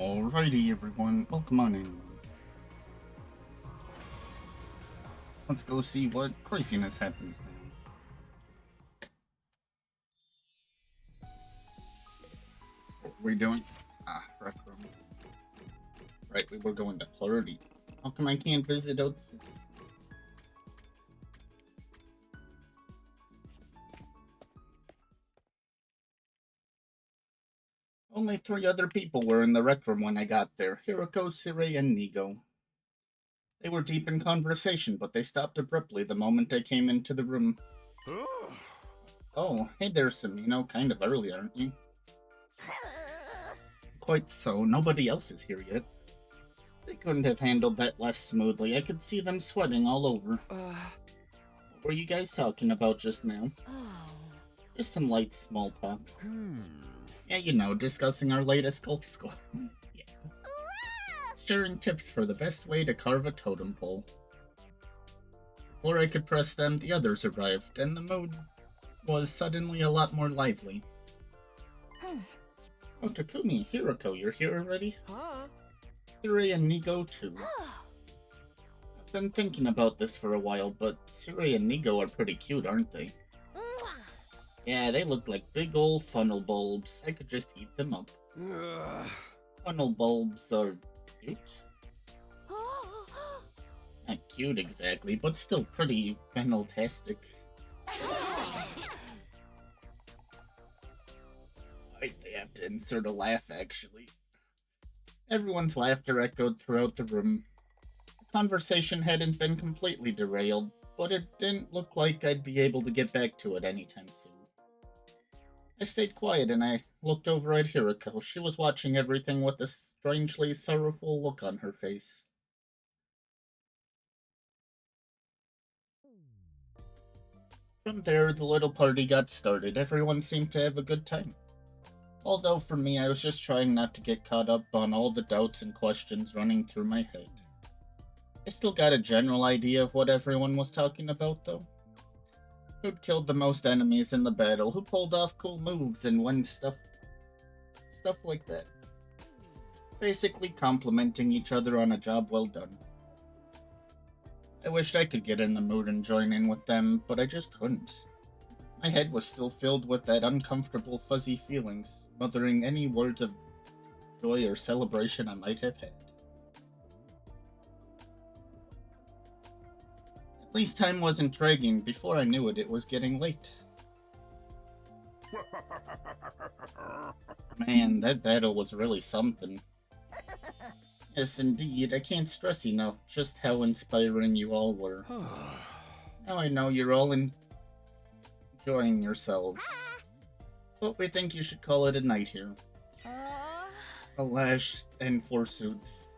Alrighty, everyone. Welcome on in. Let's go see what craziness happens now. What are we doing? Rec room. Right, we were going to party. How come I can't visit out? Only 3 other people were in the rec room when I got there. Hiroko, Sirei, and Nigo. They were deep in conversation, but they stopped abruptly the moment I came into the room. Oh, hey there, Samino. Kind of early, aren't you? Quite so. Nobody else is here yet. They couldn't have handled that less smoothly. I could see them sweating all over. What were you guys talking about just now? Just some light small talk. Yeah, you know, discussing our latest golf score. Yeah. Sharing tips for the best way to carve a totem pole. Before I could press them, the others arrived, and the mood was suddenly a lot more lively. Oh, Takumi, Hiroko, you're here already? Sirei and Nigo, too. I've been thinking about this for a while, but Sirei and Nigo are pretty cute, aren't they? Yeah, they look like big old funnel bulbs. I could just eat them up. Funnel bulbs are cute? Not cute exactly, but still pretty funnel-tastic. Why'd they have to insert a laugh, actually? Everyone's laughter echoed throughout the room. The conversation hadn't been completely derailed, but it didn't look like I'd be able to get back to it anytime soon. I stayed quiet and I looked over at Hiroko. She was watching everything with a strangely sorrowful look on her face. From there, the little party got started. Everyone seemed to have a good time. Although for me, I was just trying not to get caught up on all the doubts and questions running through my head. I still got a general idea of what everyone was talking about, though. Who'd killed the most enemies in the battle, who pulled off cool moves and when stuff like that. Basically complimenting each other on a job well done. I wished I could get in the mood and join in with them, but I just couldn't. My head was still filled with that uncomfortable fuzzy feelings, smothering any words of joy or celebration I might have had. At least time wasn't dragging. Before I knew it, it was getting late. Man, that battle was really something. Yes, indeed. I can't stress enough just how inspiring you all were. Now I know you're all enjoying yourselves. But we think you should call it a night here. Alas, and forsooths.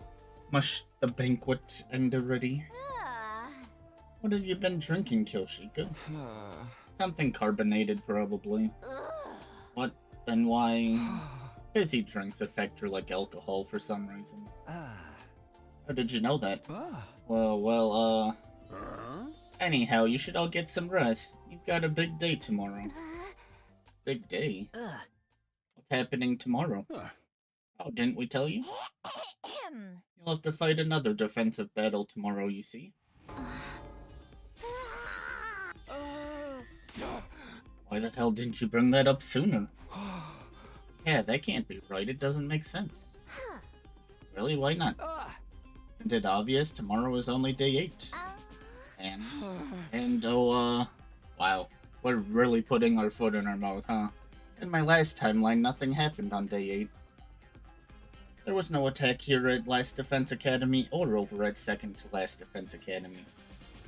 Mush the banquet end already. What have you been drinking, Kyoshika? Something carbonated, probably. What? Then why? Fizzy drinks affect her like alcohol for some reason. How did you know that? Anyhow, you should all get some rest. You've got a big day tomorrow. Big day? What's happening tomorrow? Oh, didn't we tell you? You'll have to fight another defensive battle tomorrow, you see. Why the hell didn't you bring that up sooner? Yeah, that can't be right. It doesn't make sense. Really? Why not? Isn't it obvious tomorrow is only day 8? Wow. We're really putting our foot in our mouth, huh? In my last timeline, nothing happened on day 8. There was no attack here at Last Defense Academy or over at Second to Last Defense Academy.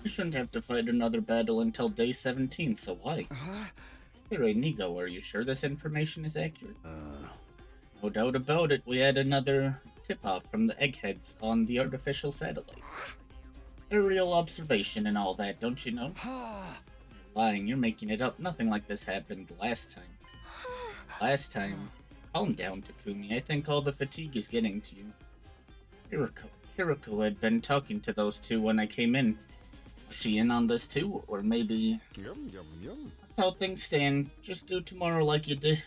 We shouldn't have to fight another battle until day 17, so why? Hey, Nigo, are you sure this information is accurate? No doubt about it. We had another tip-off from the eggheads on the artificial satellite. Aerial observation and all that, don't you know? You're lying. You're making it up. Nothing like this happened last time. Last time? Calm down, Takumi. I think all the fatigue is getting to you. Hiroko had been talking to those two when I came in. Was she in on this too? Or maybe... That's how things stand. Just do tomorrow like you did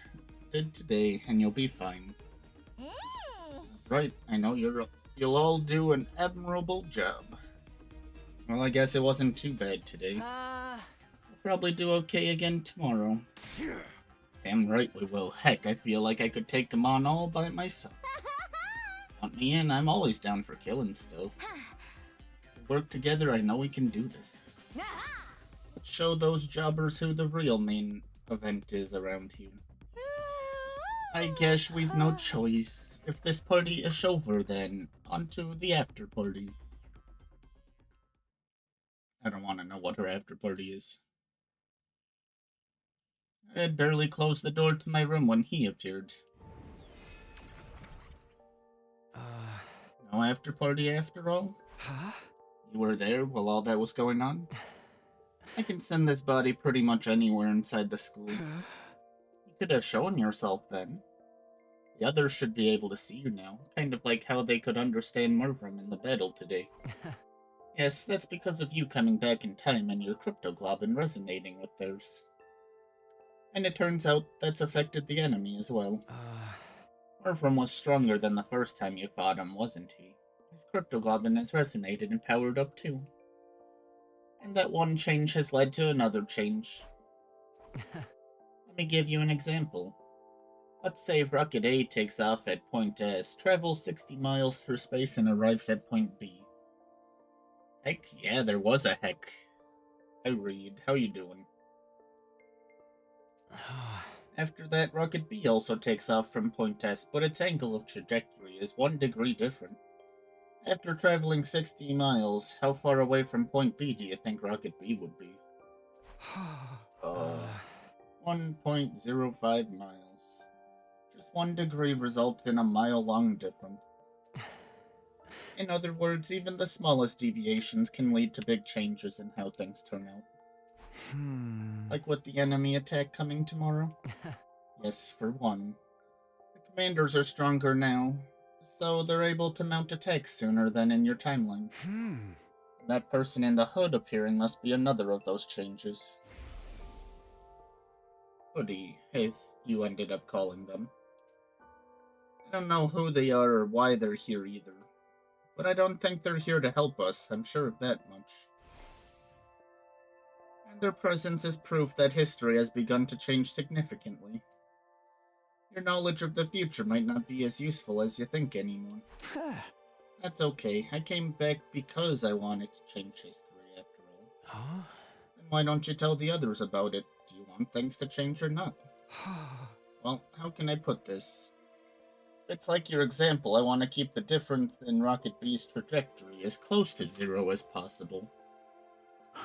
today, and you'll be fine. What's right. I know you'll all do an admirable job. Well, I guess it wasn't too bad today. I'll probably do okay again tomorrow. Damn right we will. Heck, I feel like I could take them on all by myself. Want me in? I'm always down for killing stuff. We work together, I know we can do this. Let's show those jobbers who the real main event is around here. I guess we've no choice. If this party is over, then on to the after party. I don't want to know what her after party is. I had barely closed the door to my room when he appeared. No after party after all? Huh? You were there while all that was going on? I can send this body pretty much anywhere inside the school. You could have shown yourself then. The others should be able to see you now, kind of like how they could understand Mervrim in the battle today. Yes, that's because of you coming back in time and your cryptoglobin resonating with theirs. And it turns out that's affected the enemy as well. Mervrim was stronger than the first time you fought him, wasn't he? His cryptoglobin has resonated and powered up too. And that one change has led to another change. Let me give you an example. Let's say Rocket A takes off at point S, travels 60 miles through space, and arrives at point B. Heck yeah, there was a heck. Hi Reed, how you doing? After that, Rocket B also takes off from point S, but its angle of trajectory is 1 degree different. After traveling 60 miles, how far away from point B do you think Rocket B would be? 1.05 miles. Just 1 degree results in a mile-long difference. In other words, even the smallest deviations can lead to big changes in how things turn out. Like with the enemy attack coming tomorrow? Yes, for one. The commanders are stronger now, so they're able to mount attacks sooner than in your timeline. That person in the hood appearing must be another of those changes. Hoodie, as you ended up calling them. I don't know who they are or why they're here either. But I don't think they're here to help us, I'm sure of that much. And their presence is proof that history has begun to change significantly. Your knowledge of the future might not be as useful as you think anymore. That's okay, I came back because I wanted to change history after all. Then why don't you tell the others about it? Do you want things to change or not? Well, how can I put this? It's like your example, I want to keep the difference in Rocket B's trajectory as close to 0 as possible.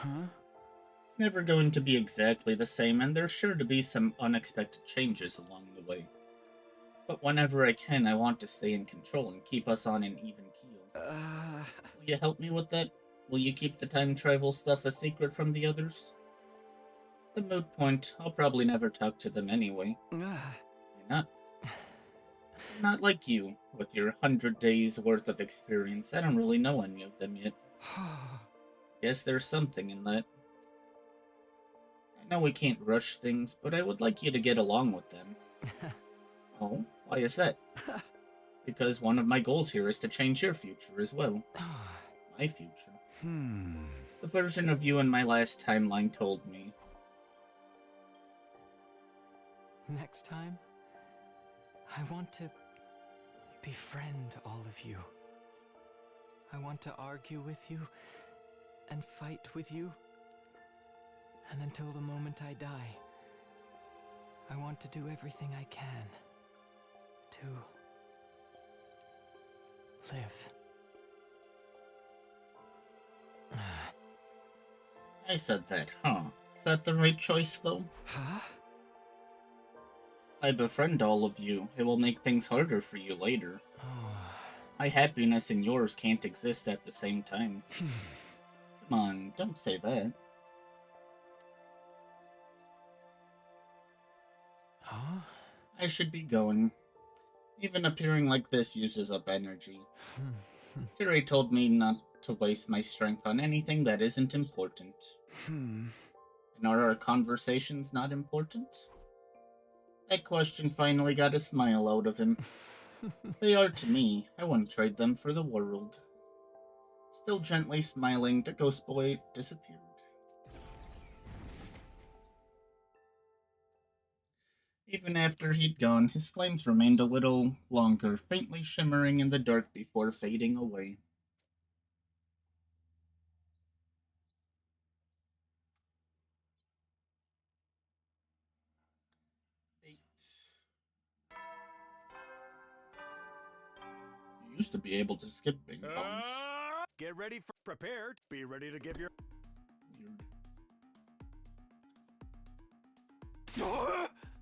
It's never going to be exactly the same, and there's sure to be some unexpected changes along the way. But whenever I can, I want to stay in control and keep us on an even keel. Will you help me with that? Will you keep the time travel stuff a secret from the others? It's a moot point. I'll probably never talk to them anyway. You're not? Not like you, with your 100 days worth of experience. I don't really know any of them yet. Guess there's something in that. I know we can't rush things, but I would like you to get along with them. Oh, why is that? Because one of my goals here is to change your future as well. My future. The version of you in my last timeline told me. Next time, I want to befriend all of you. I want to argue with you and fight with you. And until the moment I die, I want to do everything I can to live. I said that, huh? Is that the right choice, though? Huh? I befriend all of you. It will make things harder for you later. My happiness and yours can't exist at the same time. Come on, don't say that. Huh? I should be going. Even appearing like this uses up energy. Siri told me not to waste my strength on anything that isn't important. And are our conversations not important? That question finally got a smile out of him. They are to me. I wouldn't trade them for the world. Still gently smiling, the ghost boy disappeared. Even after he'd gone, his flames remained a little longer, faintly shimmering in the dark before fading away. Eight. You used to be able to skip bing bongs. Get ready for prepared. Be ready to give your.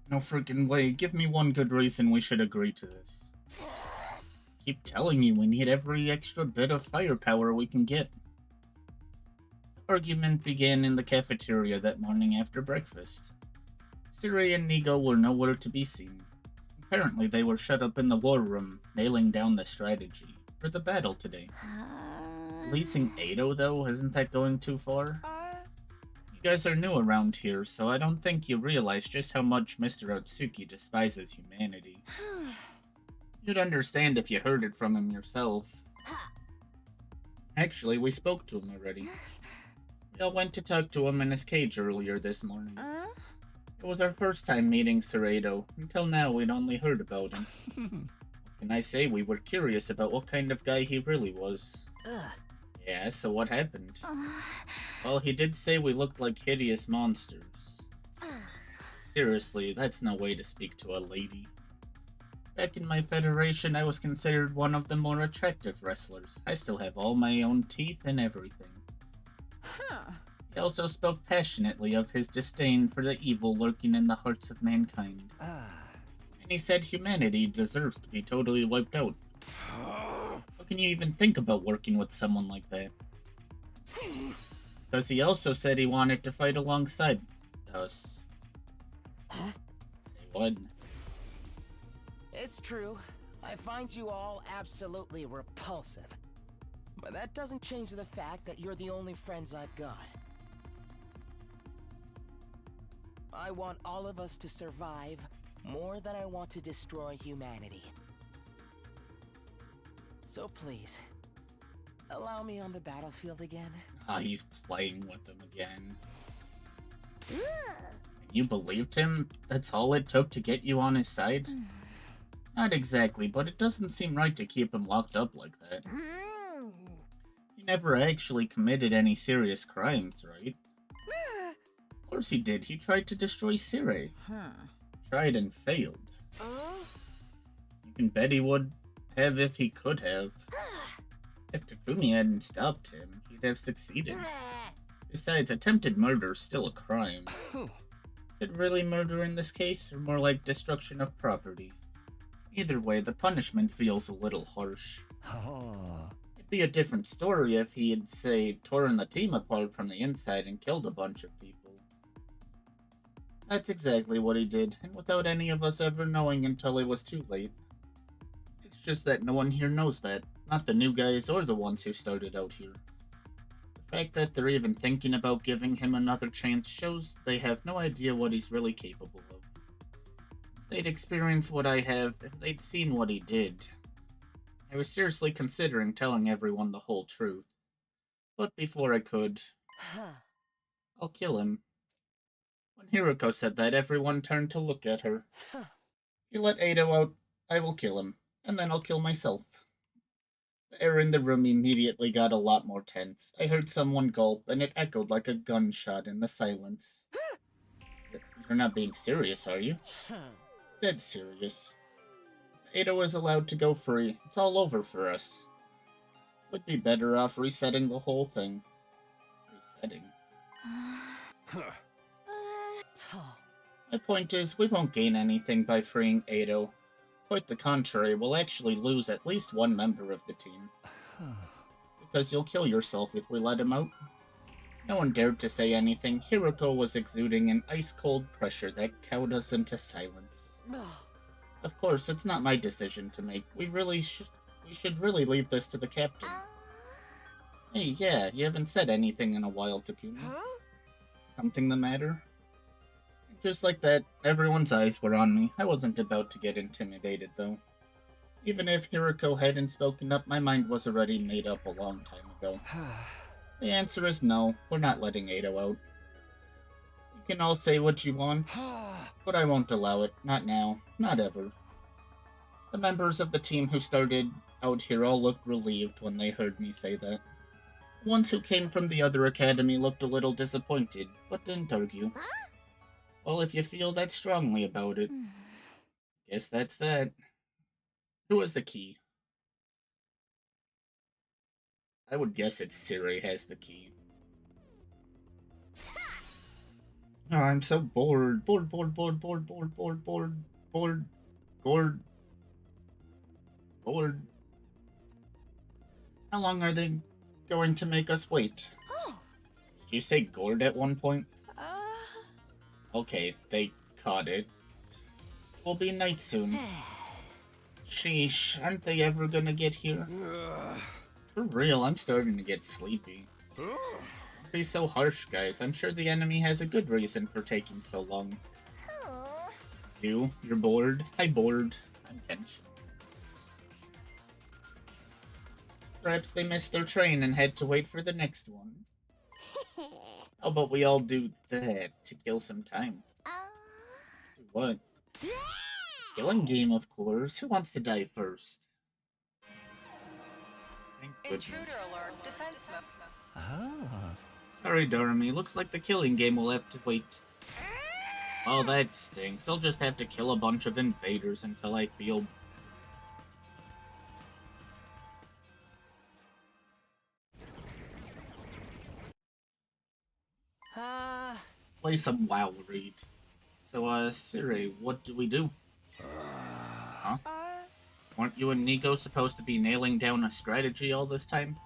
No freaking way. Give me one good reason we should agree to this. Keep telling me we need every extra bit of firepower we can get. The argument began in the cafeteria that morning after breakfast. Siri and Nigo were nowhere to be seen. Apparently, they were shut up in the war room, nailing down the strategy for the battle today. Releasing Ado, though, isn't that going too far? You guys are new around here, so I don't think you realize just how much Mr. Otsuki despises humanity. You'd understand if you heard it from him yourself. Actually, we spoke to him already. We all went to talk to him in his cage earlier this morning. It was our first time meeting Sir Ado. Until now, we'd only heard about him. What can I say? We were curious about what kind of guy he really was. Yeah, so what happened? Well, he did say we looked like hideous monsters. Seriously, that's no way to speak to a lady. Back in my federation, I was considered one of the more attractive wrestlers. I still have all my own teeth and everything. He also spoke passionately of his disdain for the evil lurking in the hearts of mankind. And he said humanity deserves to be totally wiped out. How can you even think about working with someone like that? Because he also said he wanted to fight alongside us. Say what? It's true. I find you all absolutely repulsive. But that doesn't change the fact that you're the only friends I've got. I want all of us to survive more than I want to destroy humanity. So please, allow me on the battlefield again. Ah, he's playing with them again. You believed him? That's all it took to get you on his side? Not exactly, but it doesn't seem right to keep him locked up like that. He never actually committed any serious crimes, right? Of course he did. He tried to destroy Sire. Tried and failed. You can bet he would have if he could have. If Takumi hadn't stopped him, he'd have succeeded. Besides, attempted murder is still a crime. Is it really murder in this case, or more like destruction of property? Either way, the punishment feels a little harsh. It'd be a different story if he had, say, torn the team apart from the inside and killed a bunch of people. That's exactly what he did, and without any of us ever knowing until it was too late. It's just that no one here knows that, not the new guys or the ones who started out here. The fact that they're even thinking about giving him another chance shows they have no idea what he's really capable of. If they'd experienced what I have, if they'd seen what he did. I was seriously considering telling everyone the whole truth. But before I could, I'll kill him. When Hiroko said that, everyone turned to look at her. If you let Ado out, I will kill him, and then I'll kill myself. The air in the room immediately got a lot more tense. I heard someone gulp, and it echoed like a gunshot in the silence. You're not being serious, are you? Dead serious. If Ado is allowed to go free, it's all over for us. Would be better off resetting the whole thing. Resetting. My point is, we won't gain anything by freeing Ado. Quite the contrary, we'll actually lose at least one member of the team. Because you'll kill yourself if we let him out. No one dared to say anything. Hiroko was exuding an ice-cold pressure that cowed us into silence. Of course, it's not my decision to make. We should really leave this to the captain. Hey, yeah, you haven't said anything in a while, Takumi. Something the matter? Just like that, everyone's eyes were on me. I wasn't about to get intimidated, though. Even if Hiriko hadn't spoken up, my mind was already made up a long time ago. The answer is no, we're not letting Ado out. You can all say what you want, but I won't allow it. Not now. Not ever. The members of the team who started out here all looked relieved when they heard me say that. The ones who came from the other academy looked a little disappointed, but didn't argue. Well, if you feel that strongly about it, guess that's that. Who has the key? I would guess it's Siri has the key. Oh, I'm so bored. Bored. How long are they going to make us wait? Oh. Did you say gourd at one point? Uh. Okay, they caught it. It will be night soon. Sheesh, aren't they ever gonna get here? For real, I'm starting to get sleepy. Don't be so harsh, guys. I'm sure the enemy has a good reason for taking so long. You're bored? I'm bored. I'm Kench. Perhaps they missed their train and had to wait for the next one. How about we all do that to kill some time? Do what? Killing game, of course. Who wants to die first? Thank goodness. Intruder alert. Defense mode. Ah. Sorry, Darmy. Looks like the killing game will have to wait. Oh, that stinks. I'll just have to kill a bunch of invaders until I feel... Play some WoW Read. So, Siri, what do we do? Huh? Weren't you and Nico supposed to be nailing down a strategy all this time?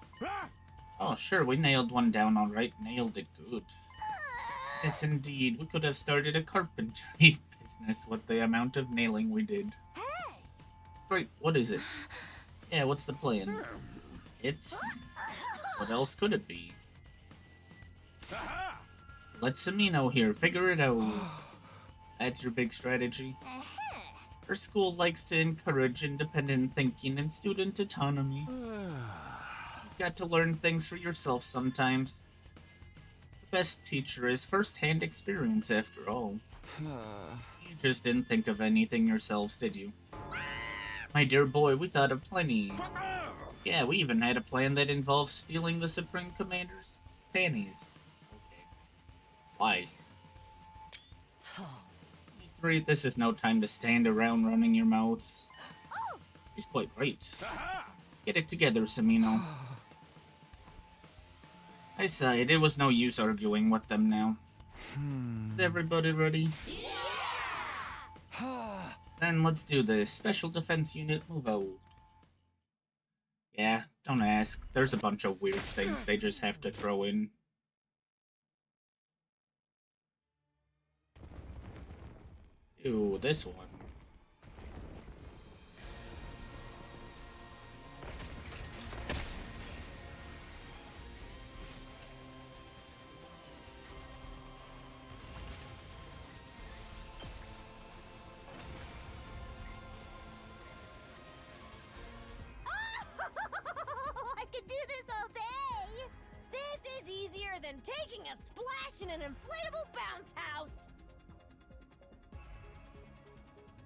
Oh, sure, we nailed one down alright. Nailed it good. Yes, indeed. We could have started a carpentry business with the amount of nailing we did. Great, what is it? Yeah, what's the plan? It's... What else could it be? Let Samino here figure it out. That's your big strategy? Our school likes to encourage independent thinking and student autonomy. You've got to learn things for yourself sometimes. The best teacher is first-hand experience, after all. You just didn't think of anything yourselves, did you? My dear boy, we thought of plenty. Yeah, we even had a plan that involved stealing the Supreme Commander's panties. Okay. Why? Three, this is no time to stand around running your mouths. He's quite right. Get it together, Samino. I sighed. It was no use arguing with them now. Is everybody ready? Then let's do this. Special Defense Unit, move out. Yeah, don't ask. There's a bunch of weird things they just have to throw in. Ew, this one. I could do this all day! This is easier than taking a splash in an inflatable bounce house!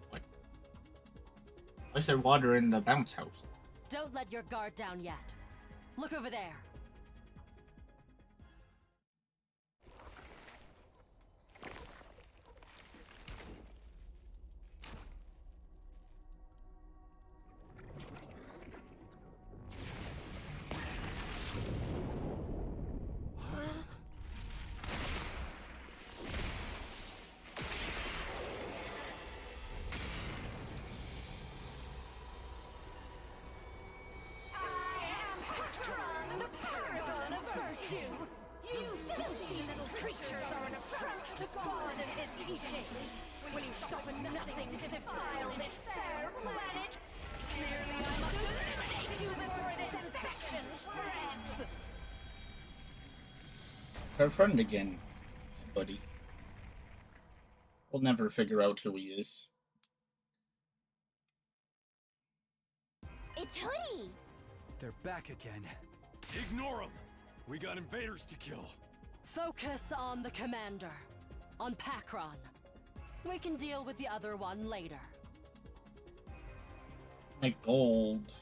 What? Why is there water in the bounce house? Don't let your guard down yet. Look over there. You filthy little creatures are an affront to God and his teachings. Will you stop at nothing to defile this fair planet? Clearly I must eliminate you before this infection spreads! Our friend again, buddy. We'll never figure out who he is. It's Hoodie! They're back again. Ignore them. We got invaders to kill. Focus on the commander. On Pakron. We can deal with the other one later. My gold.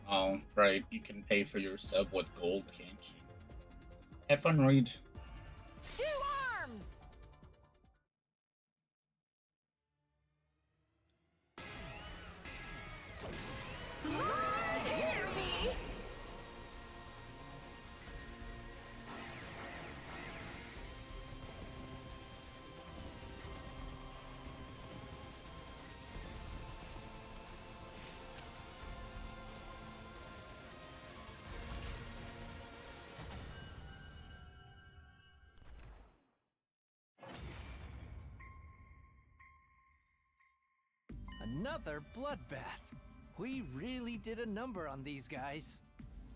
Oh, right. You can pay for your sub with gold, can't you? Have fun, Reed. To arms! Lord, hear me! Another bloodbath. We really did a number on these guys.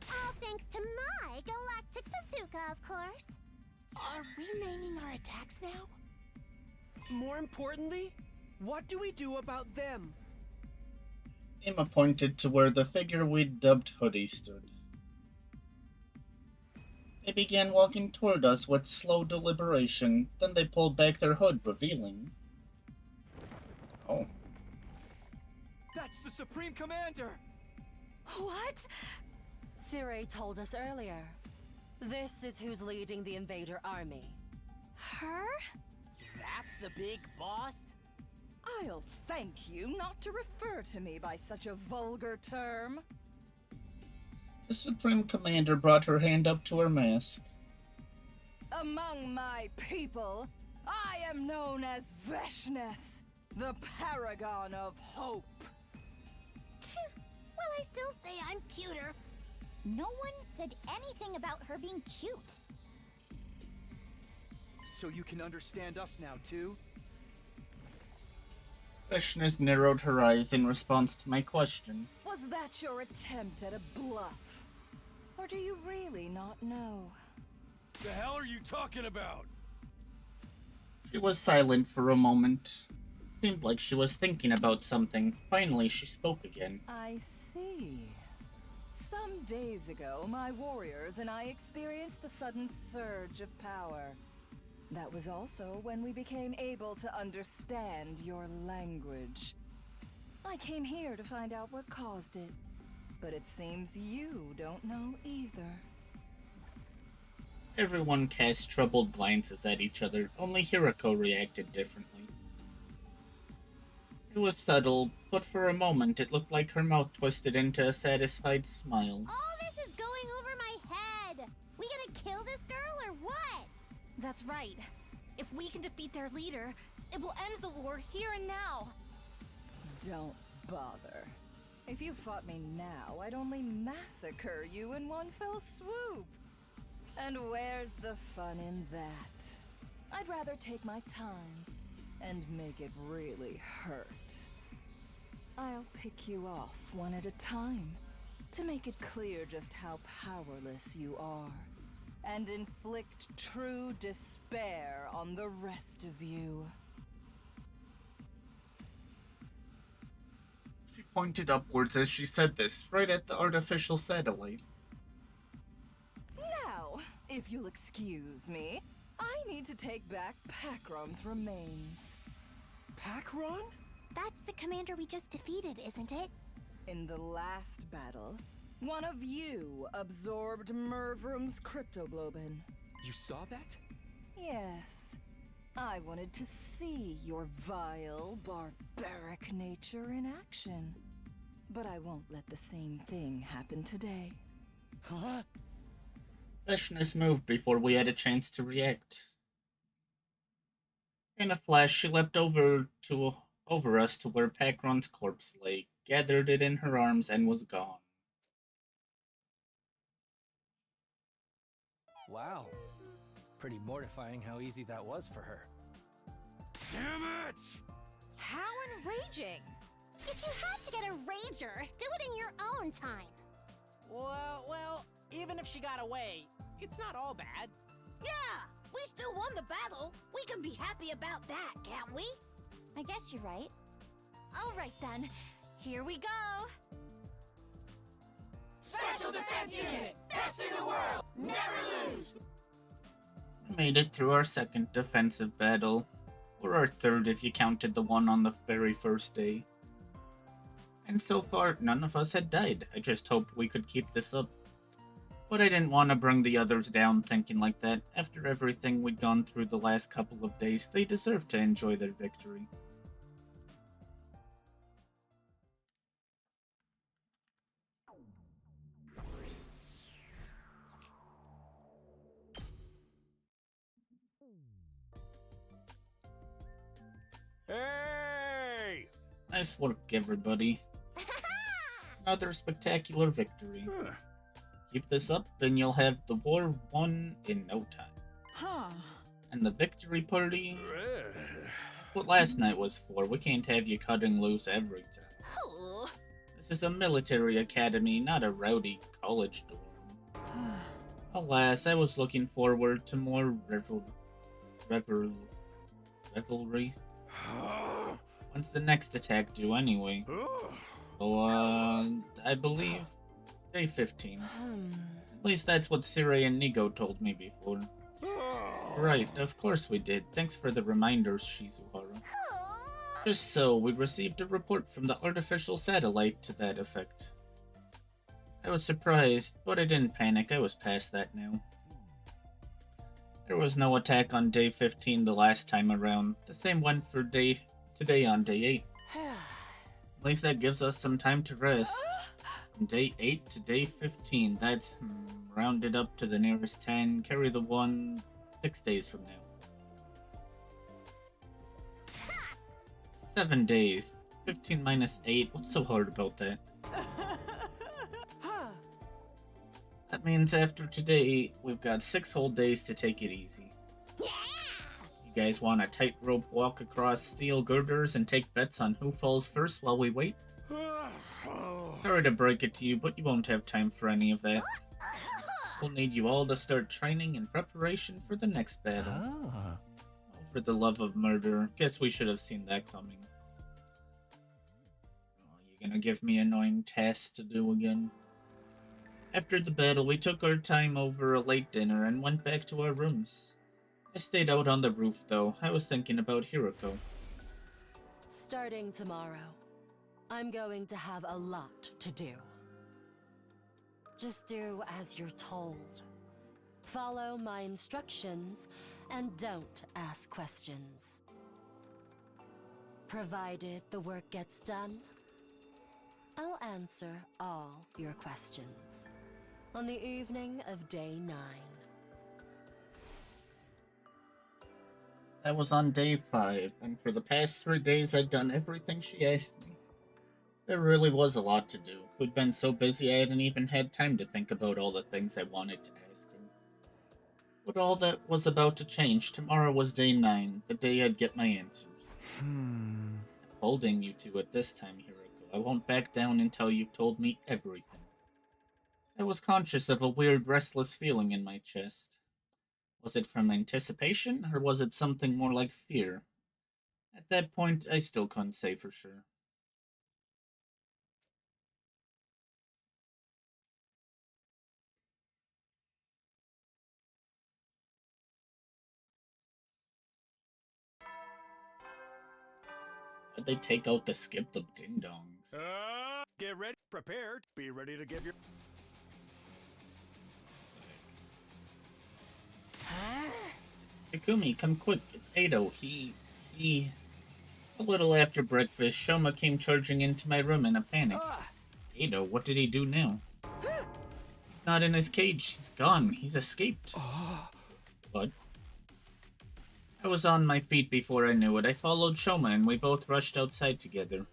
All thanks to my galactic bazooka, of course. Are we naming our attacks now? More importantly, what do we do about them? Emma pointed to where the figure we'd dubbed Hoodie stood. They began walking toward us with slow deliberation, then they pulled back their hood, revealing... Oh. That's the Supreme Commander! What? Siri told us earlier. This is who's leading the invader army. Her? That's the big boss? I'll thank you not to refer to me by such a vulgar term. The Supreme Commander brought her hand up to her mask. Among my people, I am known as Veshness, the paragon of hope. Well, I still say I'm cuter. No one said anything about her being cute. So you can understand us now, too? Veshness narrowed her eyes in response to my question. Was that your attempt at a bluff? Or do you really not know? The hell are you talking about? She was silent for a moment. It seemed like she was thinking about something. Finally, she spoke again. I see. Some days ago, my warriors and I experienced a sudden surge of power. That was also when we became able to understand your language. I came here to find out what caused it, but it seems you don't know either. Everyone cast troubled glances at each other, only Hirako reacted differently. It was subtle, but for a moment it looked like her mouth twisted into a satisfied smile. All this is going over my head. We gonna kill this girl or what? That's right. If we can defeat their leader, it will end the war here and now. Don't bother. If you fought me now, I'd only massacre you in one fell swoop. And where's the fun in that? I'd rather take my time and make it really hurt. I'll pick you off one at a time to make it clear just how powerless you are, and inflict true despair on the rest of you. She pointed upwards as she said this, right at the artificial satellite. Now, if you'll excuse me, I need to take back Pakron's remains. Pakron? That's the commander we just defeated, isn't it? In the last battle, one of you absorbed Mervrum's cryptoglobin. You saw that? Yes. I wanted to see your vile, barbaric nature in action. But I won't let the same thing happen today. Huh? Veshness moved before we had a chance to react. In a flash, she leapt over us to where Pakron's corpse lay, gathered it in her arms, and was gone. Wow. Pretty mortifying how easy that was for her. Damn it! How enraging! If you have to get a rager, do it in your own time. Well, even if she got away, it's not all bad. Yeah, we still won the battle. We can be happy about that, can't we? I guess you're right. All right then. Here we go! Special Defense Unit! Best in the world! Never lose! We made it through our second defensive battle, or our third if you counted the one on the very first day. And so far, none of us had died. I just hoped we could keep this up. But I didn't want to bring the others down thinking like that. After everything we'd gone through the last couple of days, they deserved to enjoy their victory. Hey! Nice work, everybody. Another spectacular victory. Keep this up, and you'll have the war won in no time. Huh. And the victory party, that's what last night was for. We can't have you cutting loose every time. This is a military academy, not a rowdy college dorm. Alas, I was looking forward to more revelry. When's the next attack due anyway? Oh, I believe day 15. At least that's what Siri and Nigo told me before. Right, of course we did. Thanks for the reminders, Shizuhara. Just so, we received a report from the artificial satellite to that effect. I was surprised, but I didn't panic. I was past that now. There was no attack on day 15 the last time around. The same went for today on day 8. At least that gives us some time to rest. From day 8 to day 15, that's rounded up to the nearest 10. Carry the 1 6 days from now. 7 days. 15 minus 8. What's so hard about that? That means after today, we've got 6 whole days to take it easy. You guys want a tightrope walk across steel girders and take bets on who falls first while we wait? Sorry to break it to you, but you won't have time for any of that. We'll need you all to start training in preparation for the next battle. Oh, for the love of murder. Guess we should have seen that coming. Oh, you gonna give me annoying tasks to do again? After the battle, we took our time over a late dinner and went back to our rooms. I stayed out on the roof, though. I was thinking about Hiroko. Starting tomorrow, I'm going to have a lot to do. Just do as you're told. Follow my instructions and don't ask questions. Provided the work gets done, I'll answer all your questions on the evening of day 9. That was on day 5, and for the past 3 days I'd done everything she asked me. There really was a lot to do. We'd been so busy I hadn't even had time to think about all the things I wanted to ask her. But all that was about to change. Tomorrow was day 9, the day I'd get my answers. I'm holding you to it this time, Hiroko. I won't back down until you've told me everything. I was conscious of a weird, restless feeling in my chest. Was it from anticipation, or was it something more like fear? At that point, I still couldn't say for sure. How'd they take out the skip the ding-dongs? Get ready, prepared, be ready to give your... Takumi, come quick. It's Ado. He... A little after breakfast, Shoma came charging into my room in a panic. Ado, what did he do now? He's not in his cage. He's gone. He's escaped. What? I was on my feet before I knew it. I followed Shoma and we both rushed outside together.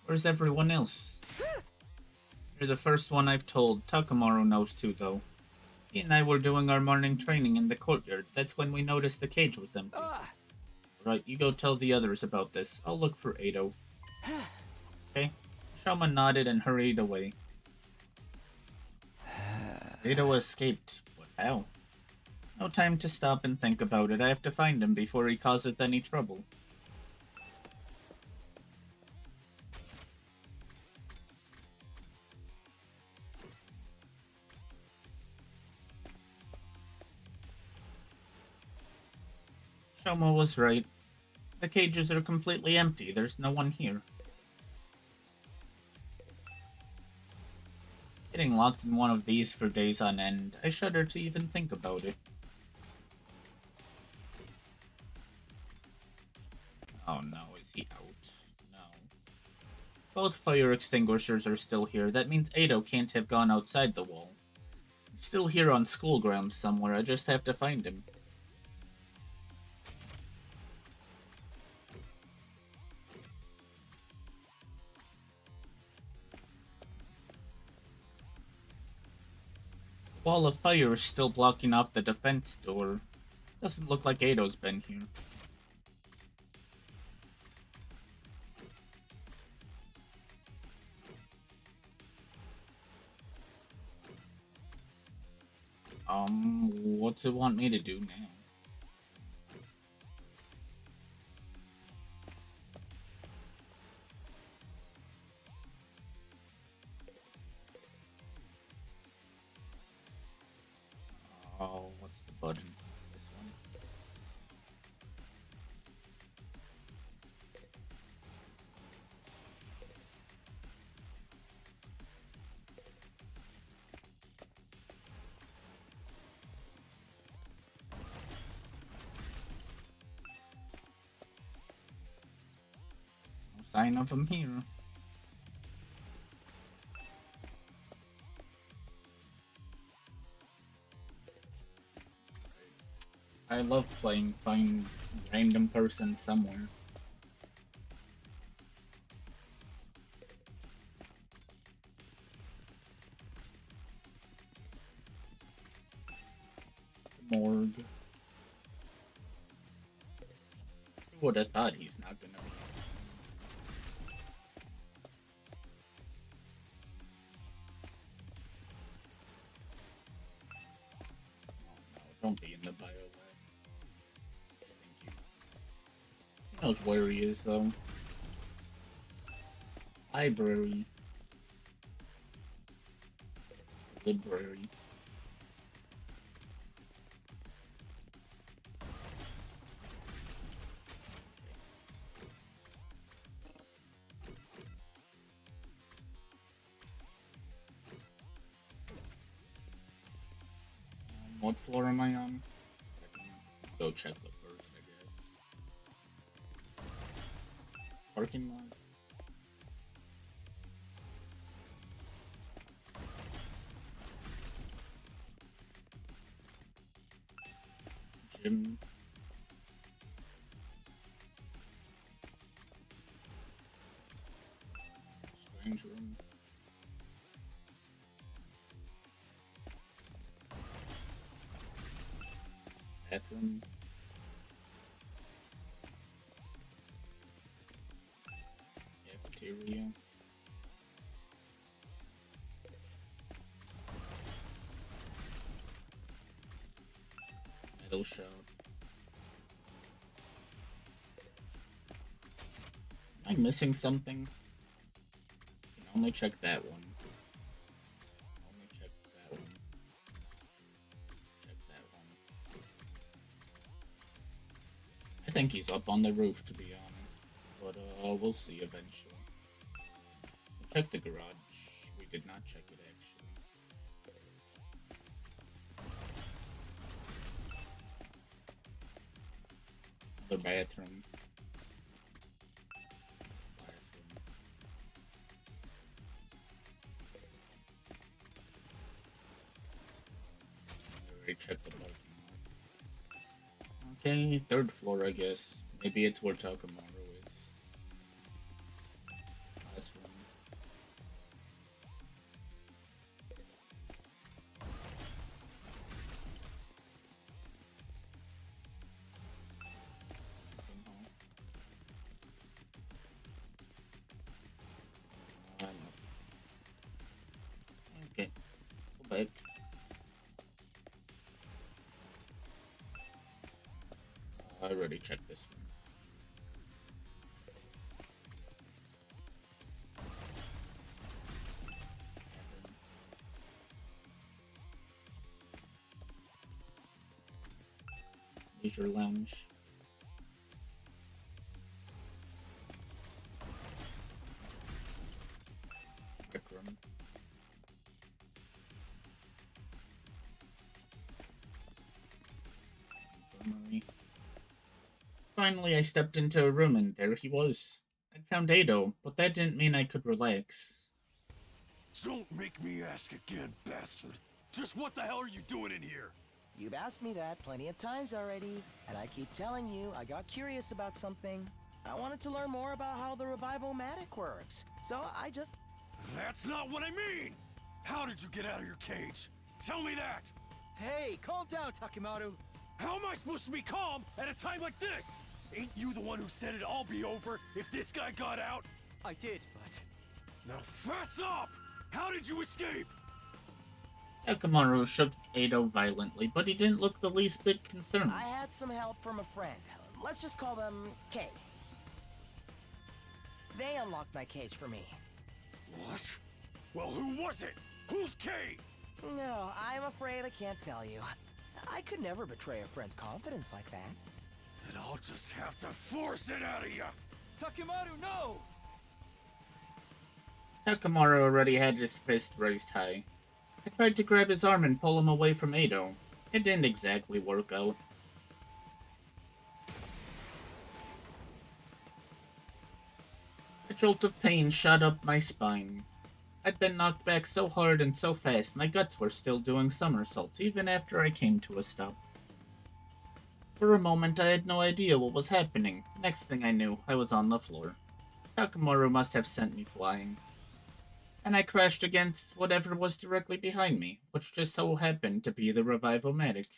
Where's everyone else? You're the first one I've told. Takamaru knows too, though. He and I were doing our morning training in the courtyard. That's when we noticed the cage was empty. Right, you go tell the others about this. I'll look for Ado. Okay? Shoma nodded and hurried away. Ado escaped. But how? No time to stop and think about it. I have to find him before he causes any trouble. Shomo was right. The cages are completely empty. There's no one here. Getting locked in one of these for days on end, I shudder to even think about it. Oh no, is he out? No. Both fire extinguishers are still here. That means Ado can't have gone outside the wall. He's still here on school grounds somewhere. I just have to find him. The wall of fire is still blocking off the defense door. Doesn't look like Ado's been here. What's it want me to do now? Oh, what's the button? This one? No sign of him here. I love playing find random person somewhere. Morgue. Who would have thought he's not gonna be? Oh no, don't be in the bio lab. Thank you. He knows where he is though. Library. Library. What floor am I on? I can go check the first, I guess. Parking lot? Gym? Strange room? Bathroom? Cafeteria? Metal shop? Am I missing something? I can only check that one. Only check that one. Check that one. I think he's up on the roof, to be honest. But, we'll see eventually. We'll check the garage. We did not check it, actually. The bathroom. Classroom. I already checked the parking lot. Okay, third floor, I guess. Maybe it's where Takamaru is. Classroom. Parking hall. No. Okay, go back. I already checked this one. Tavern. Leisure lounge. Finally, I stepped into a room and there he was. I'd found Ado, but that didn't mean I could relax. Don't make me ask again, bastard. Just what the hell are you doing in here? You've asked me that plenty of times already, and I keep telling you I got curious about something. I wanted to learn more about how the revival-matic works, so I just... That's not what I mean! How did you get out of your cage? Tell me that! Hey, calm down, Takimaru. How am I supposed to be calm at a time like this? Ain't you the one who said it'd all be over if this guy got out? I did, but... Now fess up! How did you escape? Takimaru shook Ado violently, but he didn't look the least bit concerned. I had some help from a friend. Let's just call them K. They unlocked my cage for me. What? Well, who was it? Who's K? No, I'm afraid I can't tell you. I could never betray a friend's confidence like that. Then I'll just have to force it out of you! Takimaru, no! Takimaru already had his fist raised high. I tried to grab his arm and pull him away from Ado. It didn't exactly work out. A jolt of pain shot up my spine. I'd been knocked back so hard and so fast, my guts were still doing somersaults even after I came to a stop. For a moment, I had no idea what was happening. Next thing I knew, I was on the floor. Takimaru must have sent me flying. And I crashed against whatever was directly behind me, which just so happened to be the revival-matic.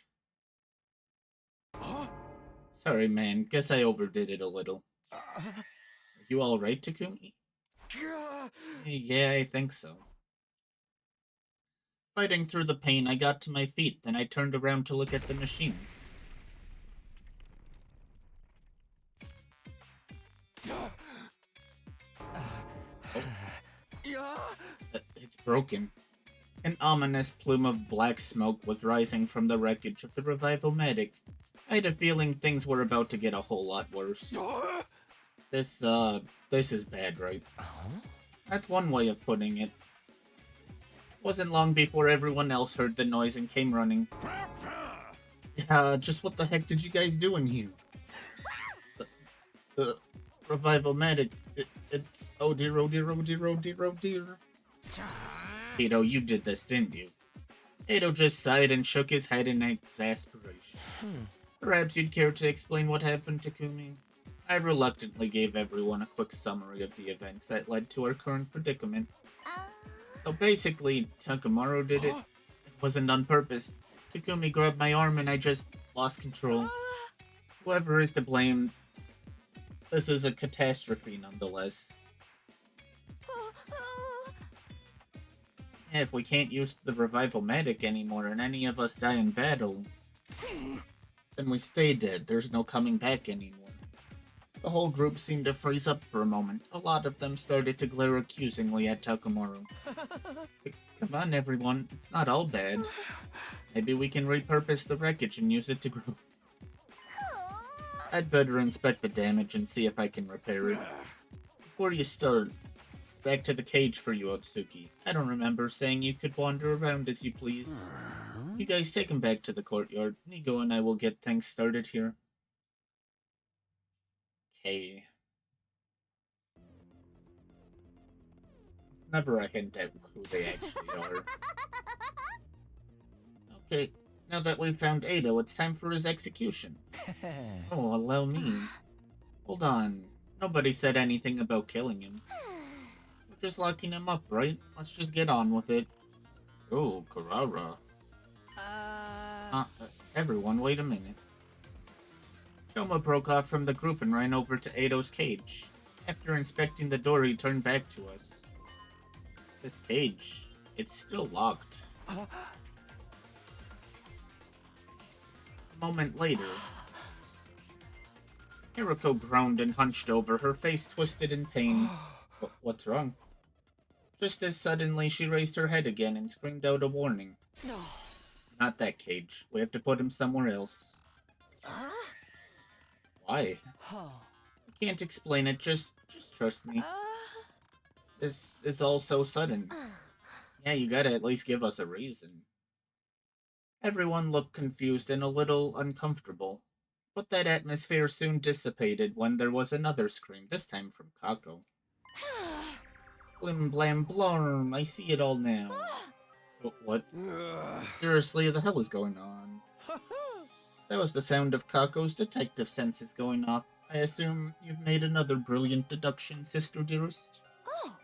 Huh? Sorry, man. Guess I overdid it a little. Are you alright, Takumi? Yeah, I think so. Fighting through the pain, I got to my feet, then I turned around to look at the machine. It's broken. An ominous plume of black smoke was rising from the wreckage of the revival-matic. I had a feeling things were about to get a whole lot worse. This is bad, right? That's one way of putting it. Wasn't long before everyone else heard the noise and came running. Just what the heck did you guys do in here? The revival-matic, it's... oh dear, oh dear, oh dear, oh dear, oh dear. Ado, you did this, didn't you? Ado just sighed and shook his head in exasperation. Perhaps you'd care to explain what happened, Takumi? I reluctantly gave everyone a quick summary of the events that led to our current predicament. So basically, Takimaru did it. It wasn't on purpose. Takumi grabbed my arm and I just lost control. Whoever is to blame, this is a catastrophe nonetheless. If we can't use the revival-matic anymore and any of us die in battle, then we stay dead. There's no coming back anymore. The whole group seemed to freeze up for a moment. A lot of them started to glare accusingly at Takimaru. Come on, everyone. It's not all bad. Maybe we can repurpose the wreckage and use it to grow. I'd better inspect the damage and see if I can repair it. Before you start, it's back to the cage for you, Otsuki. I don't remember saying you could wander around as you please. You guys take him back to the courtyard. Nigo and I will get things started here. Okay. Never a hint at who they actually are. Okay, now that we've found Ado, it's time for his execution. Oh, allow me. Hold on. Nobody said anything about killing him. We're just locking him up, right? Let's just get on with it. Oh, Carrara. Everyone, wait a minute. Shoma broke off from the group and ran over to Ado's cage. After inspecting the door, he turned back to us. This cage, it's still locked. A moment later, Hiroko groaned and hunched over, her face twisted in pain. What's wrong? Just as suddenly, she raised her head again and screamed out a warning. Not that cage. We have to put him somewhere else. Why? I can't explain it, just trust me. This is all so sudden. Yeah, you gotta at least give us a reason. Everyone looked confused and a little uncomfortable. But that atmosphere soon dissipated when there was another scream, this time from Kako. Blim blam blorm, I see it all now. Oh, what? Seriously, the hell is going on? That was the sound of Kako's detective senses going off. I assume you've made another brilliant deduction, sister dearest? Oh.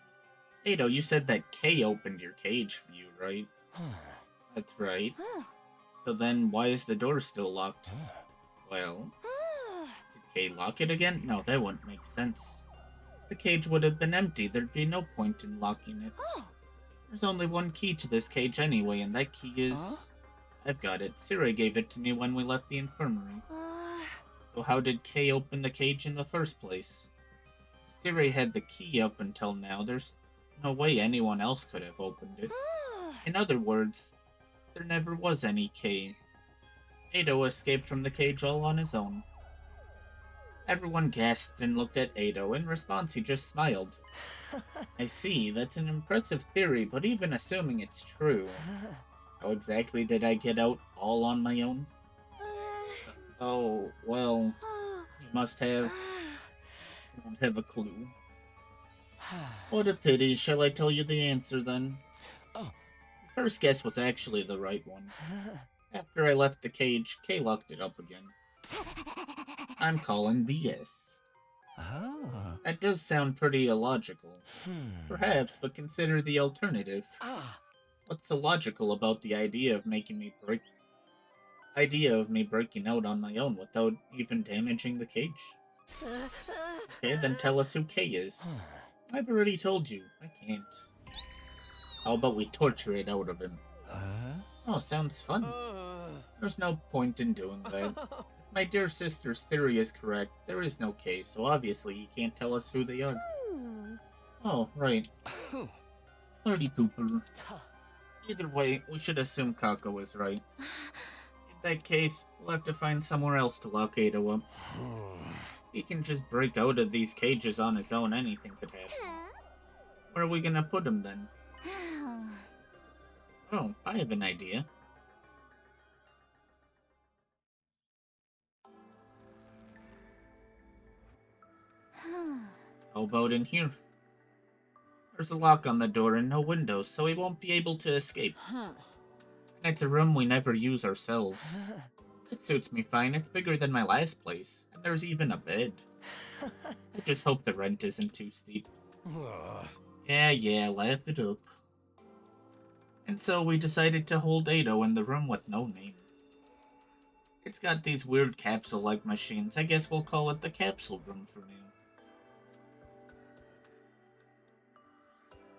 Ado, you said that Kay opened your cage for you, right? That's right. So then, why is the door still locked? Well, did Kay lock it again? No, that wouldn't make sense. The cage would have been empty. There'd be no point in locking it. There's only one key to this cage anyway, and that key is... I've got it. Siri gave it to me when we left the infirmary. So how did Kay open the cage in the first place? Siri had the key up until now. There's no way anyone else could have opened it. In other words, there never was any Kay. Ado escaped from the cage all on his own. Everyone gasped and looked at Ado. In response, he just smiled. I see, that's an impressive theory, but even assuming it's true, how exactly did I get out all on my own? Oh, well, you must have... I don't have a clue. What a pity. Shall I tell you the answer, then? Oh. First guess was actually the right one. After I left the cage, Kay locked it up again. I'm calling BS. That does sound pretty illogical. Perhaps, but consider the alternative. What's so logical about the idea of me breaking out on my own without even damaging the cage? Okay, then tell us who Kay is. I've already told you. I can't. How about we torture it out of him? Oh, sounds fun. There's no point in doing that. If my dear sister's theory is correct, there is no Kay, so obviously he can't tell us who they are. Oh, right. Party pooper. Either way, we should assume Kako is right. In that case, we'll have to find somewhere else to lock Ado up. He can just break out of these cages on his own, anything could happen. Where are we gonna put him then? Oh, I have an idea. How about in here? There's a lock on the door and no windows, so he won't be able to escape. And it's a room we never use ourselves. It suits me fine. It's bigger than my last place, and there's even a bed. I just hope the rent isn't too steep. Yeah, laugh it up. And so we decided to hold Ado in the room with no name. It's got these weird capsule-like machines. I guess we'll call it the capsule room for now.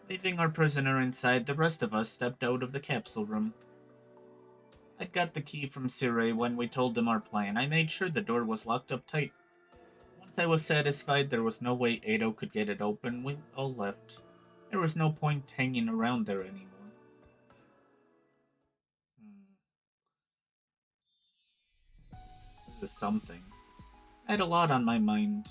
Leaving our prisoner inside, the rest of us stepped out of the capsule room. I got the key from Sire when we told him our plan. I made sure the door was locked up tight. Once I was satisfied there was no way Ado could get it open, we all left. There was no point hanging around there anymore. This is something. I had a lot on my mind.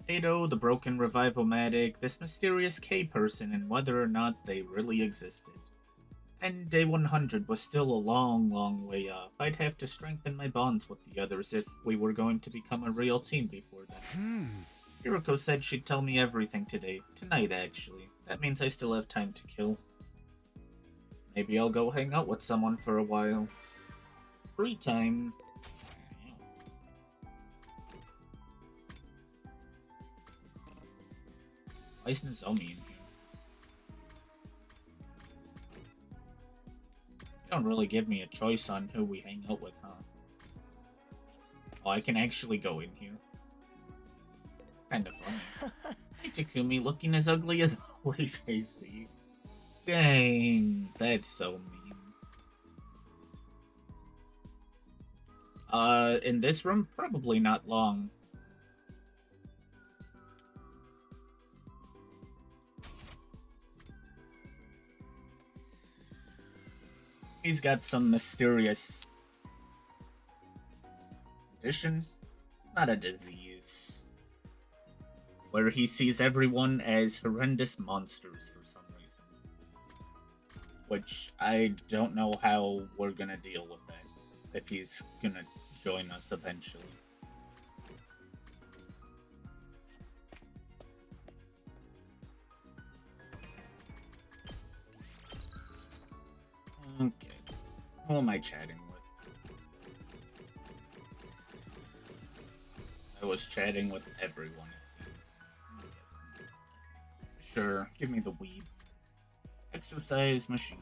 Ado, the broken revival-matic, this mysterious K person, and whether or not they really existed. And day 100 was still a long way off. I'd have to strengthen my bonds with the others if we were going to become a real team before then. Hiriko said she'd tell me everything today. Tonight, actually. That means I still have time to kill. Maybe I'll go hang out with someone for a while. Free time. Why isn't Zomi in here? You don't really give me a choice on who we hang out with, huh? Oh, I can actually go in here. Kinda funny. Hey, Takumi, looking as ugly as always, I see. Dang, that's so mean. In this room? Probably not long. He's got some mysterious condition, not a disease, where he sees everyone as horrendous monsters for some reason. Which I don't know how we're gonna deal with that, if he's gonna join us eventually. Okay. Who am I chatting with? I was chatting with everyone, it seems. Sure, give me the weed. Exercise machine.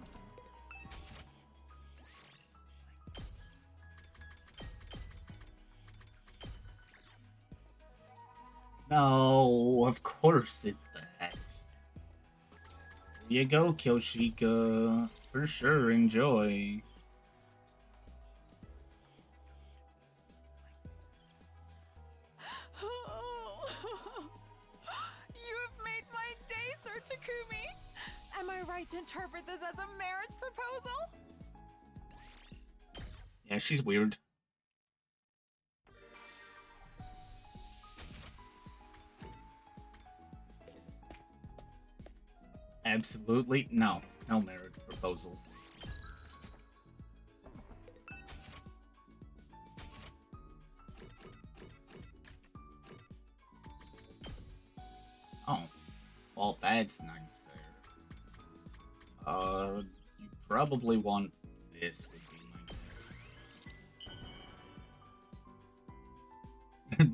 No, of course it's that. Here you go, Kyoshika. For sure, enjoy. You have made my day, Sir Takumi! Am I right to interpret this as a marriage proposal? Yeah, she's weird. Absolutely no. No marriage proposals. Oh. Well, that's nice there. You probably want this would be my guess.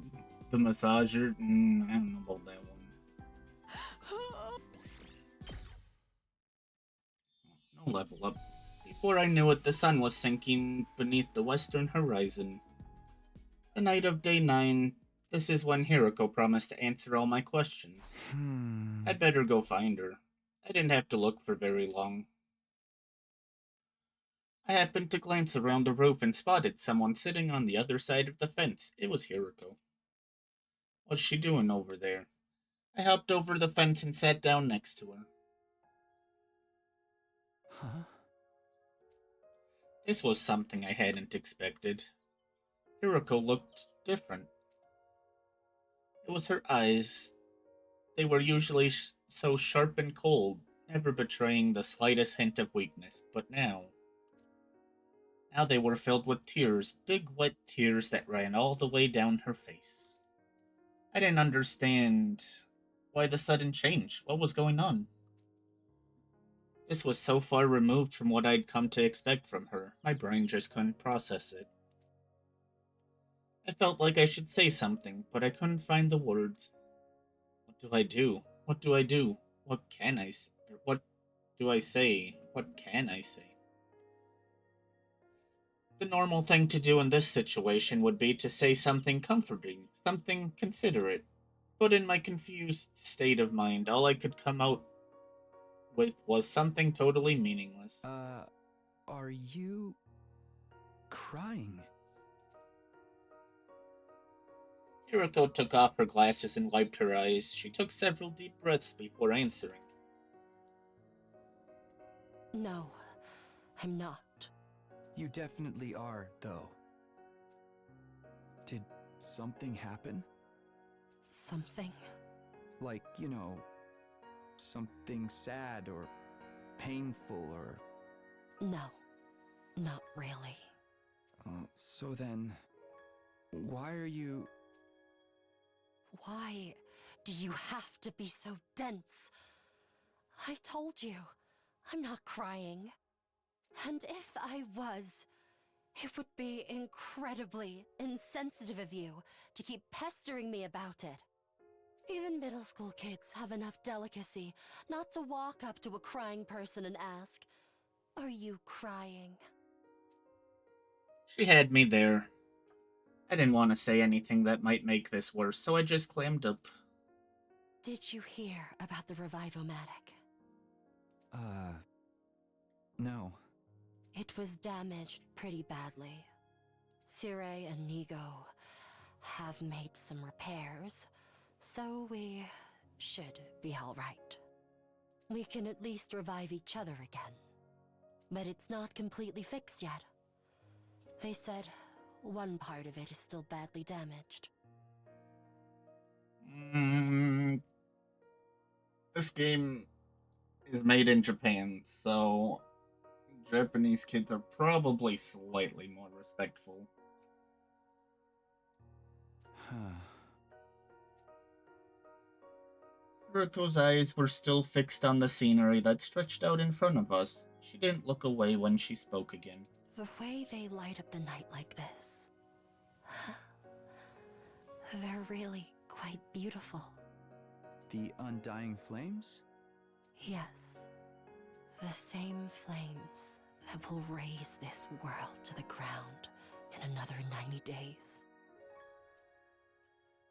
The massager? I don't know about that one. No level up. Before I knew it, the sun was sinking beneath the western horizon. The night of day 9, this is when Hiroko promised to answer all my questions. I'd better go find her. I didn't have to look for very long. I happened to glance around the roof and spotted someone sitting on the other side of the fence. It was Hiroko. What's she doing over there? I hopped over the fence and sat down next to her. Huh? This was something I hadn't expected. Hiroko looked different. It was her eyes. They were usually so sharp and cold, never betraying the slightest hint of weakness, but now they were filled with tears, big wet tears that ran all the way down her face. I didn't understand why the sudden change. What was going on? This was so far removed from what I'd come to expect from her, my brain just couldn't process it. I felt like I should say something, but I couldn't find the words. What do I do? What do I do? What can I say? What do I say? What can I say? The normal thing to do in this situation would be to say something comforting, something considerate. But in my confused state of mind, all I could come out with was something totally meaningless. Are you crying? Hiroko took off her glasses and wiped her eyes. She took several deep breaths before answering. No, I'm not. You definitely are, though. Did something happen? Something? Like, something sad or painful or... No, not really. So then, why are you... Why do you have to be so dense? I told you, I'm not crying. And if I was, it would be incredibly insensitive of you to keep pestering me about it. Even middle school kids have enough delicacy not to walk up to a crying person and ask, "Are you crying?" She had me there. I didn't want to say anything that might make this worse, so I just clammed up. Did you hear about the Revivomatic? No. It was damaged pretty badly. Sirei and Nigo have made some repairs, so we should be alright. We can at least revive each other again. But it's not completely fixed yet. They said one part of it is still badly damaged. This game is made in Japan, so Japanese kids are probably slightly more respectful. Huh. Hiriko's eyes were still fixed on the scenery that stretched out in front of us. She didn't look away when she spoke again. The way they light up the night like this. They're really quite beautiful. The undying flames? Yes. The same flames that will raise this world to the ground in another 90 days.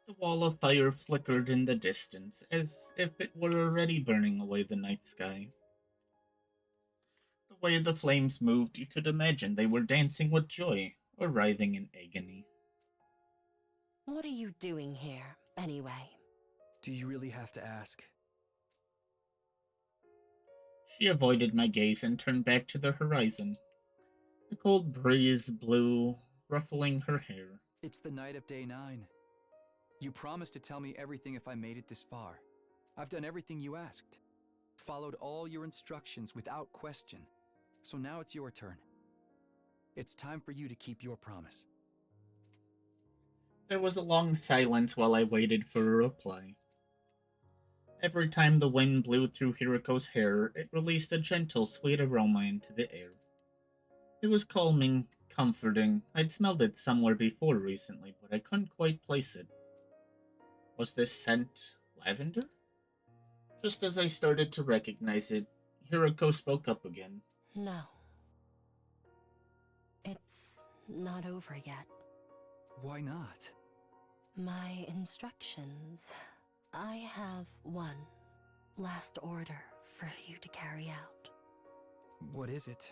The wall of fire flickered in the distance, as if it were already burning away the night sky. The way the flames moved, you could imagine they were dancing with joy, or writhing in agony. What are you doing here, anyway? Do you really have to ask? She avoided my gaze and turned back to the horizon. The cold breeze blew, ruffling her hair. It's the night of day 9. You promised to tell me everything if I made it this far. I've done everything you asked. Followed all your instructions without question. So now it's your turn. It's time for you to keep your promise. There was a long silence while I waited for a reply. Every time the wind blew through Hiriko's hair, it released a gentle, sweet aroma into the air. It was calming, comforting. I'd smelled it somewhere before recently, but I couldn't quite place it. Was this scent lavender? Just as I started to recognize it, Hiroko spoke up again. No. It's not over yet. Why not? My instructions. I have one last order for you to carry out. What is it?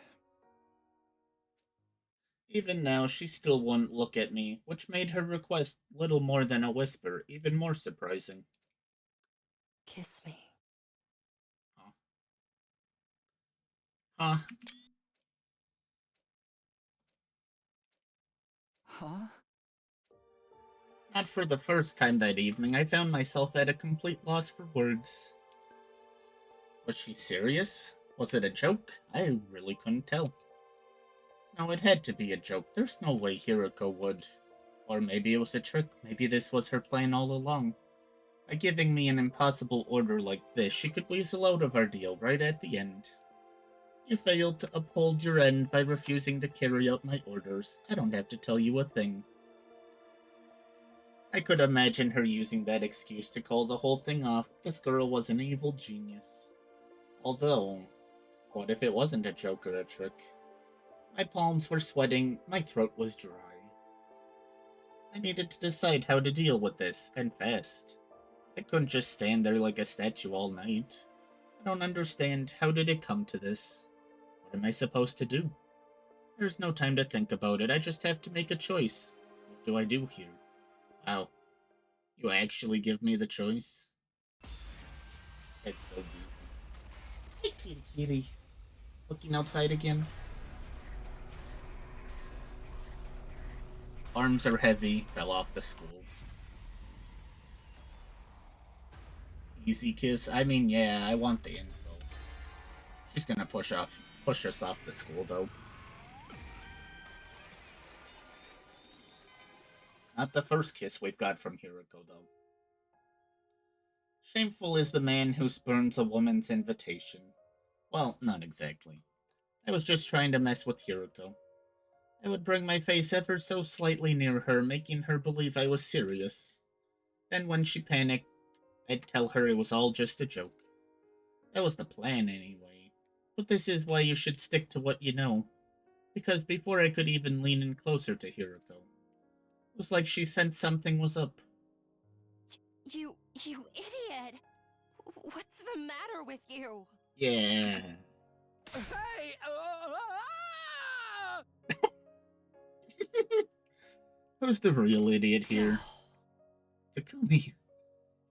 Even now, she still wouldn't look at me, which made her request little more than a whisper even more surprising. Kiss me. Huh? Huh? Not for the first time that evening, I found myself at a complete loss for words. Was she serious? Was it a joke? I really couldn't tell. No, it had to be a joke. There's no way Hiroko would. Or maybe it was a trick. Maybe this was her plan all along. By giving me an impossible order like this, she could weasel out of our deal right at the end. You failed to uphold your end by refusing to carry out my orders. I don't have to tell you a thing. I could imagine her using that excuse to call the whole thing off. This girl was an evil genius. Although, what if it wasn't a joke or a trick? My palms were sweating, my throat was dry. I needed to decide how to deal with this, and fast. I couldn't just stand there like a statue all night. I don't understand. How did it come to this? What am I supposed to do? There's no time to think about it. I just have to make a choice. What do I do here? Wow. You actually give me the choice? That's so beautiful. Hey, kitty kitty. Looking outside again? Arms are heavy. Fell off the school. Easy kiss. I mean, yeah, I want the info. She's gonna push us off the school, though. Not the first kiss we've got from Hiroko, though. Shameful is the man who spurns a woman's invitation. Well, not exactly. I was just trying to mess with Hiroko. I would bring my face ever so slightly near her, making her believe I was serious. Then when she panicked, I'd tell her it was all just a joke. That was the plan, anyway. But this is why you should stick to what you know. Because before I could even lean in closer to Hiroko, it was like she sensed something was up. You idiot! What's the matter with you? Yeah. Hey! Who's the real idiot here? Takumi.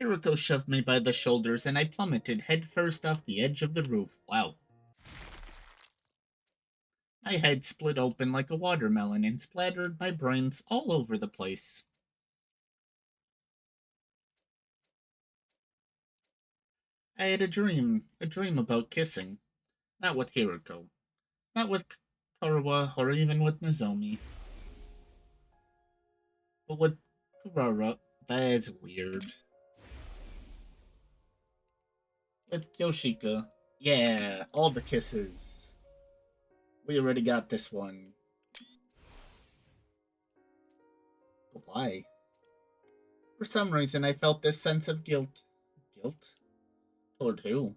Hiroko shoved me by the shoulders and I plummeted headfirst off the edge of the roof. Wow. My head split open like a watermelon and splattered my brains all over the place. I had a dream about kissing. Not with Hiroko. Not with Karawa or even with Nozomi. But with Kurara, that's weird. With Yoshika, yeah, all the kisses. We already got this one. But why? For some reason, I felt this sense of guilt. Guilt? Toward who?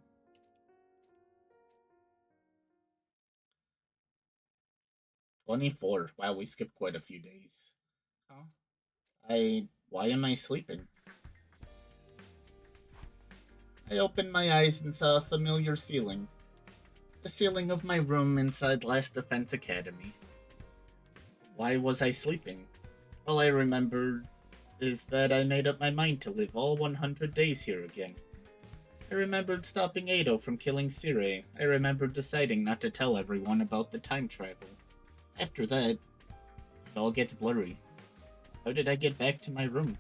"24. Wow, we skipped quite a few days. Huh? Why am I sleeping? I opened my eyes and saw a familiar ceiling. The ceiling of my room inside Last Defense Academy. Why was I sleeping? All I remembered is that I made up my mind to live all 100 days here again. I remembered stopping Ado from killing Sire. I remembered deciding not to tell everyone about the time travel. After that, it all gets blurry. How did I get back to my room?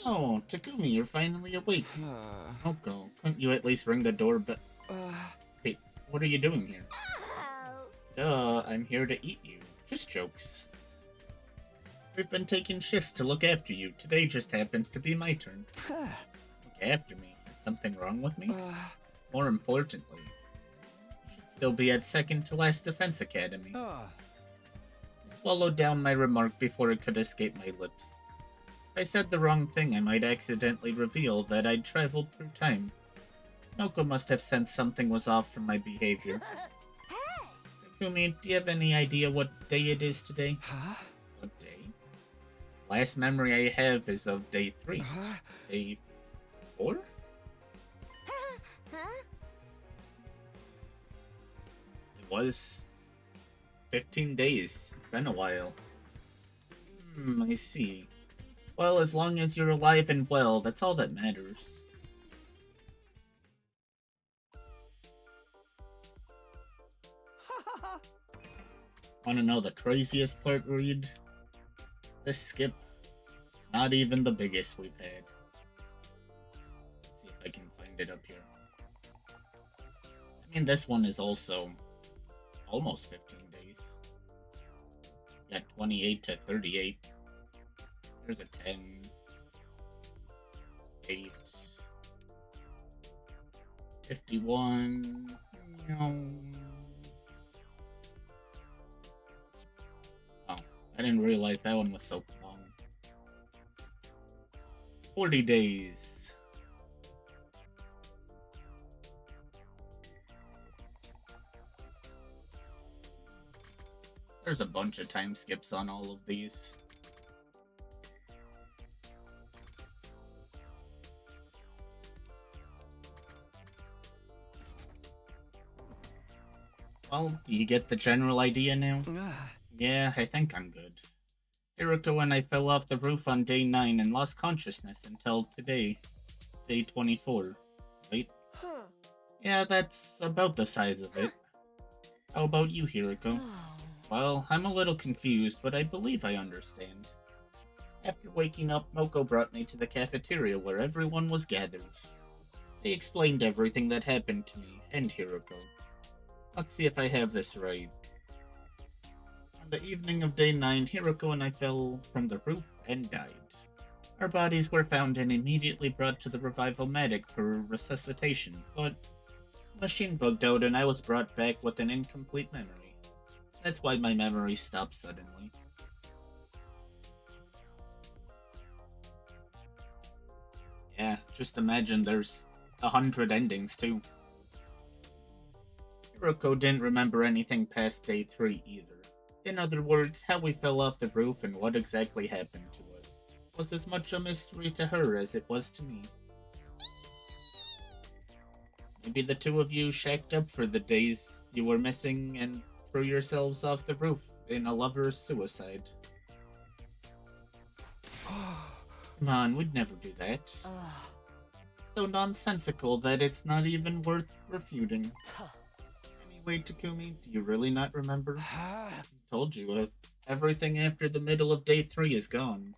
Oh, Takumi, you're finally awake. Oko, couldn't you at least ring the doorbell? Wait, what are you doing here? Duh, I'm here to eat you. Just jokes. We've been taking shifts to look after you. Today just happens to be my turn. Look after me. Is something wrong with me? More importantly, you should still be at second to last Defense Academy. I swallowed down my remark before it could escape my lips. If I said the wrong thing, I might accidentally reveal that I'd traveled through time. Noko must have sensed something was off from my behavior. Takumi, do you have any idea what day it is today? What day? Last memory I have is of day 3. Day 4? It was 15 days. It's been a while. I see. Well, as long as you're alive and well, that's all that matters. Wanna know the craziest part, Reed? This skip, not even the biggest we've had. Let's see if I can find it up here. I mean, this one is also almost 15 days. Got 28 to 38. There's a 10, 8, 51, Oh, I didn't realize that one was so long. 40 days. There's a bunch of time skips on all of these. Well, do you get the general idea now? Yeah, I think I'm good. Hiroko and I fell off the roof on day 9 and lost consciousness until today, day 24. Right? Yeah, that's about the size of it. How about you, Hiroko? Well, I'm a little confused, but I believe I understand. After waking up, Moko brought me to the cafeteria where everyone was gathered. They explained everything that happened to me and Hiroko. Let's see if I have this right. On the evening of day 9, Hiroko and I fell from the roof and died. Our bodies were found and immediately brought to the Revival-Matic for resuscitation, but the machine bugged out and I was brought back with an incomplete memory. That's why my memory stopped suddenly. Yeah, just imagine there's 100 endings too. Hiroko didn't remember anything past day 3 either. In other words, how we fell off the roof and what exactly happened to us was as much a mystery to her as it was to me. Maybe the two of you shacked up for the days you were missing and threw yourselves off the roof in a lover's suicide. Come on, we'd never do that. So nonsensical that it's not even worth refuting. Anyway, Takumi, do you really not remember? I told you, everything after the middle of day 3 is gone.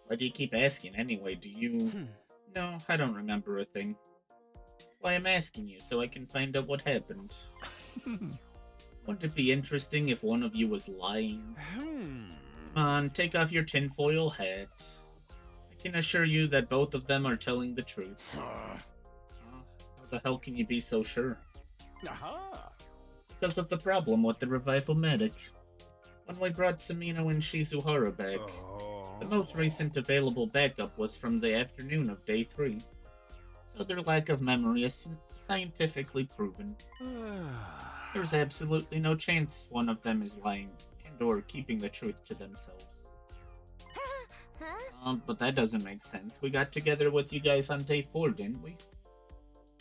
Why do you keep asking anyway? Do you... No, I don't remember a thing. That's why I'm asking you, so I can find out what happened. Wouldn't it be interesting if one of you was lying? Come on, take off your tinfoil hat. I can assure you that both of them are telling the truth. How The hell can you be so sure? Aha! Because of the problem with the revival-matic. When we brought Samino and Shizuhara back, the most recent available backup was from the afternoon of day 3. So their lack of memory is scientifically proven. There's absolutely no chance one of them is lying and or keeping the truth to themselves. But that doesn't make sense. We got together with you guys on day 4, didn't we?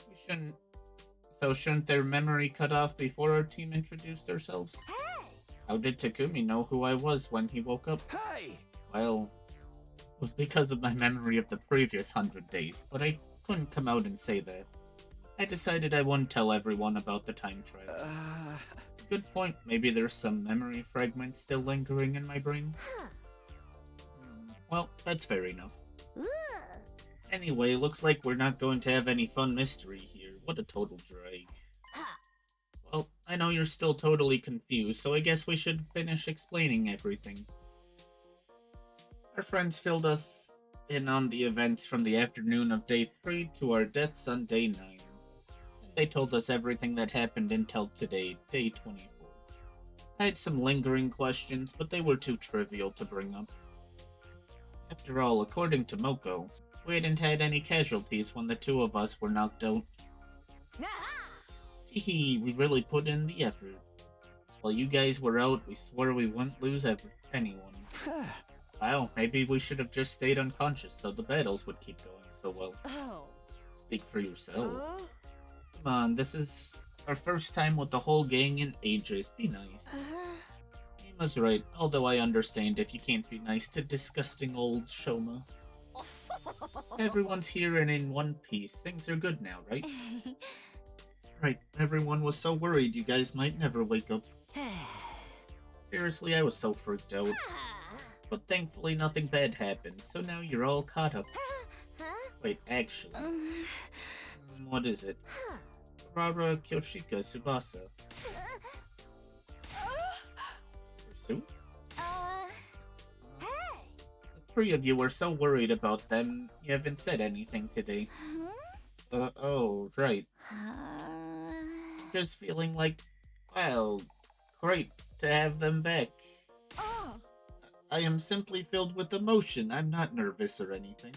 We shouldn't... So shouldn't their memory cut off before our team introduced ourselves? How did Takumi know who I was when he woke up? Hey! Well, it was because of my memory of the previous 100 days, but I couldn't come out and say that. I decided I wouldn't tell everyone about the time travel. Good point. Maybe there's some memory fragments still lingering in my brain. Well, that's fair enough. Anyway, looks like we're not going to have any fun mystery here. What a total drag. Well, I know you're still totally confused, so I guess we should finish explaining everything. Our friends filled us in on the events from the afternoon of day 3 to our deaths on day 9. And they told us everything that happened until today, day 24. I had some lingering questions, but they were too trivial to bring up. After all, according to Moko, we hadn't had any casualties when the two of us were knocked out. Teehee, we really put in the effort. While you guys were out, we swore we wouldn't lose anyone. Wow, maybe we should have just stayed unconscious so the battles would keep going so well. Speak for yourself. Come on, this is our first time with the whole gang in ages. Be nice. Ima's right, although I understand if you can't be nice to disgusting old Shoma. Everyone's here and in one piece. Things are good now, right? Right, everyone was so worried you guys might never wake up. Seriously, I was so freaked out. But thankfully nothing bad happened, so now you're all caught up. Wait, actually... what is it? Rara Kyoshika Tsubasa. Pursuit? The 3 of you were so worried about them, you haven't said anything today. Oh, right. Just feeling like, well, great to have them back. I am simply filled with emotion. I'm not nervous or anything.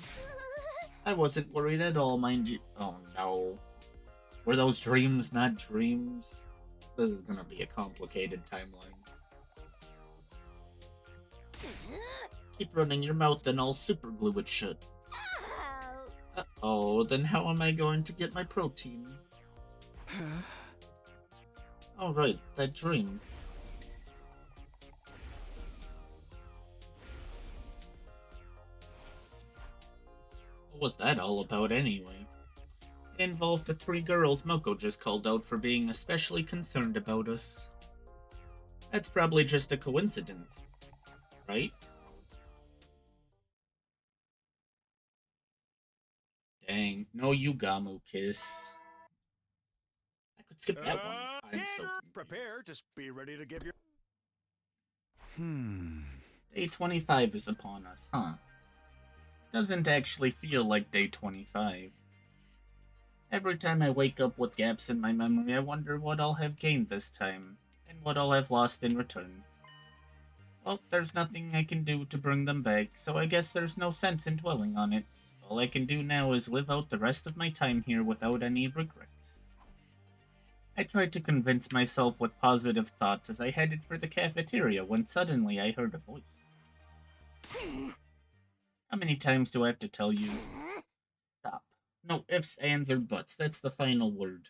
I wasn't worried at all, mind you. Oh no. Were those dreams not dreams? This is gonna be a complicated timeline. Keep running your mouth and I'll superglue it shut. Uh-oh, then how am I going to get my protein? Oh right, that dream. What was that all about anyway? It involved the 3 girls Moko just called out for being especially concerned about us. That's probably just a coincidence, right? Dang, no Yugamu kiss. I could skip that one. I'm so confused. Prepare to be ready to give your... Day 25 is upon us, huh? Doesn't actually feel like day 25. Every time I wake up with gaps in my memory, I wonder what I'll have gained this time, and what I'll have lost in return. Well, there's nothing I can do to bring them back, so I guess there's no sense in dwelling on it. All I can do now is live out the rest of my time here without any regrets. I tried to convince myself with positive thoughts as I headed for the cafeteria when suddenly I heard a voice. How many times do I have to tell you? Stop. No ifs, ands, or buts. That's the final word.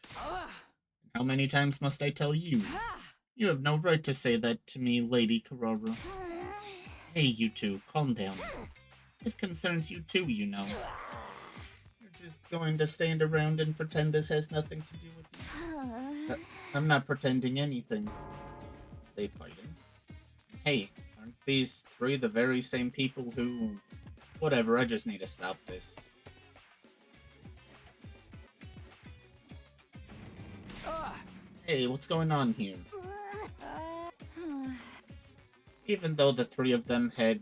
How many times must I tell you? You have no right to say that to me, Lady Karara. Hey, you two, calm down. This concerns you too, you know. You're just going to stand around and pretend this has nothing to do with you? I'm not pretending anything. They fighting. Hey, aren't these 3 the very same people who... Whatever, I just need to stop this. Hey, what's going on here? Even though the 3 of them had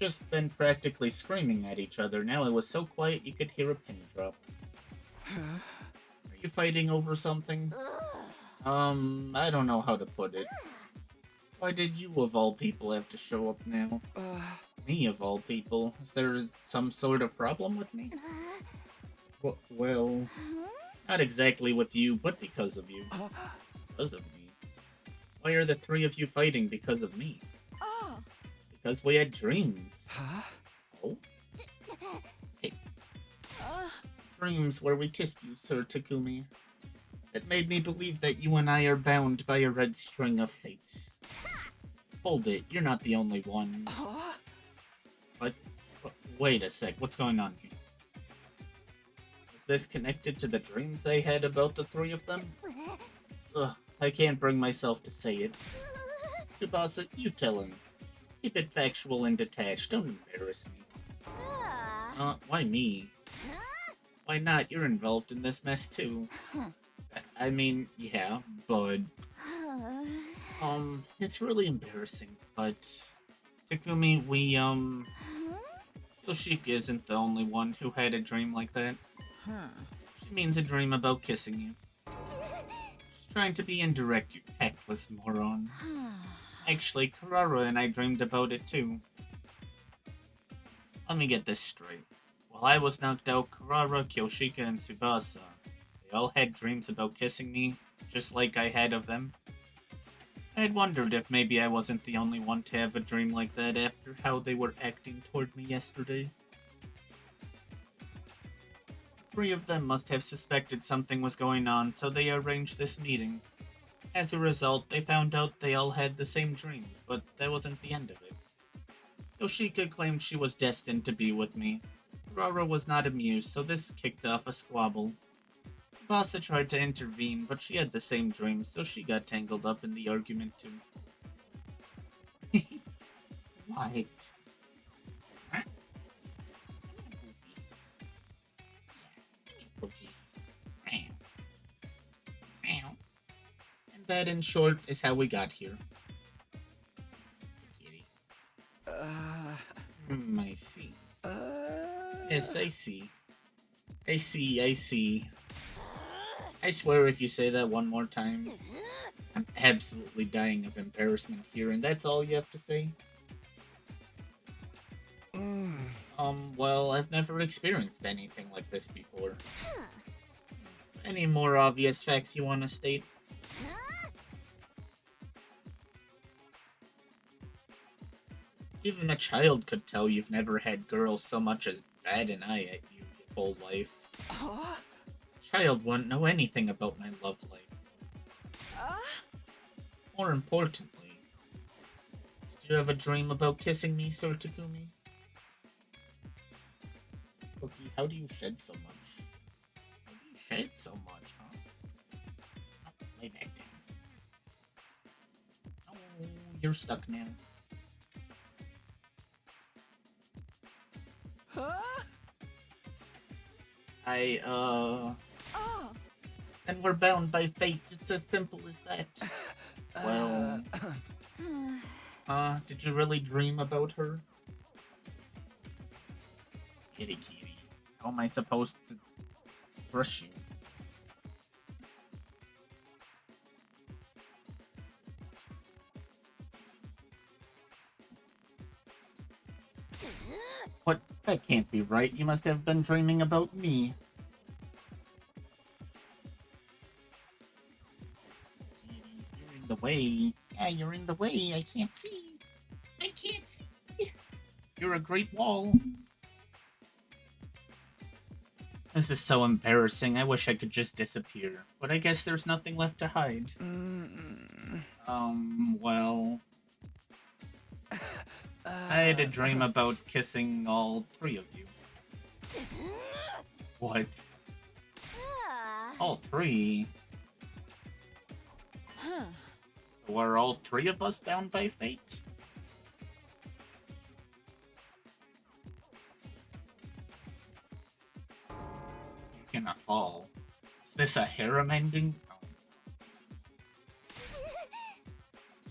just been practically screaming at each other, now it was so quiet you could hear a pin drop. Are you fighting over something? I don't know how to put it. Why did you, of all people, have to show up now? Me, of all people? Is there some sort of problem with me? Well, not exactly with you, but because of you. Because of me? Why are the three of you fighting because of me? Oh. Because we had dreams. Oh? Hey. Dreams where we kissed you, Sir Takumi. It made me believe that you and I are bound by a red string of fate. Hold it, you're not the only one. What? Wait a sec, what's going on here? Is this connected to the dreams I had about the three of them? Ugh, I can't bring myself to say it. Tsubasa, you tell him. Keep it factual and detached, don't embarrass me. Why me? Why not? You're involved in this mess too. I mean, yeah, but... it's really embarrassing, but... Takumi, Yoshika isn't the only one who had a dream like that. She means a dream about kissing you. She's trying to be indirect, you tactless moron. Actually, Karara and I dreamed about it too. Let me get this straight. While I was knocked out, Karara, Kyoshika, and Tsubasa, they all had dreams about kissing me, just like I had of them. I had wondered if maybe I wasn't the only one to have a dream like that after how they were acting toward me yesterday. Three of them must have suspected something was going on, so they arranged this meeting. As a result, they found out they all had the same dream, but that wasn't the end of it. Yoshika claimed she was destined to be with me. Rara was not amused, so this kicked off a squabble. Basa tried to intervene, but she had the same dream, so she got tangled up in the argument too. Why? Huh? And that, in short, is how we got here. Kitty. I see. Yes, I see. I see. I swear if you say that one more time, I'm absolutely dying of embarrassment here, and that's all you have to say? Well, I've never experienced anything like this before. Any more obvious facts you want to state? Even a child could tell you've never had girls so much as bat an eye at you your whole life. A child wouldn't know anything about my love life. More importantly, did you have a dream about kissing me, Sir Takumi? Cookie, how do you shed so much? How do you shed so much, huh? Oh, lay back down. Oh, you're stuck now. And we're bound by fate. It's as simple as that. Well... did you really dream about her? Kitty. How am I supposed to brush you? What? That can't be right. You must have been dreaming about me. You're in the way. Yeah, you're in the way. I can't see. You're a great wall. This is so embarrassing. I wish I could just disappear. But I guess there's nothing left to hide. Well... I had a dream about kissing all three of you. What? All three? Were all three of us bound by fate? You're gonna fall. Is this a harem ending?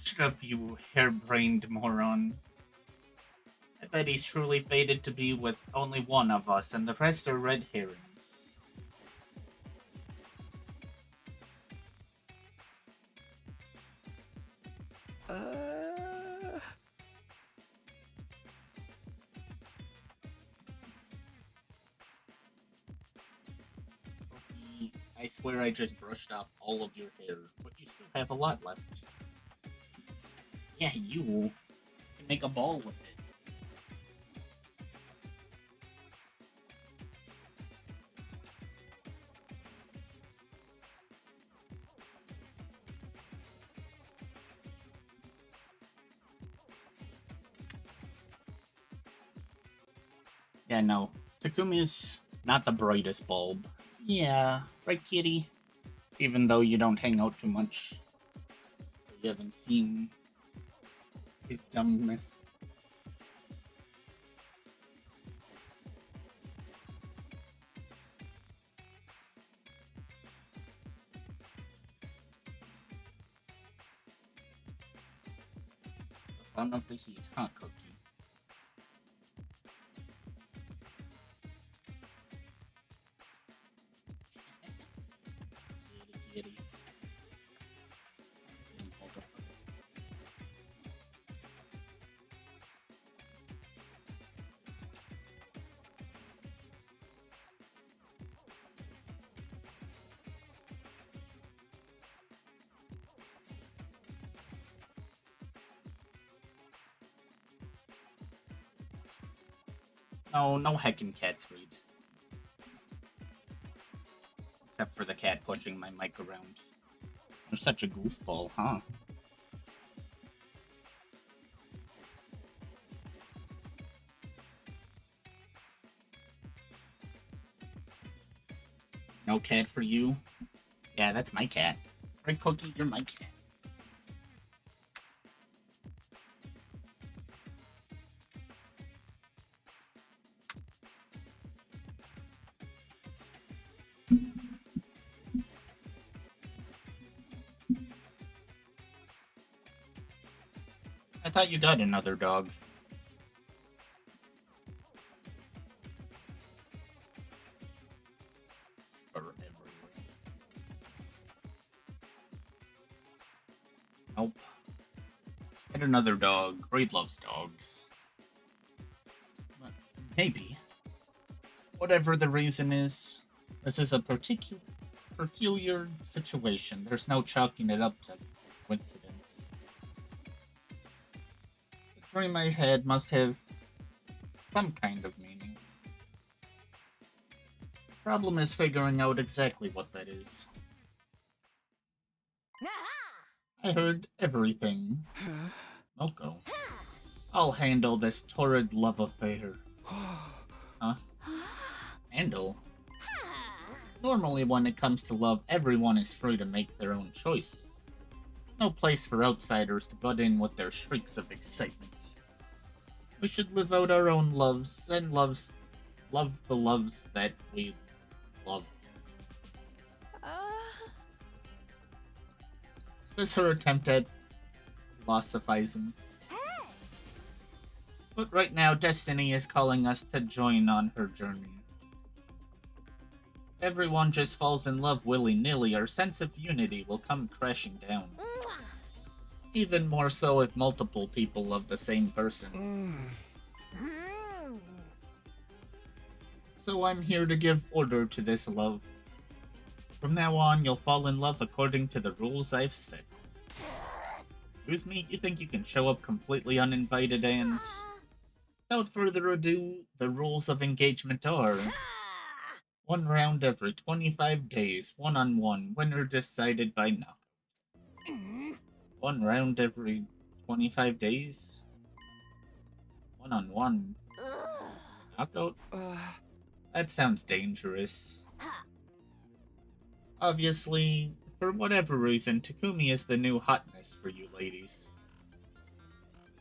Shut up, you harebrained moron. I bet he's truly fated to be with only one of us, and the rest are red herrings. I swear I just brushed off all of your hair, but you still have a lot left. Yeah, you can make a ball with it. Yeah, no. Takumi's not the brightest bulb. Yeah, right, kitty? Even though you don't hang out too much. You haven't seen his dumbness. The fun of the heat, huh, Cookie? Kitty, kitty. No heckin' cats read. Except for the cat pushing my mic around. You're such a goofball, huh? No cat for you? Yeah, that's my cat. Right, Cookie? You're my cat. I thought you got another dog. Fur everywhere. Nope. Get another dog. Reed loves dogs. But maybe. Whatever the reason is, this is a peculiar situation. There's no chalking it up to coincidence. The dream I had must have some kind of meaning. Problem is figuring out exactly what that is. I heard everything. Moko. I'll handle this torrid love affair. Huh? Handle? Normally when it comes to love, everyone is free to make their own choices. There's no place for outsiders to butt in with their shrieks of excitement. We should live out our own loves and love the loves that we love. Is this her attempt at philosophizing? But right now, Destiny is calling us to join on her journey. Everyone just falls in love willy-nilly, our sense of unity will come crashing down. Even more so if multiple people love the same person. So I'm here to give order to this love. From now on, you'll fall in love according to the rules I've set. Excuse me, you think you can show up completely uninvited and... Without further ado, the rules of engagement are... 1 round every 25 days, one-on-one, winner decided by knockout. 1 round every 25 days? One-on-one? Knockout? That sounds dangerous. Obviously, for whatever reason, Takumi is the new hotness for you ladies.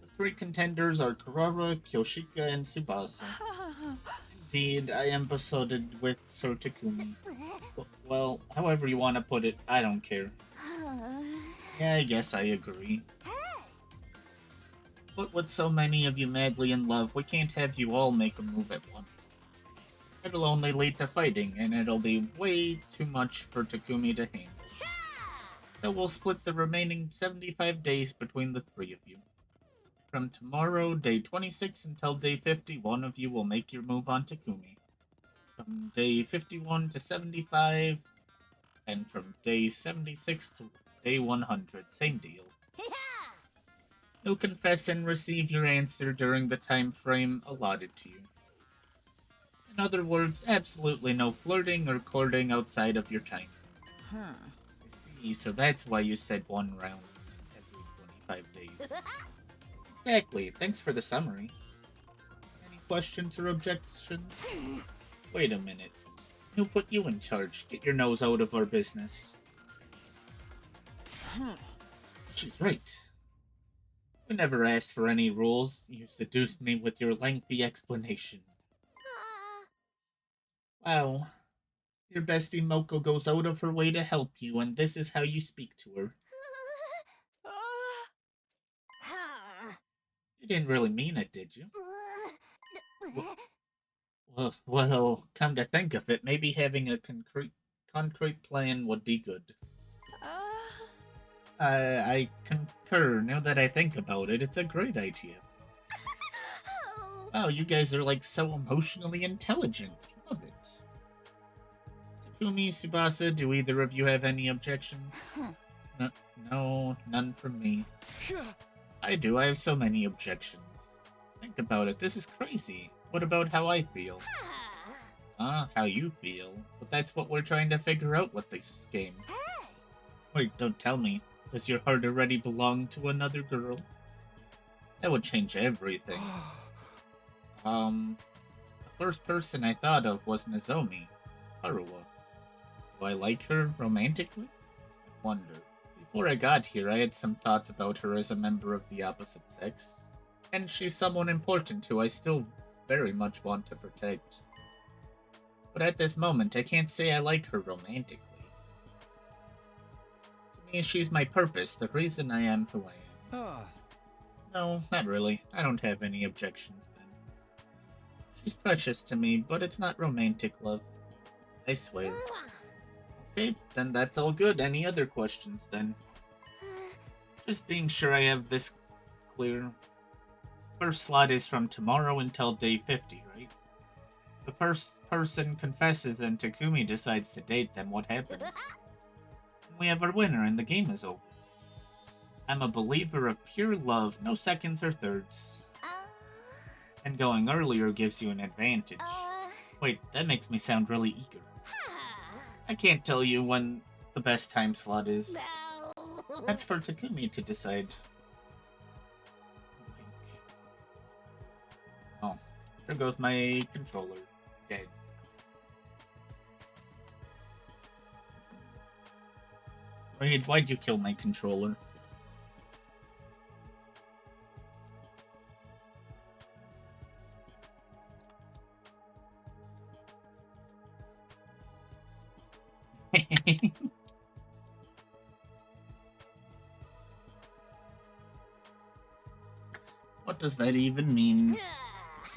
The 3 contenders are Karara, Kyoshika, and Tsubasa. Indeed, I am besotted with Sir Takumi. Well, however you want to put it, I don't care. Yeah, I guess I agree. But with so many of you madly in love, we can't have you all make a move at once. It'll only lead to fighting, and it'll be way too much for Takumi to handle. So we'll split the remaining 75 days between the three of you. From tomorrow, day 26, until day 50, one of you will make your move on Takumi. From day 51 to 75, and from day 76 to day 100, same deal. You'll confess and receive your answer during the time frame allotted to you. In other words, absolutely no flirting or courting outside of your time. I see, so that's why you said one round every 25 days. Exactly, thanks for the summary. Any questions or objections? Wait a minute. Who put you in charge? Get your nose out of our business. She's right. You never asked for any rules. You seduced me with your lengthy explanation. Wow. Your bestie Moko goes out of her way to help you, and this is how you speak to her. You didn't really mean it, did you? Well, come to think of it, maybe having a concrete plan would be good. I concur. Now that I think about it, it's a great idea. Wow, you guys are like so emotionally intelligent. Love it. Takumi, Tsubasa, do either of you have any objections? No, none from me. I do, I have so many objections. Think about it, this is crazy. What about how I feel? How you feel? But that's what we're trying to figure out with this game. Wait, don't tell me. Does your heart already belong to another girl? That would change everything. The first person I thought of was Nozomi, Haruwa. Do I like her romantically? I wonder. Before I got here, I had some thoughts about her as a member of the opposite sex. And she's someone important who I still very much want to protect. But at this moment, I can't say I like her romantically. To me, she's my purpose, the reason I am who I am. No, not really. I don't have any objections then. She's precious to me, but it's not romantic love. I swear. Okay, then that's all good. Any other questions then? Just being sure I have this clear. First slot is from tomorrow until day 50, right? The person confesses and Takumi decides to date them. What happens? We have our winner and the game is over. I'm a believer of pure love, no seconds or thirds. And going earlier gives you an advantage. Wait, that makes me sound really eager. I can't tell you when the best time slot is. That's for Takumi to decide. Oh, there goes my controller. Dead. Wait, why'd you kill my controller? What does that even mean?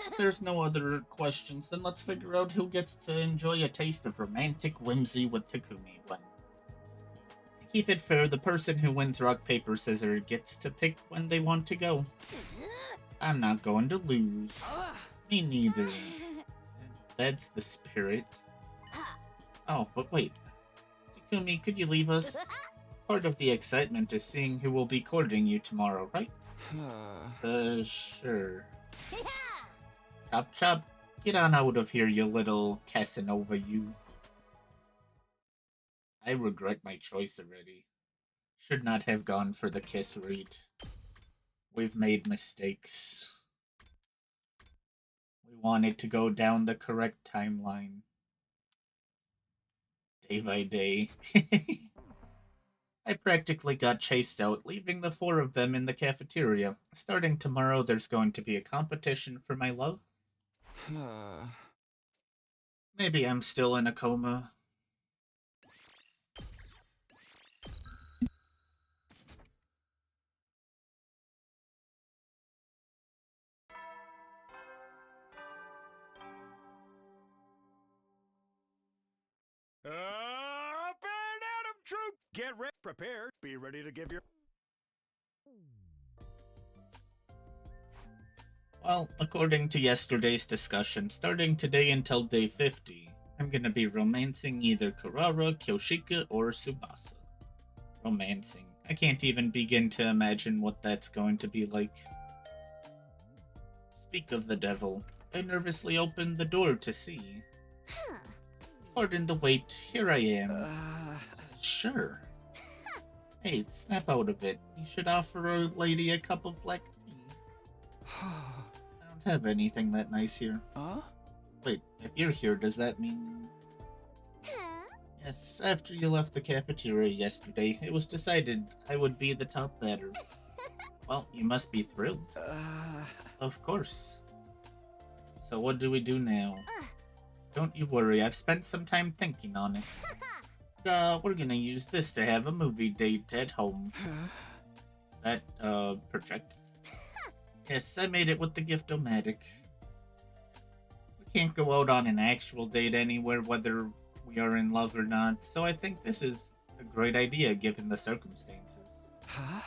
If there's no other questions, then let's figure out who gets to enjoy a taste of romantic whimsy with Takumi when. To keep it fair, the person who wins rock, paper, scissors gets to pick when they want to go. I'm not going to lose. Me neither. That's the spirit. Oh, but wait. Takumi, could you leave us? Part of the excitement is seeing who will be courting you tomorrow, right? Sure. Chop chop, get on out of here, you little Casanova, you. I regret my choice already. Should not have gone for the kiss read. We've made mistakes. We wanted to go down the correct timeline. Day by day. I practically got chased out, leaving the four of them in the cafeteria. Starting tomorrow, there's going to be a competition for my love. Maybe I'm still in a coma. Up and Adam Troop, get ready. Prepared. Be ready to give your... Well, according to yesterday's discussion, starting today until day 50, I'm gonna be romancing either Karara, Kyoshika, or Tsubasa. Romancing. I can't even begin to imagine what that's going to be like. Speak of the devil, I nervously opened the door to see. Pardon the wait, here I am. Sure. Hey, snap out of it. You should offer a lady a cup of black tea. I don't have anything that nice here. Huh? Wait, if you're here, does that mean... Yes, after you left the cafeteria yesterday, it was decided I would be the top batter. Well, you must be thrilled. Of course. So what do we do now? Don't you worry, I've spent some time thinking on it. We're gonna use this to have a movie date at home. Is that, project? Yes, I made it with the Gift-O-Matic. We can't go out on an actual date anywhere, whether we are in love or not, so I think this is a great idea given the circumstances. Huh?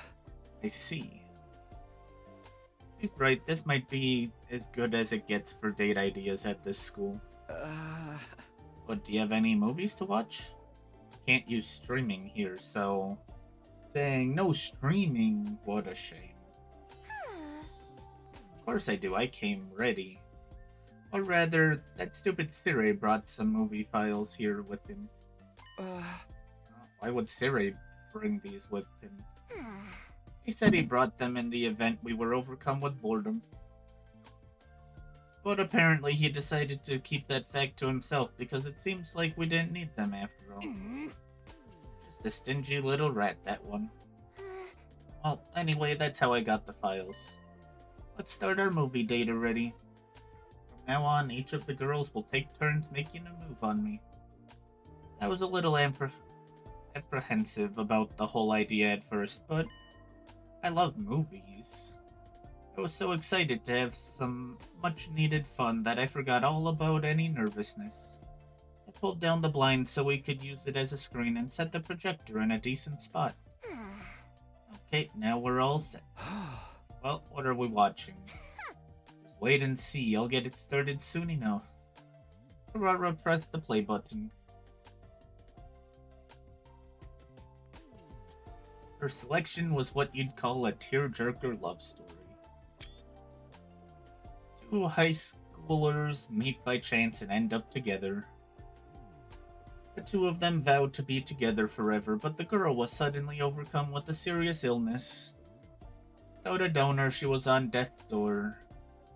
I see. She's right, this might be as good as it gets for date ideas at this school. But do you have any movies to watch? Can't use streaming here, so... Dang, no streaming. What a shame. Of course I do, I came ready. Or rather, that stupid Siri brought some movie files here with him. Why would Siri bring these with him? He said he brought them in the event we were overcome with boredom. But apparently he decided to keep that fact to himself because it seems like we didn't need them after all. Just a stingy little rat, that one. Well, anyway, that's how I got the files. Let's start our movie date already. From now on, each of the girls will take turns making a move on me. I was a little apprehensive about the whole idea at first, but I love movies. I was so excited to have some much-needed fun that I forgot all about any nervousness. I pulled down the blinds so we could use it as a screen and set the projector in a decent spot. Okay, now we're all set. Well, what are we watching? Just wait and see, I'll get it started soon enough. Karara pressed the play button. Her selection was what you'd call a tearjerker love story. Two high schoolers meet by chance and end up together. The two of them vowed to be together forever, but the girl was suddenly overcome with a serious illness. Without a donor, she was on death's door.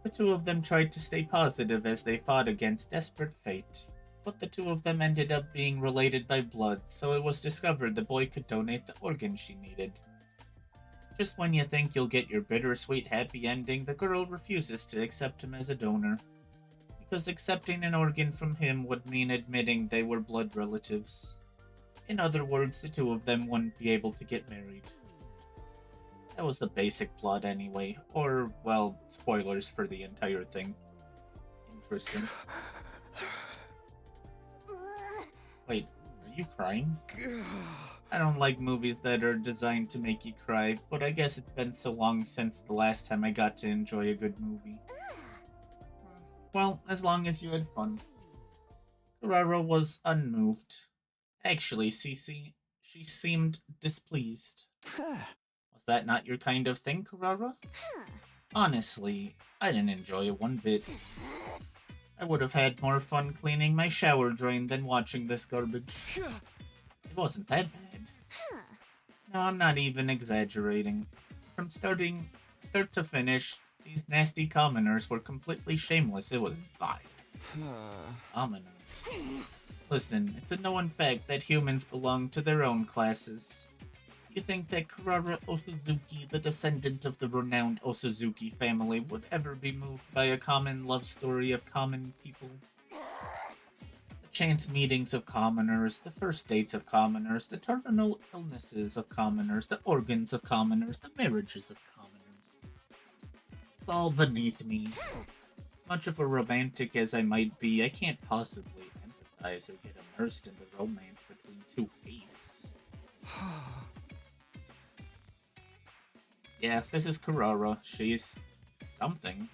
The two of them tried to stay positive as they fought against desperate fate, but the two of them ended up being related by blood, so it was discovered the boy could donate the organ she needed. Just when you think you'll get your bittersweet happy ending, the girl refuses to accept him as a donor, because accepting an organ from him would mean admitting they were blood relatives. In other words, the two of them wouldn't be able to get married. That was the basic plot anyway, or, well, spoilers for the entire thing. Interesting. Wait, are you crying? I don't like movies that are designed to make you cry, but I guess it's been so long since the last time I got to enjoy a good movie. Well, as long as you had fun. Karara was unmoved. Actually, Cece, she seemed displeased. Was that not your kind of thing, Karara? Honestly, I didn't enjoy it one bit. I would have had more fun cleaning my shower drain than watching this garbage. It wasn't that bad. No, I'm not even exaggerating. From start to finish, these nasty commoners were completely shameless. It was vile. Commoners. Listen, it's a known fact that humans belong to their own classes. You think that Karara Osuzuki, the descendant of the renowned Osuzuki family, would ever be moved by a common love story of common people? The chance meetings of commoners, the first dates of commoners, the terminal illnesses of commoners, the organs of commoners, the marriages of commoners. It's all beneath me. As much of a romantic as I might be, I can't possibly empathize or get immersed in the romance between two apes. Yeah, this is Karara. She's something.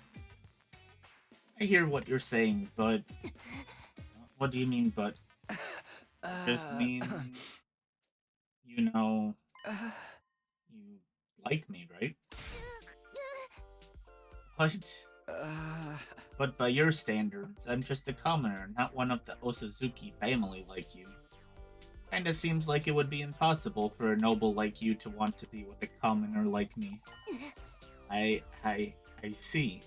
I hear what you're saying, but what do you mean, but? Just mean, you know, you like me, right? What? But by your standards, I'm just a commoner, not one of the Osazuki family like you. Kinda seems like it would be impossible for a noble like you to want to be with a commoner like me. I see.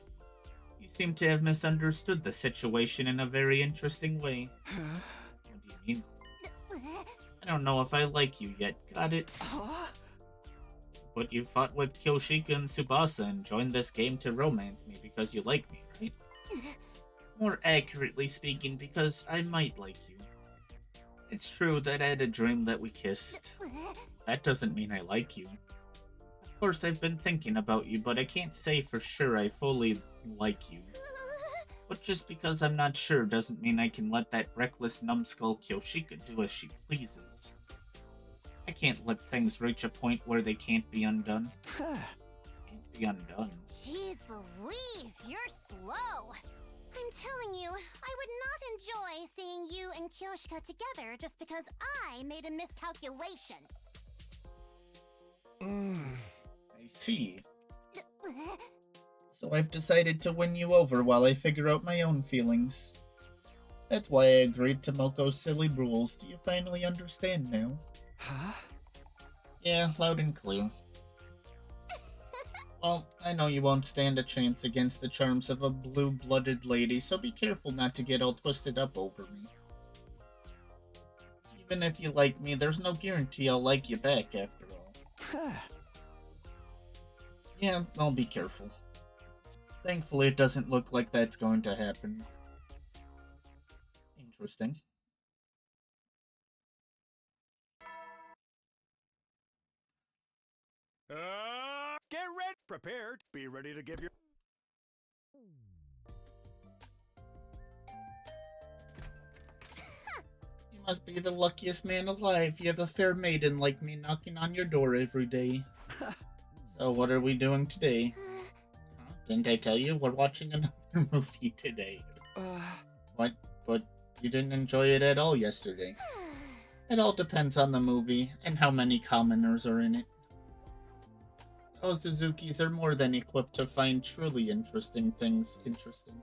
You seem to have misunderstood the situation in a very interesting way. What do you mean? I don't know if I like you yet, got it? But you fought with Kyoshika and Tsubasa and joined this game to romance me because you like me, right? More accurately speaking, because I might like you. It's true that I had a dream that we kissed. That doesn't mean I like you. Of course, I've been thinking about you, but I can't say for sure I fully like you. But just because I'm not sure doesn't mean I can let that reckless numbskull Kyoshika do as she pleases. I can't let things reach a point where they can't be undone. Can't be undone. Jeez Louise, you're slow. I'm telling you, I would not enjoy seeing you and Kyoshika together just because I made a miscalculation. I see. So I've decided to win you over while I figure out my own feelings. That's why I agreed to Moko's silly rules. Do you finally understand now? Huh? Yeah, loud and clear. Well, I know you won't stand a chance against the charms of a blue-blooded lady, so be careful not to get all twisted up over me. Even if you like me, there's no guarantee I'll like you back after all. Yeah, I'll be careful. Thankfully, it doesn't look like that's going to happen. Interesting. Get ready, prepared, be ready to give your. You must be the luckiest man alive. You have a fair maiden like me knocking on your door every day. So what are we doing today? Huh? Didn't I tell you we're watching another movie today? What? But you didn't enjoy it at all yesterday. It all depends on the movie and how many commoners are in it. Ozuzukis are more than equipped to find truly interesting things interesting.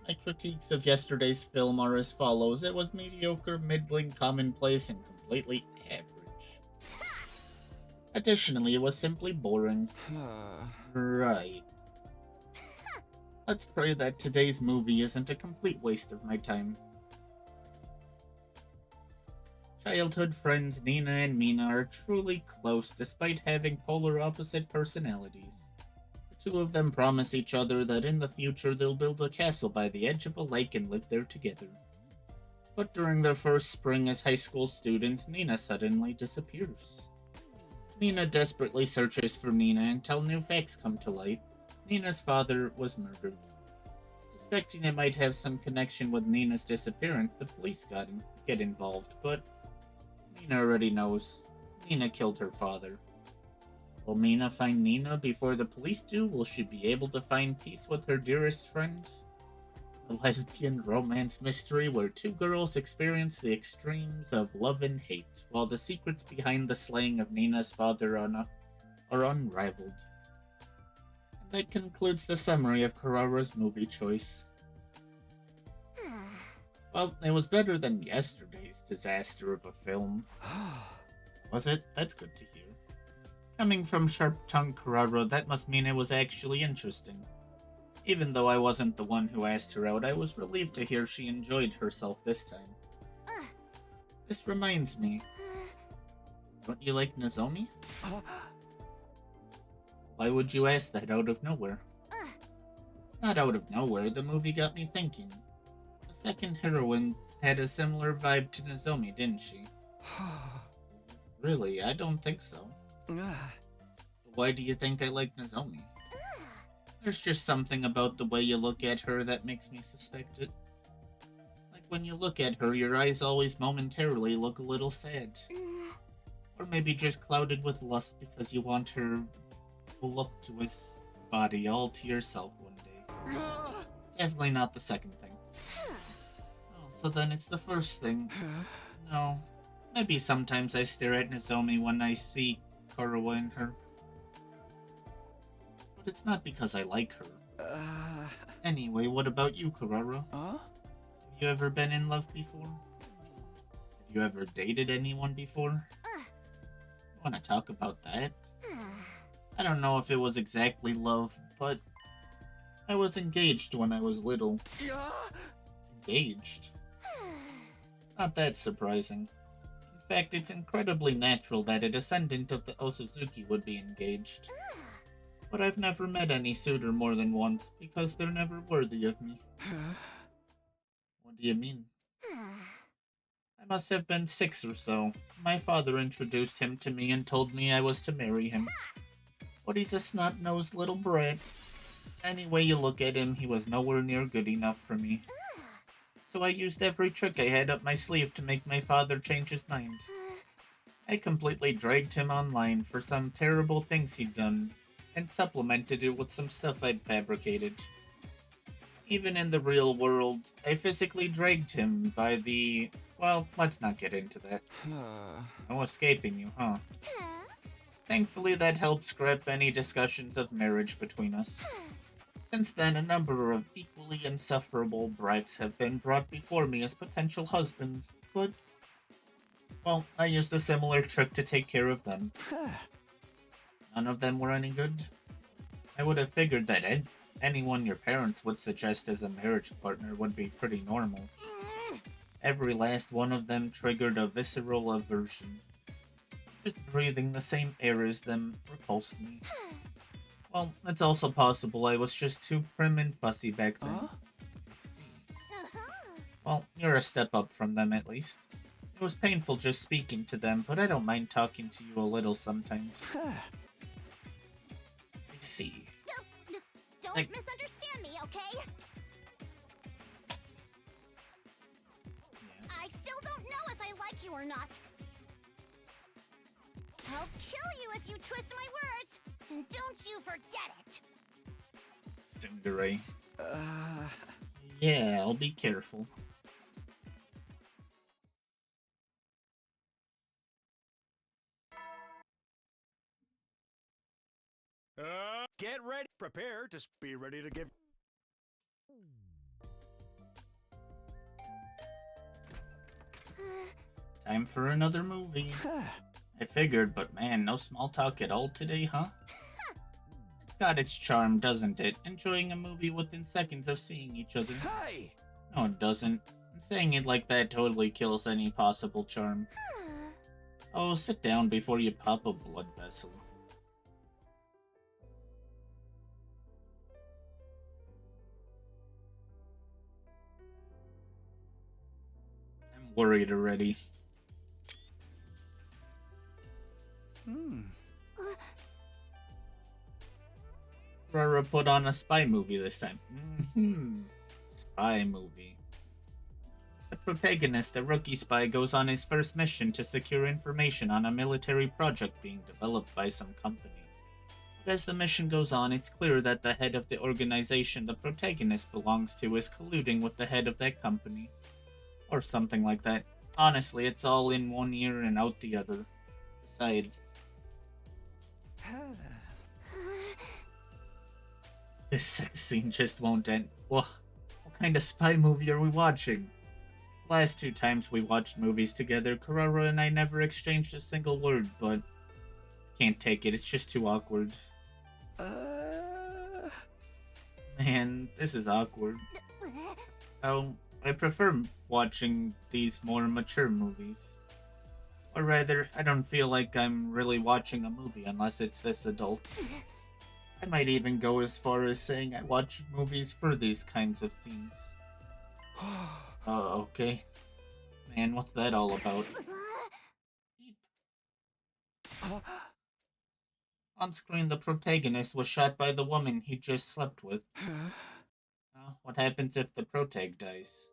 My critiques of yesterday's film are as follows. It was mediocre, middling, commonplace, and completely average. Additionally, it was simply boring. Right. Let's pray that today's movie isn't a complete waste of my time. Childhood friends Nina and Mina are truly close despite having polar opposite personalities. The two of them promise each other that in the future they'll build a castle by the edge of a lake and live there together. But during their first spring as high school students, Nina suddenly disappears. Mina desperately searches for Nina until new facts come to light. Nina's father was murdered. Suspecting it might have some connection with Nina's disappearance, the police get involved, but Mina already knows. Nina killed her father. Will Mina find Nina before the police do? Will she be able to find peace with her dearest friend? A lesbian romance mystery where two girls experience the extremes of love and hate, while the secrets behind the slaying of Nina's father are unraveled. And that concludes the summary of Karara's movie choice. Well, it was better than yesterday's disaster of a film. Was it? That's good to hear. Coming from sharp-tongued Karara, that must mean it was actually interesting. Even though I wasn't the one who asked her out, I was relieved to hear she enjoyed herself this time. This reminds me. Don't you like Nozomi? Why would you ask that out of nowhere? It's not out of nowhere, the movie got me thinking. The second heroine had a similar vibe to Nozomi, didn't she? Really, I don't think so. Why do you think I like Nozomi? There's just something about the way you look at her that makes me suspect it. Like when you look at her, your eyes always momentarily look a little sad. Or maybe just clouded with lust because you want her voluptuous body all to yourself one day. Definitely not the second thing. Oh, so then it's the first thing. No. Maybe sometimes I stare at Nozomi when I see Karawa in her. But it's not because I like her. Anyway, what about you, Karara? Have you ever been in love before? Have you ever dated anyone before? Want to talk about that? I don't know if it was exactly love, but I was engaged when I was little. Engaged? It's not that surprising. In fact, it's incredibly natural that a descendant of the Osuzuki would be engaged. But I've never met any suitor more than once, because they're never worthy of me. What do you mean? I must have been 6 or so. My father introduced him to me and told me I was to marry him. But he's a snot-nosed little brat. Any way you look at him, he was nowhere near good enough for me. So I used every trick I had up my sleeve to make my father change his mind. I completely dragged him online for some terrible things he'd done, and supplemented it with some stuff I'd fabricated. Even in the real world, I physically dragged him by the... Well, let's not get into that. No escaping you, huh? Thankfully, that helped scrap any discussions of marriage between us. Since then, a number of equally insufferable brats have been brought before me as potential husbands, but... Well, I used a similar trick to take care of them. None of them were any good. I would have figured that anyone your parents would suggest as a marriage partner would be pretty normal. Every last one of them triggered a visceral aversion. Just breathing the same air as them repulsed me. Well, it's also possible I was just too prim and fussy back then. Well, you're a step up from them at least. It was painful just speaking to them, but I don't mind talking to you a little sometimes. I see. Don't misunderstand me, okay? Yeah. I still don't know if I like you or not. I'll kill you if you twist my words, and don't you forget it. Tsundere. Yeah, I'll be careful. Get ready. Prepare to be ready to give. Time for another movie. I figured, but man, no small talk at all today, huh? It's got its charm, doesn't it? Enjoying a movie within seconds of seeing each other. Hey! No, it doesn't. Saying it like that totally kills any possible charm. Oh, sit down before you pop a blood vessel. I'm worried already. Rara put on a spy movie this time. Spy movie. The protagonist, a rookie spy, goes on his first mission to secure information on a military project being developed by some company. But as the mission goes on, it's clear that the head of the organization the protagonist belongs to is colluding with the head of that company. Or something like that. Honestly, it's all in one ear and out the other. Besides, this sex scene just won't end. What kind of spy movie are we watching? Last 2 times we watched movies together, Karara and I never exchanged a single word, but can't take it, it's just too awkward. Man, this is awkward. Oh, I prefer watching these more mature movies. Or rather, I don't feel like I'm really watching a movie unless it's this adult. I might even go as far as saying I watch movies for these kinds of scenes. Oh, okay. Man, what's that all about? On screen, the protagonist was shot by the woman he just slept with. What happens if the protag dies?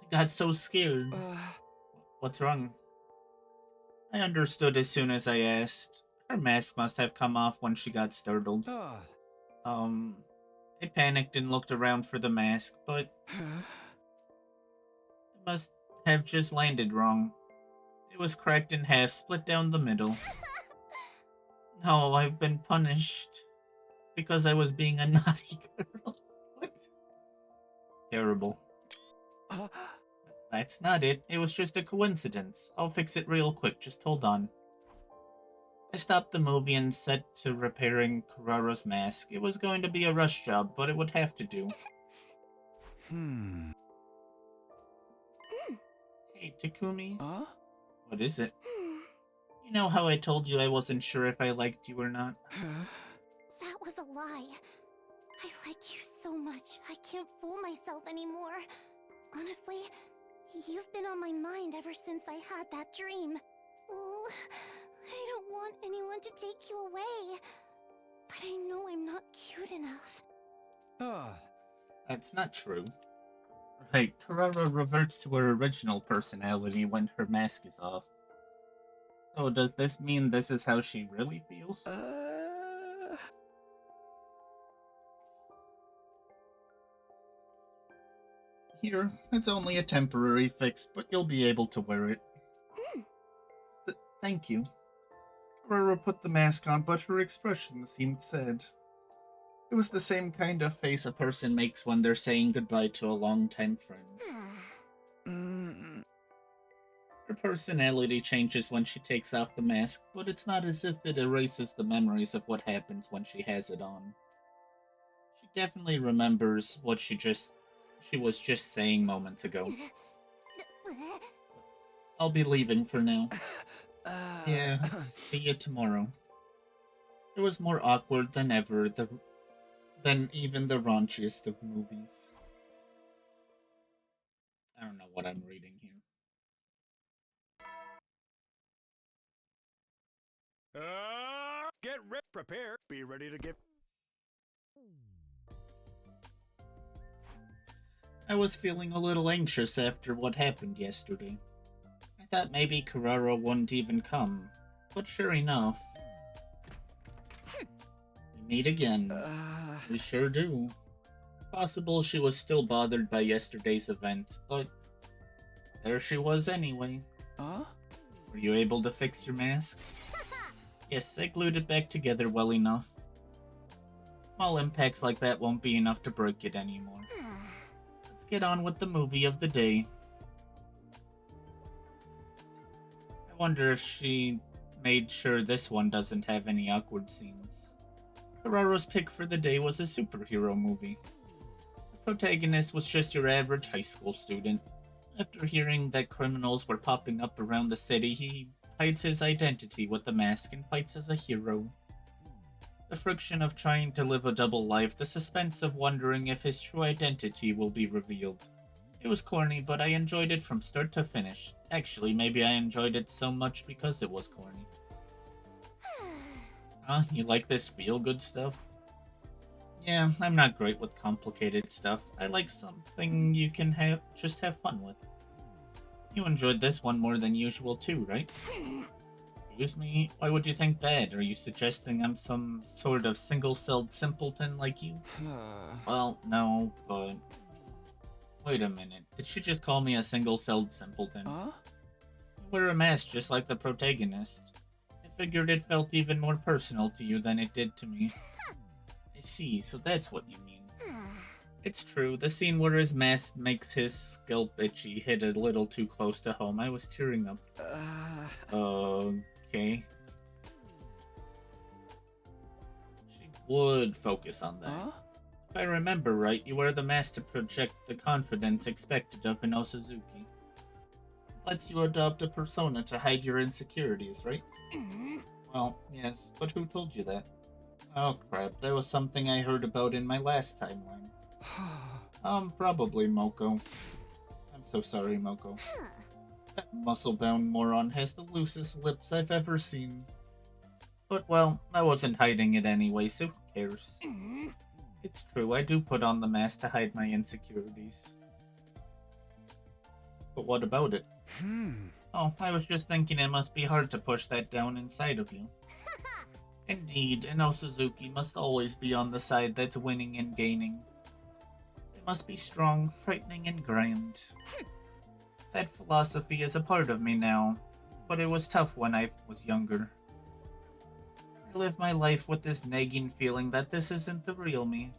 I got so scared. What's wrong? I understood as soon as I asked. Her mask must have come off when she got startled. I panicked and looked around for the mask, but it must have just landed wrong. It was cracked in half, split down the middle. No, I've been punished because I was being a naughty girl. What? Terrible. That's not it. It was just a coincidence. I'll fix it real quick. Just hold on. I stopped the movie and set to repairing Kararo's mask. It was going to be a rush job, but it would have to do. Hey, Takumi. Huh? What is it? You know how I told you I wasn't sure if I liked you or not? That was a lie. I like you so much, I can't fool myself anymore. Honestly, you've been on my mind ever since I had that dream. Oh, I don't want anyone to take you away. But I know I'm not cute enough. That's not true. Right, Karara reverts to her original personality when her mask is off. So does this mean this is how she really feels? Here, it's only a temporary fix, but you'll be able to wear it. Thank you. Karara put the mask on, but her expression seemed sad. It was the same kind of face a person makes when they're saying goodbye to a longtime friend. Her personality changes when she takes off the mask, but it's not as if it erases the memories of what happens when she has it on. She definitely remembers what she was just saying moments ago. I'll be leaving for now. Yeah, see you tomorrow. It was more awkward than ever, than even the raunchiest of movies. I don't know what I'm reading here. Get ready, prepare, be ready to get. I was feeling a little anxious after what happened yesterday. I thought maybe Karara wouldn't even come, but sure enough, we meet again. We sure do. Possible she was still bothered by yesterday's event, but there she was anyway. Were you able to fix your mask? Yes, I glued it back together well enough. Small impacts like that won't be enough to break it anymore. Let's get on with the movie of the day. I wonder if she made sure this one doesn't have any awkward scenes. Ferraro's pick for the day was a superhero movie. The protagonist was just your average high school student. After hearing that criminals were popping up around the city, he hides his identity with the mask and fights as a hero. The friction of trying to live a double life, the suspense of wondering if his true identity will be revealed. It was corny, but I enjoyed it from start to finish. Actually, maybe I enjoyed it so much because it was corny. You like this feel-good stuff? Yeah, I'm not great with complicated stuff. I like something you can just have fun with. You enjoyed this one more than usual too, right? Excuse me? Why would you think that? Are you suggesting I'm some sort of single-celled simpleton like you? Well, no, but... Wait a minute. Did she just call me a single-celled simpleton? I wear a mask just like the protagonist. I figured it felt even more personal to you than it did to me. I see, so that's what you mean. It's true, the scene where his mask makes his scalp itchy hit a little too close to home. I was tearing up. Okay. She would focus on that. If I remember right, you wear the mask to project the confidence expected of an Osazuki. Lets you adopt a persona to hide your insecurities, right? Well, yes, but who told you that? Oh crap, that was something I heard about in my last timeline. Probably Moko. I'm so sorry, Moko. That muscle-bound moron has the loosest lips I've ever seen. But well, I wasn't hiding it anyway, so who cares? It's true, I do put on the mask to hide my insecurities. But what about it? Oh, I was just thinking it must be hard to push that down inside of you. Indeed, an Osuzuki must always be on the side that's winning and gaining. They must be strong, frightening, and grand. That philosophy is a part of me now, but it was tough when I was younger. I live my life with this nagging feeling that this isn't the real me.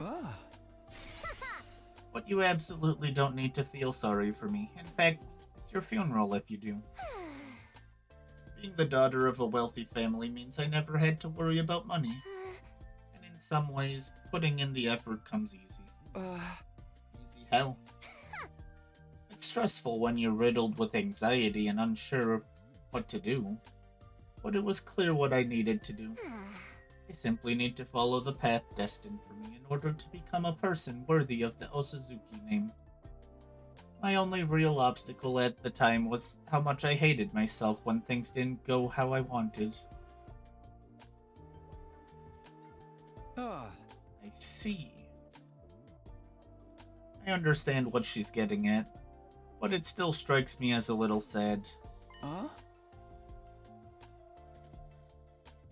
But you absolutely don't need to feel sorry for me. In fact, it's your funeral if you do. Being the daughter of a wealthy family means I never had to worry about money. And in some ways, putting in the effort comes easy. Easy how? It's stressful when you're riddled with anxiety and unsure what to do. But it was clear what I needed to do. I simply need to follow the path destined for me in order to become a person worthy of the Osuzuki name. My only real obstacle at the time was how much I hated myself when things didn't go how I wanted. I see. I understand what she's getting at, but it still strikes me as a little sad.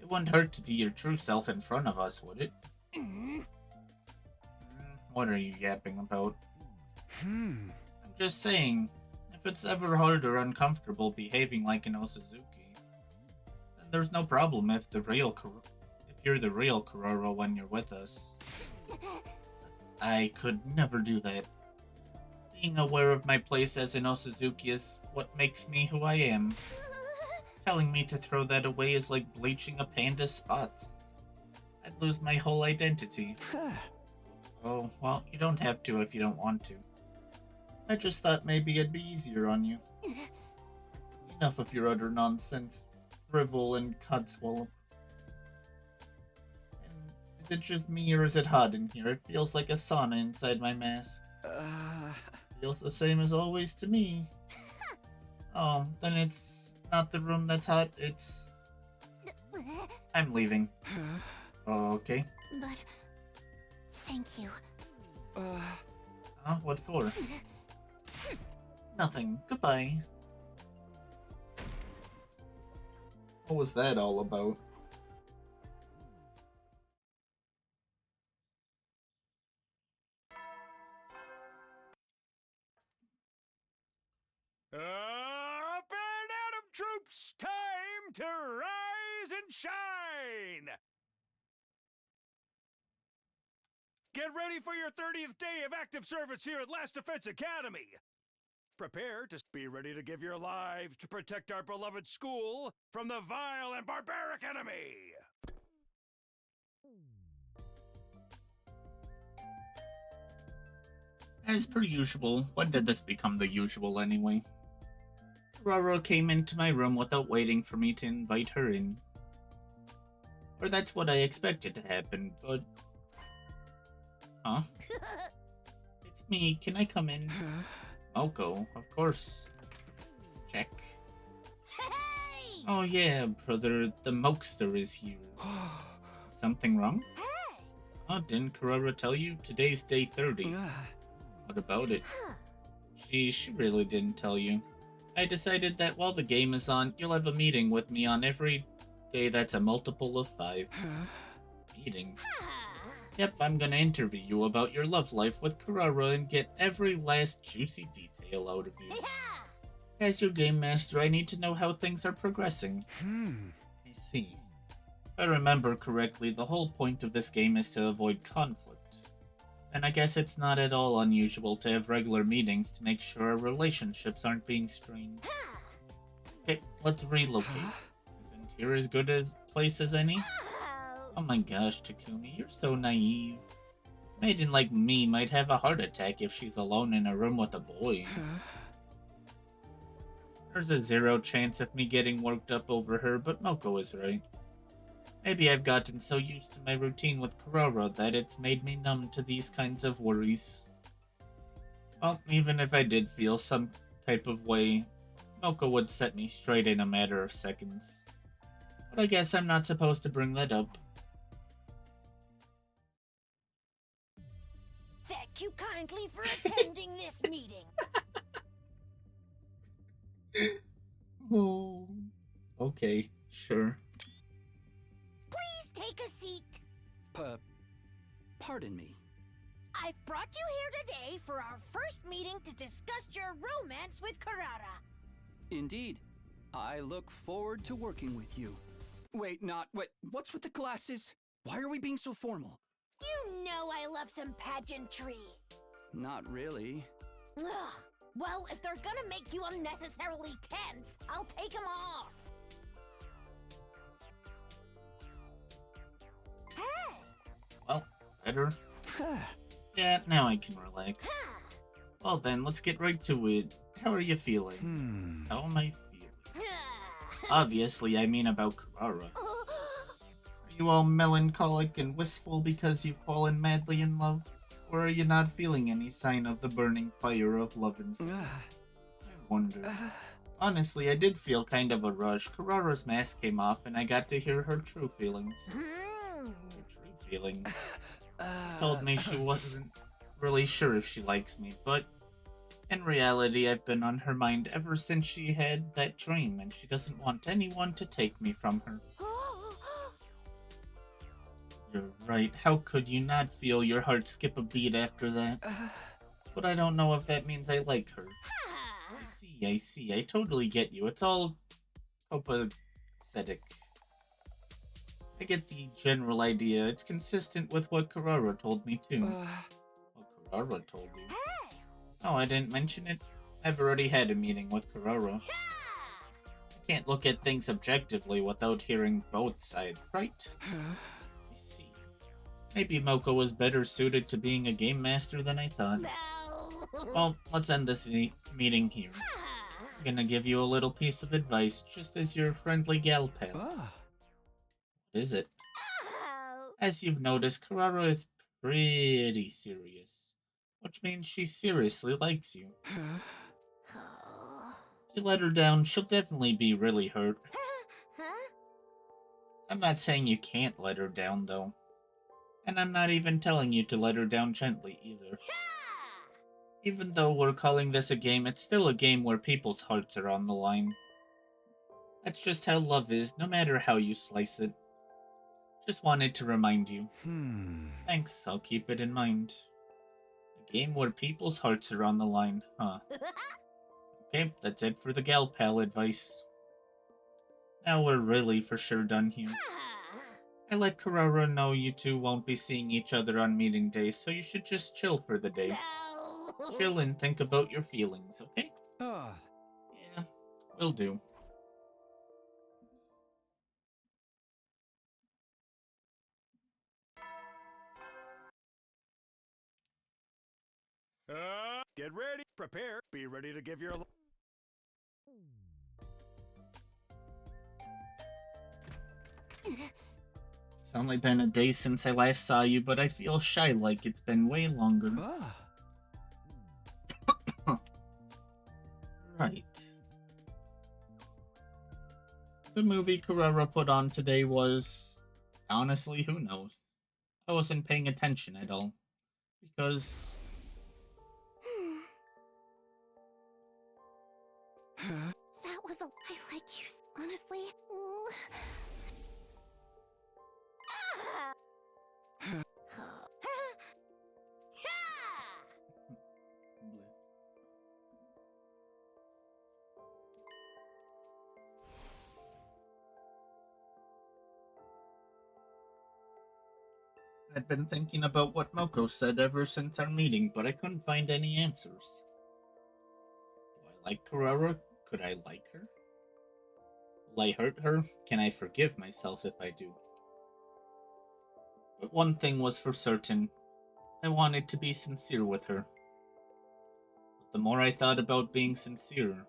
It wouldn't hurt to be your true self in front of us, would it? What are you yapping about? I'm just saying, if it's ever hard or uncomfortable behaving like an Osuzuki, then there's no problem if you're the real Kuroro when you're with us. I could never do that. Being aware of my place as an Osuzuki is what makes me who I am. Telling me to throw that away is like bleaching a panda's spots. I'd lose my whole identity. Oh, well, you don't have to if you don't want to. I just thought maybe it'd be easier on you. Enough of your utter nonsense, drivel, and codswallop. And is it just me or is it hot in here? It feels like a sauna inside my mask. Feels the same as always to me. Oh, then it's not the room that's hot, it's... I'm leaving. Okay. But... thank you. What for? Nothing. Goodbye. What was that all about? Up and Atom troops, time to rise and shine! Get ready for your 30th day of active service here at Last Defense Academy! Prepare to be ready to give your lives to protect our beloved school from the vile and barbaric enemy! As per usual, when did this become the usual anyway? Roro came into my room without waiting for me to invite her in. Or that's what I expected to happen, but... Huh? It's me, can I come in? Moko, of course. Check. Hey! Oh yeah, brother, the Mokester is here. Something wrong? Hey! Oh, didn't Kuroro tell you? Today's day 30. What about it? She really didn't tell you. I decided that while the game is on, you'll have a meeting with me on every day that's a multiple of 5. Meeting? Yep, I'm gonna interview you about your love life with Kuroro and get every last juicy detail out of you. Yeah! As your game master, I need to know how things are progressing. I see. If I remember correctly, the whole point of this game is to avoid conflict. And I guess it's not at all unusual to have regular meetings to make sure our relationships aren't being strained. Okay, let's relocate. Isn't here as good a place as any? Oh my gosh, Takumi, you're so naive. A maiden like me might have a heart attack if she's alone in a room with a boy. There's a 0 chance of me getting worked up over her, but Moko is right. Maybe I've gotten so used to my routine with Kuroro that it's made me numb to these kinds of worries. Well, even if I did feel some type of way, Moko would set me straight in a matter of seconds. But I guess I'm not supposed to bring that up. Thank you kindly for attending this meeting. Oh. Okay, sure. Please take a seat. Pardon me. I've brought you here today for our first meeting to discuss your romance with Carrara. Indeed. I look forward to working with you. Wait, what's with the glasses? Why are we being so formal? You know I love some pageantry. Not really. Ugh. Well, if they're gonna make you unnecessarily tense, I'll take them off. Hey! Well, better. Yeah, now I can relax. Well then, let's get right to it. How are you feeling? How am I feeling? Obviously, I mean about Carrara. Are you all melancholic and wistful because you've fallen madly in love? Or are you not feeling any sign of the burning fire of love inside? I wonder. Honestly, I did feel kind of a rush. Carrara's mask came off and I got to hear her true feelings. Her true feelings. She told me she wasn't really sure if she likes me, but in reality, I've been on her mind ever since she had that dream, and she doesn't want anyone to take me from her. You're right. How could you not feel your heart skip a beat after that? But I don't know if that means I like her. I see. I totally get you. It's all copacetic. I get the general idea. It's consistent with what Carrara told me, too. What Carrara told you? Oh, I didn't mention it. I've already had a meeting with Carrara. I can't look at things objectively without hearing both sides, right? I see. Maybe Moko was better suited to being a game master than I thought. Well, let's end this meeting here. I'm gonna give you a little piece of advice, just as your friendly gal pal. What is it? As you've noticed, Carrara is pretty serious, which means she seriously likes you. If you let her down, she'll definitely be really hurt. I'm not saying you can't let her down, though. And I'm not even telling you to let her down gently, either. Even though we're calling this a game, it's still a game where people's hearts are on the line. That's just how love is, no matter how you slice it. Just wanted to remind you. Thanks, I'll keep it in mind. A game where people's hearts are on the line, huh? Okay, that's it for the gal pal advice. Now we're really for sure done here. I let Carrara know you two won't be seeing each other on meeting days, so you should just chill for the day. Chill and think about your feelings, okay? Yeah, will do. Get ready, prepare, be ready to give your. It's only been a day since I last saw you, but I feel shy like it's been way longer. Right. The movie Carrara put on today was... honestly, who knows? I wasn't paying attention at all. Because... That was a... I like you, honestly. I'd been thinking about what Moko said ever since our meeting, but I couldn't find any answers. Do I like Carrara? Could I like her? Will I hurt her? Can I forgive myself if I do? But one thing was for certain. I wanted to be sincere with her. But the more I thought about being sincere,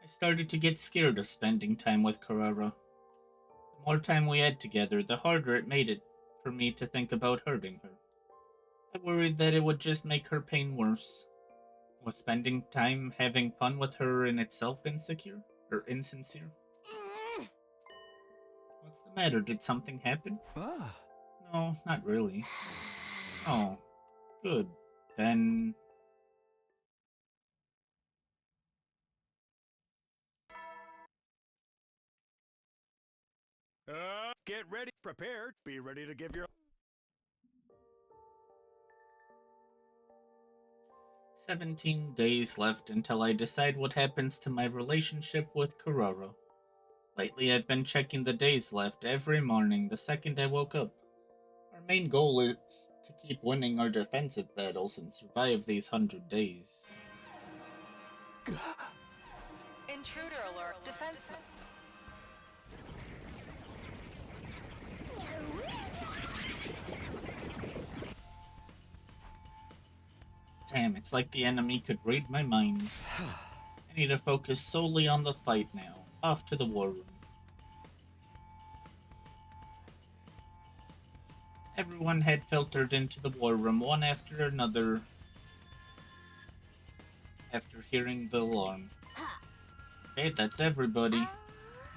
I started to get scared of spending time with Carrara. The more time we had together, the harder it made it for me to think about hurting her. I worried that it would just make her pain worse. Was spending time having fun with her in itself insecure? Or insincere? What's the matter? Did something happen? No, not really. Oh, good. Then... Get ready, prepared, be ready to give your 17 days left until I decide what happens to my relationship with Kurara. Lately, I've been checking the days left every morning the second I woke up. Our main goal is to keep winning our defensive battles and survive these 100 days. Intruder alert, defenseman. Damn, it's like the enemy could read my mind. I need to focus solely on the fight now. Off to the war room. Everyone had filtered into the war room one after another after hearing the alarm. Okay, that's everybody.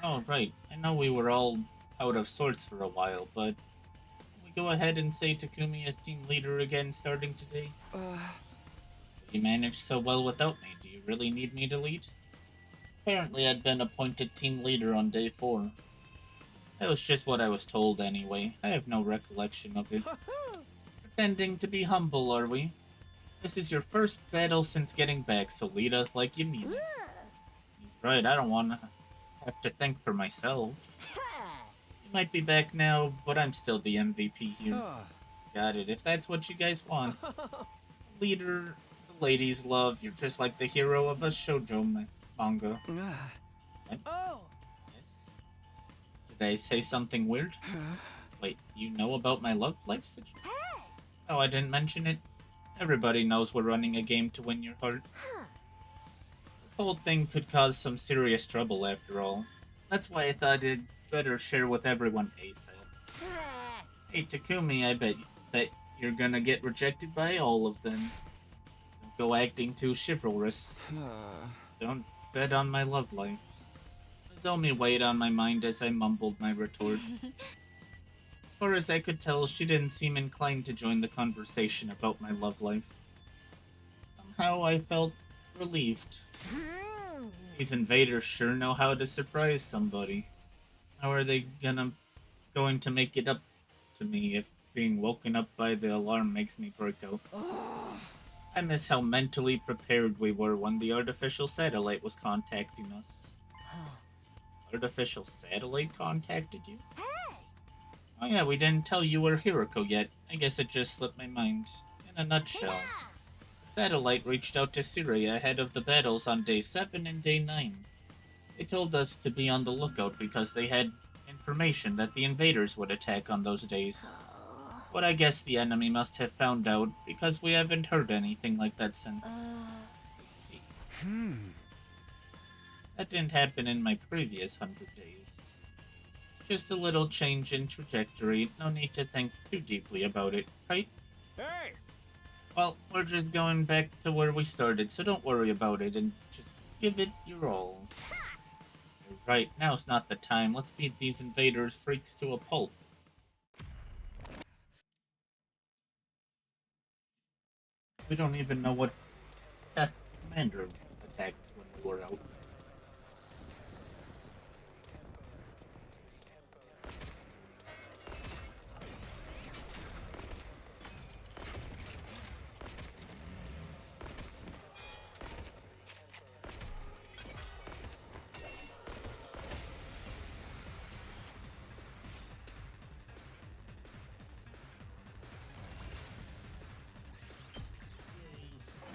Oh, right. I know we were all out of sorts for a while, but can we go ahead and say Takumi as team leader again starting today? You managed so well without me. Do you really need me to lead? Apparently, I'd been appointed team leader on day 4. That was just what I was told anyway. I have no recollection of it. Pretending to be humble, are we? This is your first battle since getting back, so lead us like you mean it. He's right, I don't want to have to think for myself. You might be back now, but I'm still the MVP here. Got it, if that's what you guys want. Leader, the ladies love, you're just like the hero of a shoujo manga. Oh! Yes. Did I say something weird? Wait, you know about my love life situation? Oh, I didn't mention it. Everybody knows we're running a game to win your heart. The whole thing could cause some serious trouble after all. That's why I thought I'd better share with everyone ASAP. Hey Takumi, I bet that you're gonna get rejected by all of them. Don't go acting too chivalrous. Don't bet on my love life. There's only weight on my mind as I mumbled my retort. As far as I could tell, she didn't seem inclined to join the conversation about my love life. Somehow I felt relieved. These invaders sure know how to surprise somebody. How are they going to make it up to me if being woken up by the alarm makes me break out? I miss how mentally prepared we were when the artificial satellite was contacting us. Artificial satellite contacted you? Oh yeah, we didn't tell you were Hiroko yet. I guess it just slipped my mind. In a nutshell, the satellite reached out to Syria ahead of the battles on day 7 and day 9. They told us to be on the lookout because they had information that the invaders would attack on those days. But I guess the enemy must have found out because we haven't heard anything like that since. I see. That didn't happen in my previous 100 days. Just a little change in trajectory, no need to think too deeply about it, right? Hey! Well, we're just going back to where we started, so don't worry about it and just give it your all. You're right, now's not the time. Let's beat these invaders freaks to a pulp. We don't even know what commander attacked when we were out.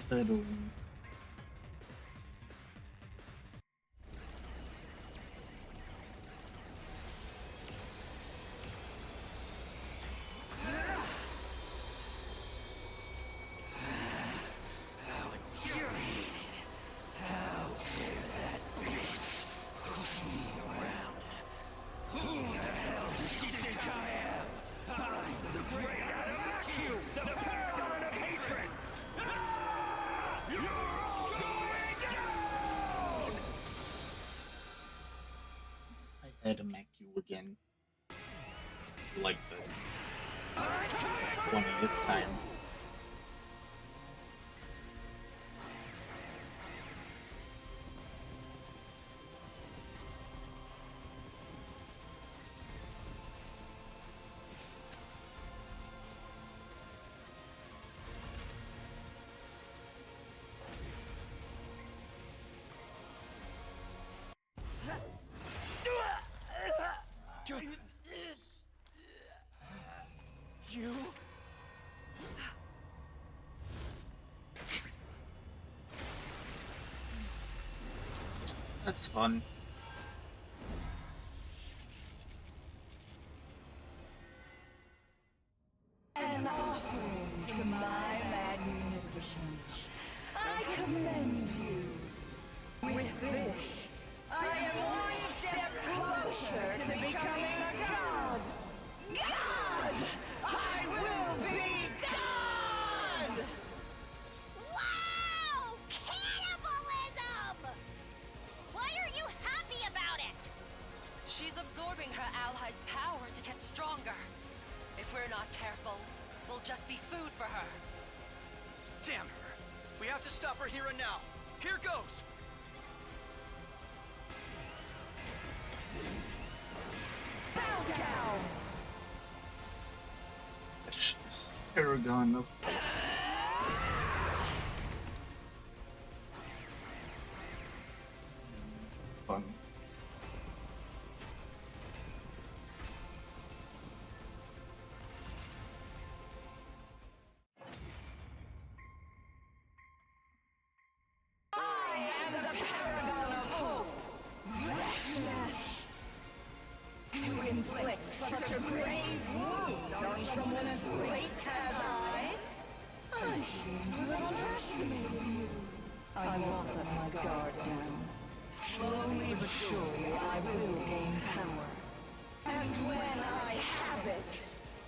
Settle. I had to make you again. Like the 20th time. That's fun. An offering to my magnificence. I commend you. With this, I am one step closer to becoming a god. God! I will be God! Wow! Cannibalism! Why are you happy about it? She's absorbing her allies' power to get stronger. If we're not careful, we'll just be food for her. Damn her! We have to stop her here and now. Here goes! Bow down! Paragon of fun. I am the paragon of hope, freshness. To inflict such a grave wound on someone as great as I seem to have underestimated you. I won't let my guard down. Slowly but surely, I will gain power. And when I have it,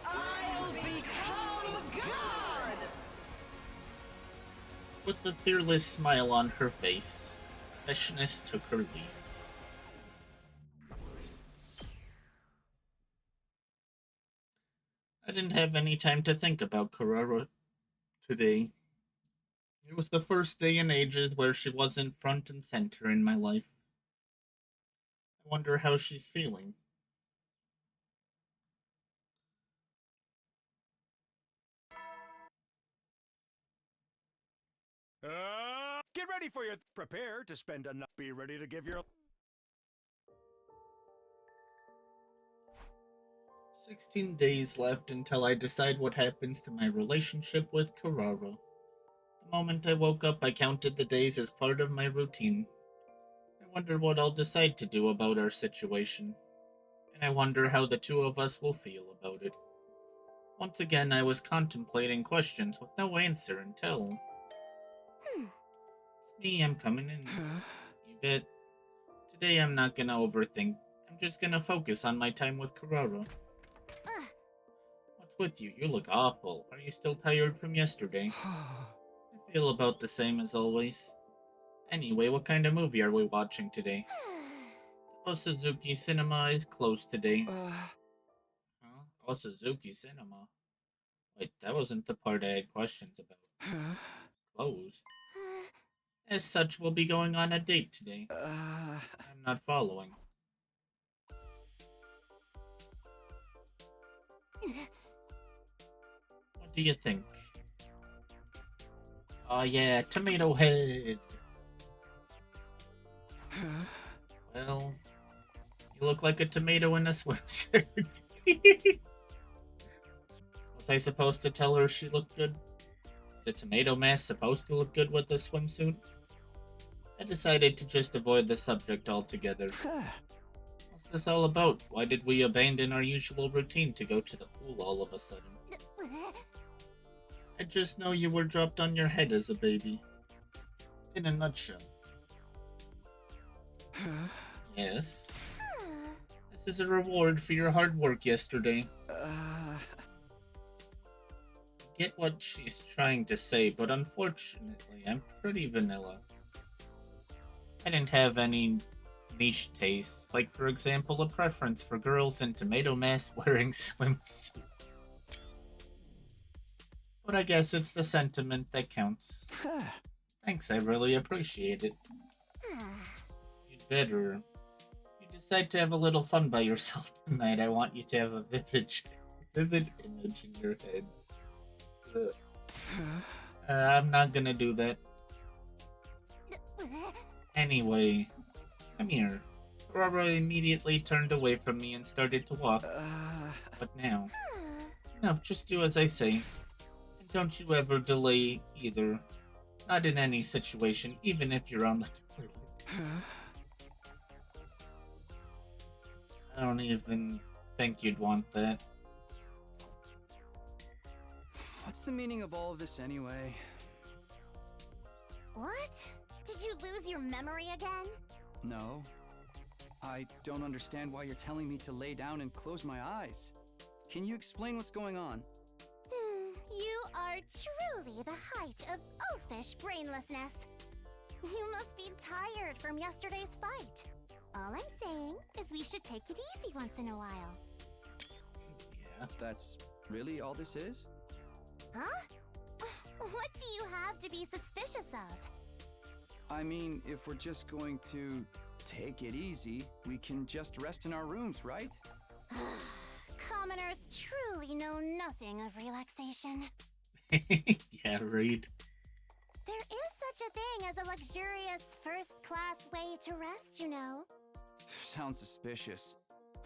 I'll become God! With a fearless smile on her face, Freshness took her leave. I didn't have any time to think about Carrara today. It was the first day in ages where she wasn't front and center in my life. I wonder how she's feeling. Get ready for your... Prepare to spend enough... Be ready to give your... 16 days left until I decide what happens to my relationship with Carrara. The moment I woke up, I counted the days as part of my routine. I wonder what I'll decide to do about our situation. And I wonder how the two of us will feel about it. Once again, I was contemplating questions with no answer until... It's me, I'm coming in. You bet. Today I'm not gonna overthink. I'm just gonna focus on my time with Carrara. What's with you? You look awful. Are you still tired from yesterday? I feel about the same as always. Anyway, what kind of movie are we watching today? Osuzuki Cinema is closed today. Huh? Osuzuki Cinema? Wait, that wasn't the part I had questions about. Closed? As such, we'll be going on a date today. I'm not following. What do you think? Oh yeah, tomato head! Well, you look like a tomato in a swimsuit. Was I supposed to tell her she looked good? Is a tomato mask supposed to look good with a swimsuit? I decided to just avoid the subject altogether. What's this all about? Why did we abandon our usual routine to go to the pool all of a sudden? I just know you were dropped on your head as a baby. In a nutshell. Yes? This is a reward for your hard work yesterday. Get what she's trying to say, but unfortunately, I'm pretty vanilla. I didn't have any niche tastes, like for example, a preference for girls in tomato mask wearing swimsuits. But I guess it's the sentiment that counts. Thanks, I really appreciate it. You'd better. You decide to have a little fun by yourself tonight. I want you to have a vivid image in your head. I'm not gonna do that. Anyway, come here. Aurora immediately turned away from me and started to walk. But now... No, just do as I say. And don't you ever delay either. Not in any situation, even if you're on the toilet. I don't even think you'd want that. What's the meaning of all of this anyway? What? Did you lose your memory again? No. I don't understand why you're telling me to lay down and close my eyes. Can you explain what's going on? You are truly the height of oafish brainlessness. You must be tired from yesterday's fight. All I'm saying is we should take it easy once in a while. Yeah. That's really all this is? Huh? What do you have to be suspicious of? I mean, if we're just going to take it easy, we can just rest in our rooms, right? Commoners truly know nothing of relaxation. Yeah, Reed. There is such a thing as a luxurious first-class way to rest, you know. Sounds suspicious.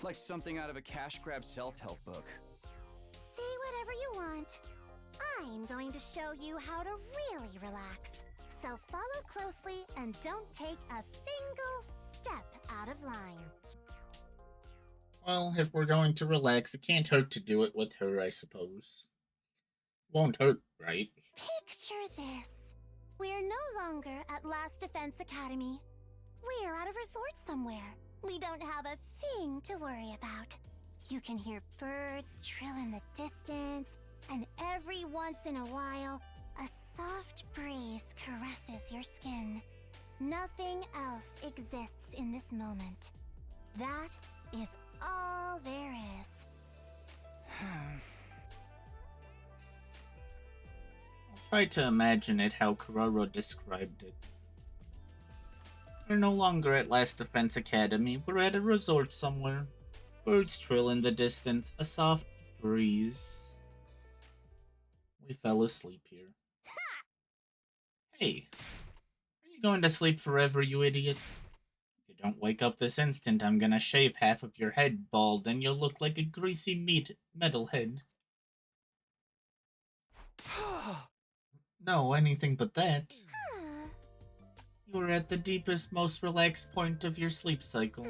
Like something out of a cash grab self-help book. Say whatever you want. I'm going to show you how to really relax. So follow closely and don't take a single step out of line. Well, if we're going to relax, it can't hurt to do it with her, I suppose. Won't hurt, right? Picture this. We're no longer at Last Defense Academy. We're at a resort somewhere. We don't have a thing to worry about. You can hear birds trill in the distance, and every once in a while, a soft breeze caresses your skin. Nothing else exists in this moment. That is all there is. Try to imagine it how Kuroro described it. We're no longer at Last Defense Academy, we're at a resort somewhere. Birds trill in the distance, a soft breeze. We fell asleep here. Hey, are you going to sleep forever, you idiot? If you don't wake up this instant, I'm gonna shave half of your head bald and you'll look like a greasy metalhead. No, anything but that. You are at the deepest, most relaxed point of your sleep cycle.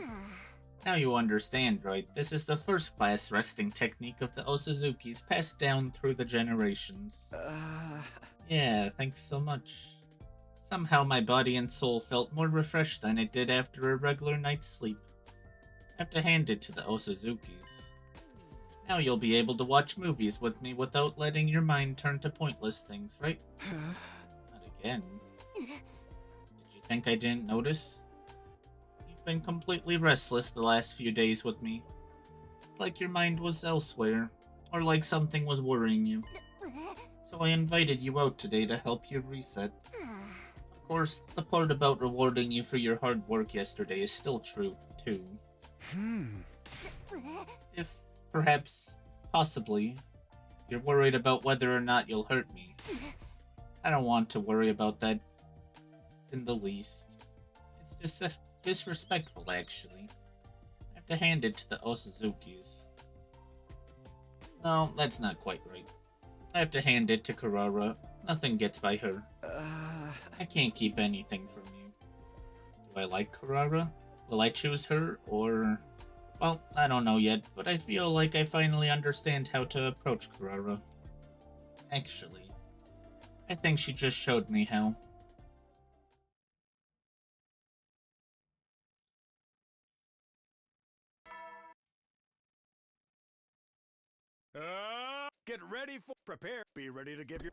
Now you understand, right? This is the first class resting technique of the Osuzukis passed down through the generations. Yeah, thanks so much. Somehow my body and soul felt more refreshed than it did after a regular night's sleep. I have to hand it to the Osuzukis. Now you'll be able to watch movies with me without letting your mind turn to pointless things, right? Not again. Did you think I didn't notice? You've been completely restless the last few days with me. Like your mind was elsewhere, or like something was worrying you. So I invited you out today to help you reset. Of course, the part about rewarding you for your hard work yesterday is still true, too. If, perhaps, possibly, you're worried about whether or not you'll hurt me, I don't want to worry about that in the least. It's just disrespectful, actually. I have to hand it to the Osuzukis. No, that's not quite right. I have to hand it to Kurara. Nothing gets by her. I can't keep anything from you. Do I like Kurara? Will I choose her, or... Well, I don't know yet, but I feel like I finally understand how to approach Kurara. Actually, I think she just showed me how. Get ready for... Prepare. Be ready to give your...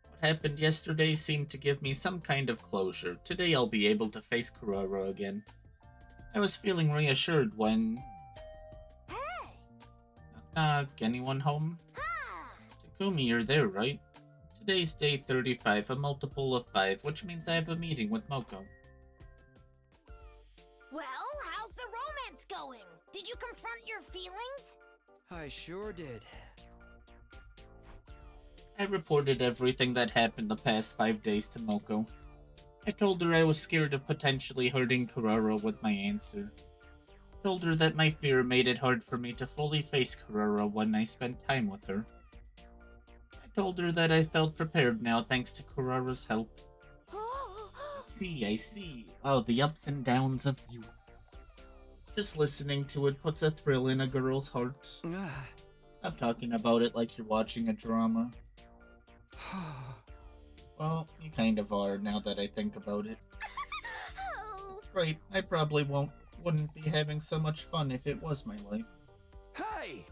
What happened yesterday seemed to give me some kind of closure. Today I'll be able to face Kurara again. I was feeling reassured when... Hey! Knock, anyone home? Ha! Takumi, you're there, right? Today's day 35, a multiple of 5, which means I have a meeting with Moko. Well, how's the romance going? Did you confront your feelings? I sure did. I reported everything that happened the past 5 days to Moko. I told her I was scared of potentially hurting Kurara with my answer. Told her that my fear made it hard for me to fully face Kurara when I spent time with her. I told her that I felt prepared now thanks to Kurara's help. I see. Oh, the ups and downs of youth. Just listening to it puts a thrill in a girl's heart. Stop talking about it like you're watching a drama. Well, you kind of are now that I think about it. Right, I probably wouldn't be having so much fun if it was my life. Hey!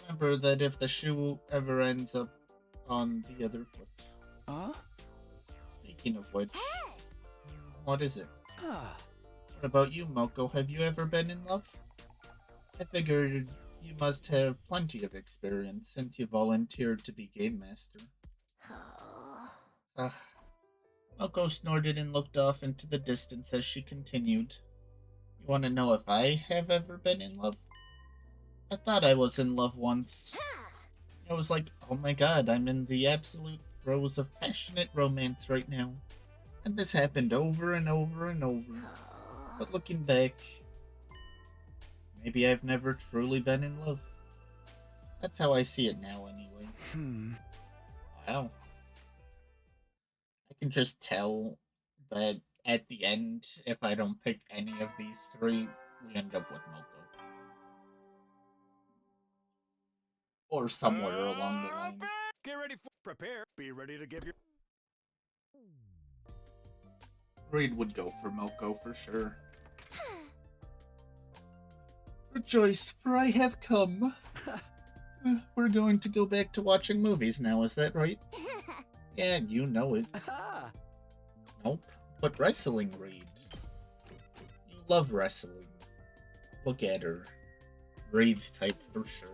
Remember that if the shoe ever ends up on the other foot. Huh? Speaking of which, what is it? Ah. What about you, Moko? Have you ever been in love? I figured you must have plenty of experience since you volunteered to be game master. Ah. Moko snorted and looked off into the distance as she continued. You want to know if I have ever been in love? I thought I was in love once. I was like, oh my god, I'm in the absolute throes of passionate romance right now. And this happened over and over and over. But looking back, maybe I've never truly been in love. That's how I see it now, anyway. Wow. I can just tell that at the end, if I don't pick any of these three, we end up with Moko. Or somewhere along the line. Get ready for prepare. Be ready to give your Reed would go for Moko for sure. Rejoice, for I have come. We're going to go back to watching movies now, is that right? Yeah, you know it. Nope, but wrestling, Reed. You love wrestling. Look at her. Reed's type for sure.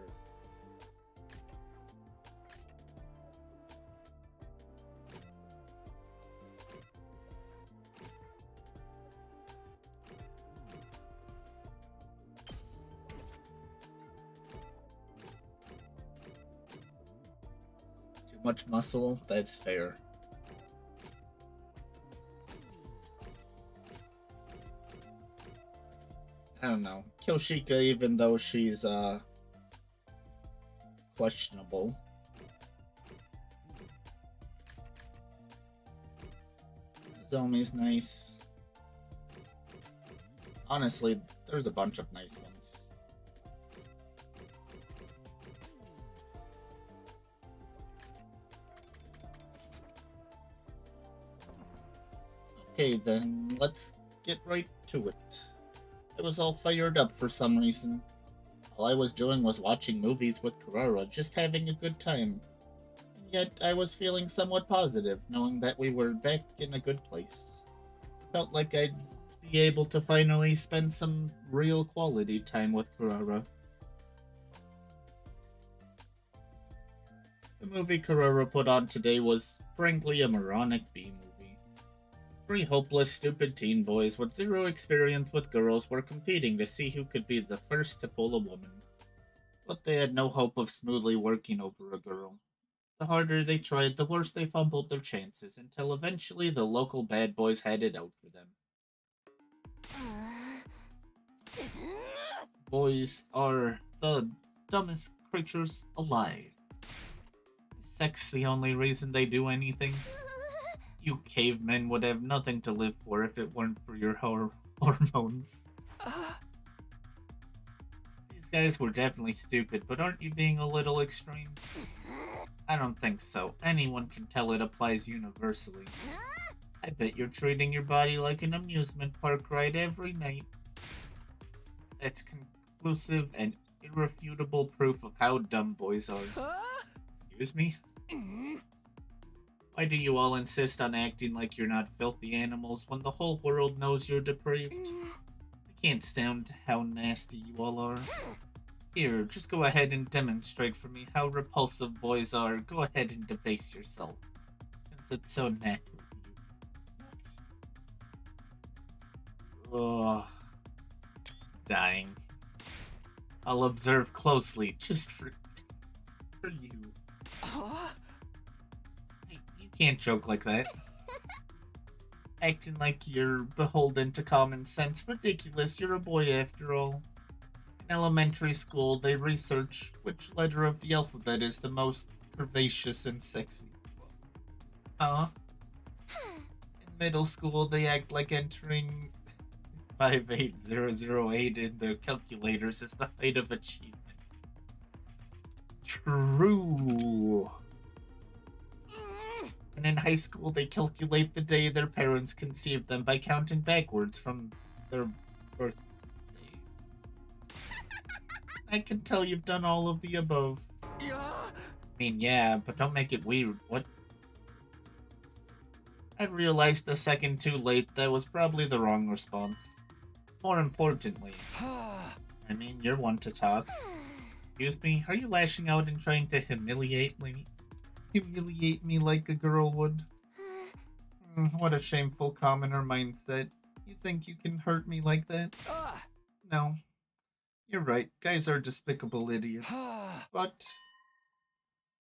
Much muscle, that's fair. I don't know. Kyoshika, even though she's, questionable. Zomi's nice. Honestly, there's a bunch of nice ones. Okay, then let's get right to it. I was all fired up for some reason. All I was doing was watching movies with Karara, just having a good time. And yet, I was feeling somewhat positive, knowing that we were back in a good place. Felt like I'd be able to finally spend some real quality time with Karara. The movie Karara put on today was, frankly, a moronic B-movie. Three hopeless, stupid teen boys with zero experience with girls were competing to see who could be the first to pull a woman. But they had no hope of smoothly working over a girl. The harder they tried, the worse they fumbled their chances, until eventually the local bad boys had it out for them. Boys are the dumbest creatures alive. Is sex the only reason they do anything? You cavemen would have nothing to live for if it weren't for your hormones. These guys were definitely stupid, but aren't you being a little extreme? I don't think so. Anyone can tell it applies universally. I bet you're treating your body like an amusement park ride every night. That's conclusive and irrefutable proof of how dumb boys are. Excuse me? Why do you all insist on acting like you're not filthy animals when the whole world knows you're depraved? I can't stand how nasty you all are. Here, just go ahead and demonstrate for me how repulsive boys are. Go ahead and debase yourself, since it's so natural to you. Ugh. Dying. I'll observe closely, just for you. You can't joke like that. Acting like you're beholden to common sense. Ridiculous, you're a boy after all. In elementary school, they research which letter of the alphabet is the most curvaceous and sexy. Huh? middle school, they act like entering 58008 in their calculators is the height of achievement. True. And in high school, they calculate the day their parents conceived them by counting backwards from their birthday. I can tell you've done all of the above. I mean, yeah, but don't make it weird. What? I realized the second too late that was probably the wrong response. More importantly, I mean, you're one to talk. Excuse me, are you lashing out and trying to humiliate me? Humiliate me like a girl would? What a shameful comment or mindset. You think you can hurt me like that? No. You're right, guys are despicable idiots. But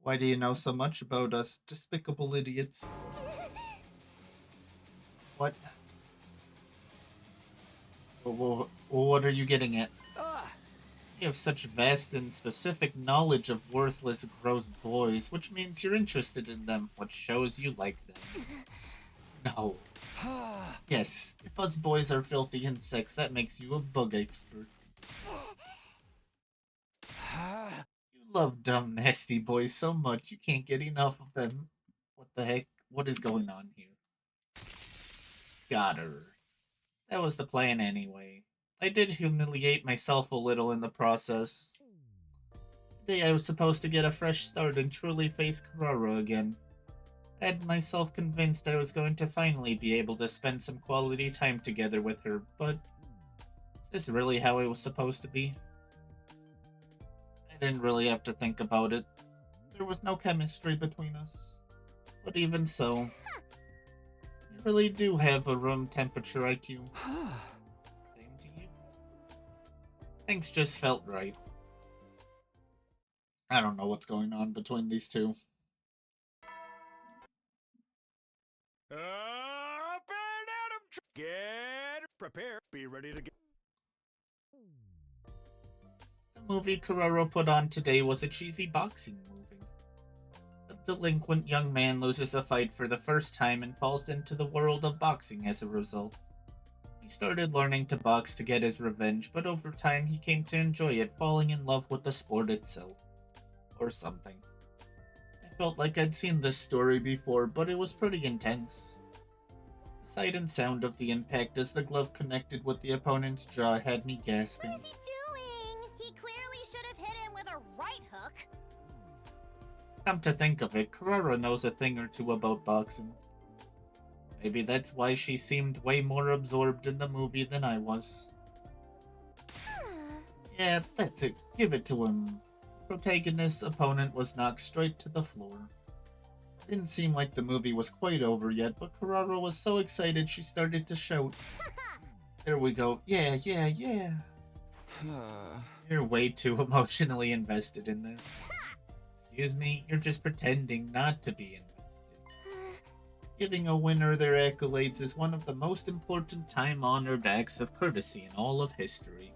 why do you know so much about us despicable idiots? What? What are you getting at? You have such vast and specific knowledge of worthless, gross boys, which means you're interested in them, which shows you like them. No. Yes, if us boys are filthy insects, that makes you a bug expert. You love dumb, nasty boys so much you can't get enough of them. What the heck? What is going on here? Got her. That was the plan anyway. I did humiliate myself a little in the process. Today I was supposed to get a fresh start and truly face Karara again. I had myself convinced I was going to finally be able to spend some quality time together with her, but is this really how it was supposed to be? I didn't really have to think about it. There was no chemistry between us. But even so, you really do have a room temperature IQ. Same to you. Things just felt right. I don't know what's going on between these two. Up and at 'em! Get prepared. Be ready to get. The movie Carrero put on today was a cheesy boxing movie. A delinquent young man loses a fight for the first time and falls into the world of boxing as a result. He started learning to box to get his revenge, but over time he came to enjoy it, falling in love with the sport itself. Or something. I felt like I'd seen this story before, but it was pretty intense. The sight and sound of the impact as the glove connected with the opponent's jaw had me gasping. What is he doing? He clearly should have hit him with a right hook. Come to think of it, Carrera knows a thing or two about boxing. Maybe that's why she seemed way more absorbed in the movie than I was. Yeah, that's it. Give it to him. Protagonist's opponent was knocked straight to the floor. Didn't seem like the movie was quite over yet, but Carrara was so excited she started to shout. There we go. Yeah, yeah, yeah. You're way too emotionally invested in this. Excuse me, you're just pretending not to be invested. Giving a winner their accolades is one of the most important time-honored acts of courtesy in all of history.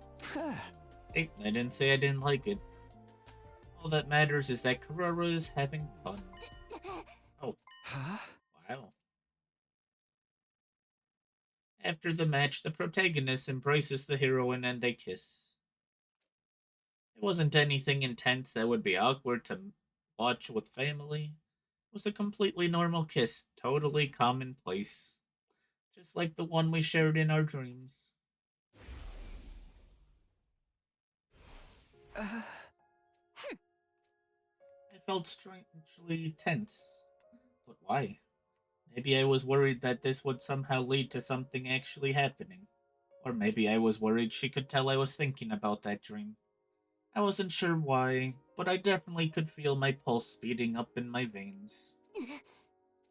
Hey, I didn't say I didn't like it. All that matters is that Carrera is having fun. Oh. Wow. After the match, the protagonist embraces the heroine and they kiss. It wasn't anything intense that would be awkward to watch with family. It was a completely normal kiss, totally commonplace. Just like the one we shared in our dreams. I felt strangely tense. But why? Maybe I was worried that this would somehow lead to something actually happening. Or maybe I was worried she could tell I was thinking about that dream. I wasn't sure why, but I definitely could feel my pulse speeding up in my veins.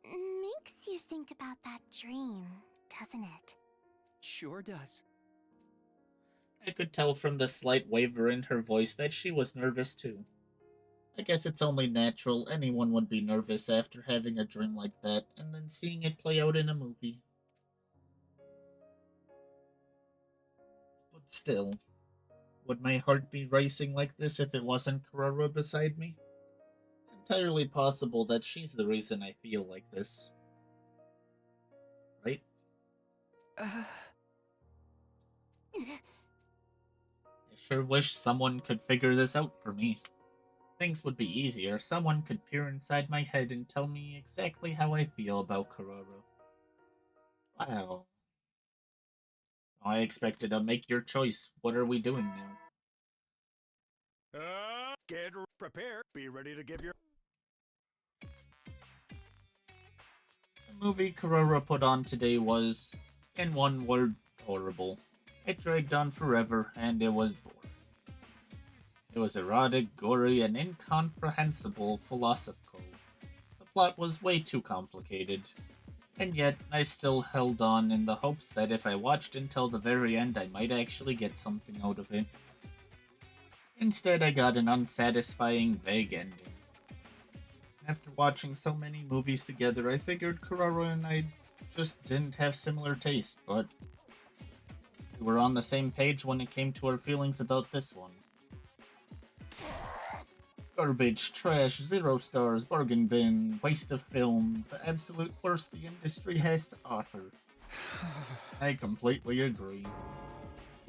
Makes you think about that dream, doesn't it? Sure does. I could tell from the slight waver in her voice that she was nervous too. I guess it's only natural anyone would be nervous after having a dream like that and then seeing it play out in a movie. But still, would my heart be racing like this if it wasn't Carrara beside me? It's entirely possible that she's the reason I feel like this. Right? I sure wish someone could figure this out for me. Things would be easier. Someone could peer inside my head and tell me exactly how I feel about Kuroro. Wow. I expected to make your choice. What are we doing now? Get prepared. Be ready to give your. The movie Kuroro put on today was, in one word, horrible. It dragged on forever, and it was boring. It was erotic, gory, and incomprehensible philosophical. The plot was way too complicated, and yet I still held on in the hopes that if I watched until the very end, I might actually get something out of it. Instead, I got an unsatisfying, vague ending. After watching so many movies together, I figured Kuroro and I just didn't have similar tastes, but we were on the same page when it came to our feelings about this one. Garbage, trash, 0 stars, bargain bin, waste of film, the absolute worst the industry has to offer. I completely agree.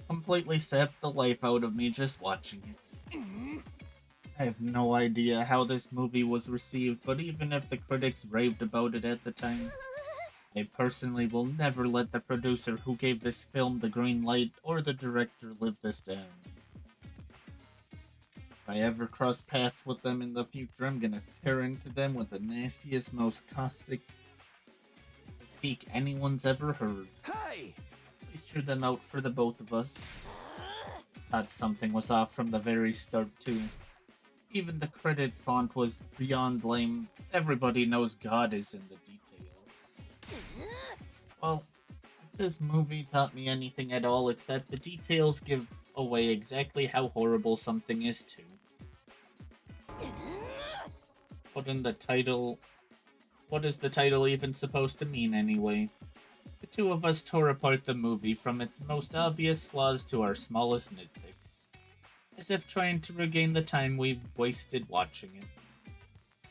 Completely sapped the life out of me just watching it. I have no idea how this movie was received, but even if the critics raved about it at the time, I personally will never let the producer who gave this film the green light or the director live this down. If I ever cross paths with them in the future, I'm gonna tear into them with the nastiest, most caustic speak anyone's ever heard. Hey! Please cheer them out for the both of us. Thought something was off from the very start, too. Even the credit font was beyond lame. Everybody knows God is in the details. Well, if this movie taught me anything at all, it's that the details give away exactly how horrible something is, too. What in the title? What is the title even supposed to mean, anyway? The two of us tore apart the movie from its most obvious flaws to our smallest nitpicks, as if trying to regain the time we've wasted watching it.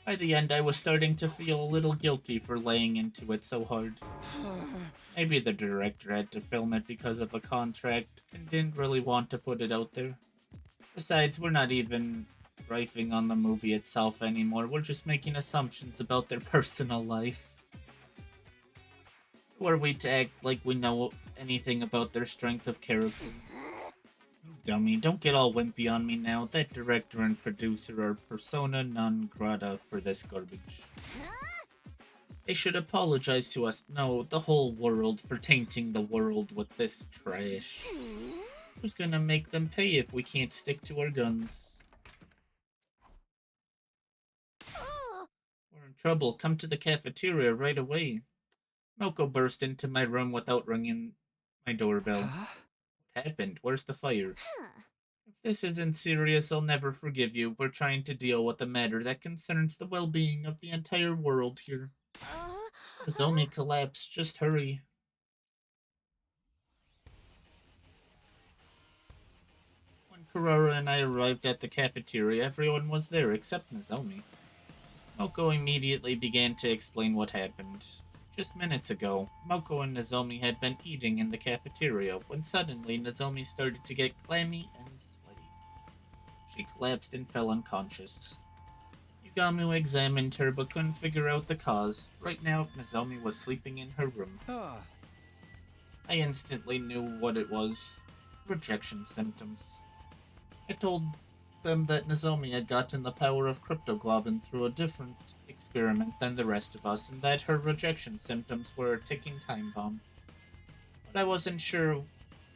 By the end, I was starting to feel a little guilty for laying into it so hard. Maybe the director had to film it because of a contract and didn't really want to put it out there. Besides, we're not even riffing on the movie itself anymore. We're just making assumptions about their personal life. Who are we to act like we know anything about their strength of character? Dummy, don't get all wimpy on me now. That director and producer are persona non grata for this garbage. They should apologize to us, no, the whole world, for tainting the world with this trash. Who's gonna make them pay if we can't stick to our guns? We're in trouble. Come to the cafeteria right away. Moko burst into my room without ringing my doorbell. What happened? Where's the fire? If this isn't serious, I'll never forgive you. We're trying to deal with a matter that concerns the well-being of the entire world here. Nozomi collapsed. Just hurry. When Kurara and I arrived at the cafeteria, everyone was there except Nozomi. Moko immediately began to explain what happened. Just minutes ago, Moko and Nozomi had been eating in the cafeteria when suddenly Nozomi started to get clammy and sweaty. She collapsed and fell unconscious. Yugamu examined her but couldn't figure out the cause. Right now, Nozomi was sleeping in her room. I instantly knew what it was. Rejection symptoms. I told them that Nozomi had gotten the power of cryptoglobin through a different experiment than the rest of us, and that her rejection symptoms were a ticking time bomb. But I wasn't sure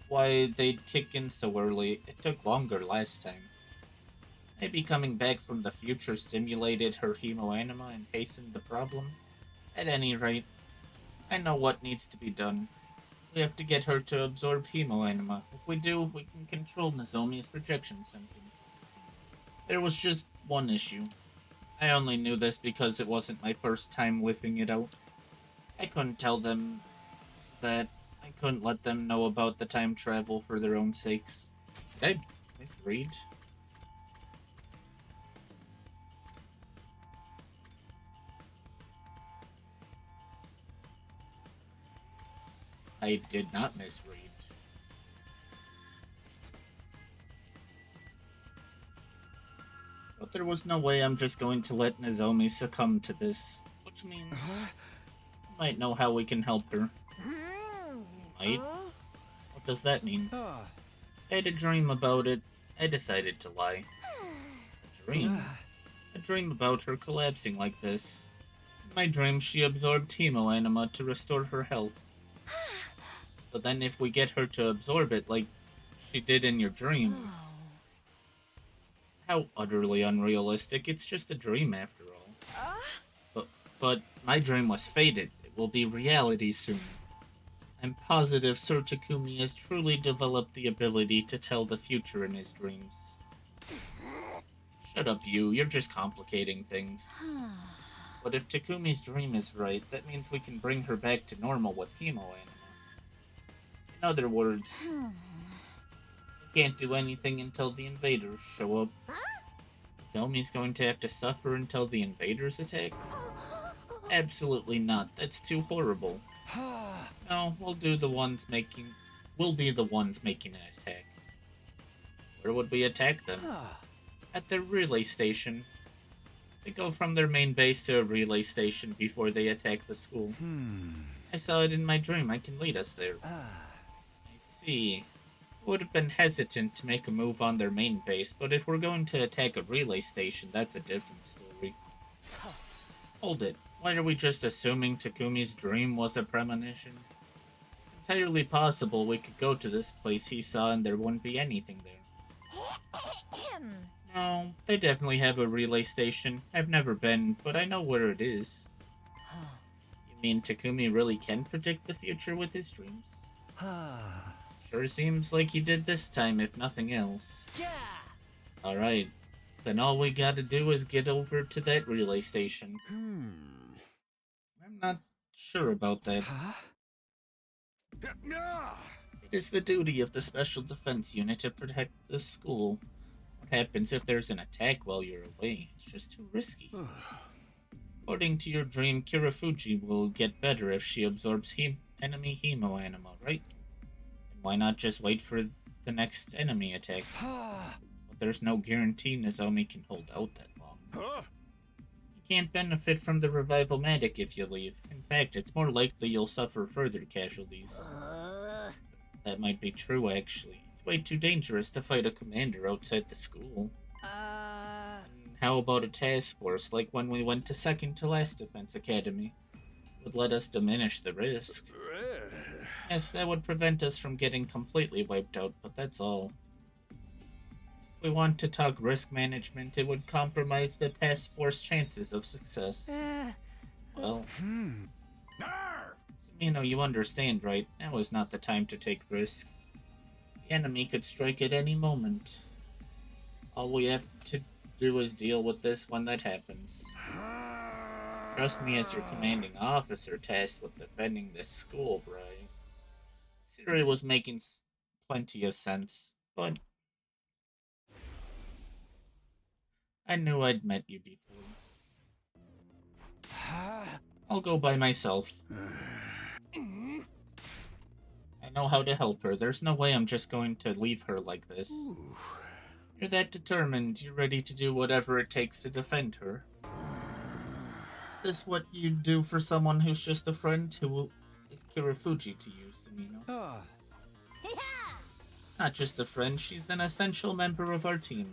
why they'd kick in so early. It took longer last time. Maybe coming back from the future stimulated her hemoanima and hastened the problem. At any rate, I know what needs to be done. We have to get her to absorb hemoanima. If we do, we can control Nozomi's rejection symptoms. There was just one issue. I only knew this because it wasn't my first time whiffing it out. I couldn't tell them that. I couldn't let them know about the time travel for their own sakes. Did I misread? I did not misread. But there was no way I'm just going to let Nozomi succumb to this. Which means I might know how we can help her. Might? What does that mean? I had a dream about it. I decided to lie. A dream? A dream about her collapsing like this. In my dream, she absorbed Timo anima to restore her health. But then if we get her to absorb it like she did in your dream... How utterly unrealistic. It's just a dream after all. But my dream was fated. It will be reality soon. I'm positive Sir Takumi has truly developed the ability to tell the future in his dreams. Shut up, you. You're just complicating things. But if Takumi's dream is right, that means we can bring her back to normal with Hemo anima. In other words, we can't do anything until the invaders show up. Zomi's going to have to suffer until the invaders attack? Absolutely not. That's too horrible. No, we'll be the ones making an attack. Where would we attack them? At their relay station. They go from their main base to a relay station before they attack the school. I saw it in my dream. I can lead us there. I see. I would have been hesitant to make a move on their main base, but if we're going to attack a relay station, that's a different story. Hold it. Why are we just assuming Takumi's dream was a premonition? It's entirely possible we could go to this place he saw and there wouldn't be anything there. No, they definitely have a relay station. I've never been, but I know where it is. You mean Takumi really can predict the future with his dreams? Sure seems like he did this time, if nothing else. Alright, then all we gotta do is get over to that relay station. I'm not sure about that. It is the duty of the Special Defense Unit to protect the school. What happens if there's an attack while you're away? It's just too risky. According to your dream, Kirafuji will get better if she absorbs enemy Hemo anima, right? And why not just wait for the next enemy attack? But there's no guarantee Nozomi can hold out that long. You can't benefit from the revival magic if you leave. In fact, it's more likely you'll suffer further casualties. That might be true, actually. It's way too dangerous to fight a commander outside the school. And how about a task force, like when we went to second to last Defense Academy? Would let us diminish the risk. Yes, that would prevent us from getting completely wiped out, but that's all. If we want to talk risk management, it would compromise the task force chances of success. Well, you understand, right? Now is not the time to take risks. The enemy could strike at any moment. All we have to do is deal with this when that happens. Trust me as your commanding officer tasked with defending this school, Bri. Siri was making plenty of sense, but I knew I'd met you before. I'll go by myself. I know how to help her. There's no way I'm just going to leave her like this. You're that determined. You're ready to do whatever it takes to defend her. Is this what you'd do for someone who's just a friend? Who is Kirafuji to you, Sumino? She's not just a friend. She's an essential member of our team.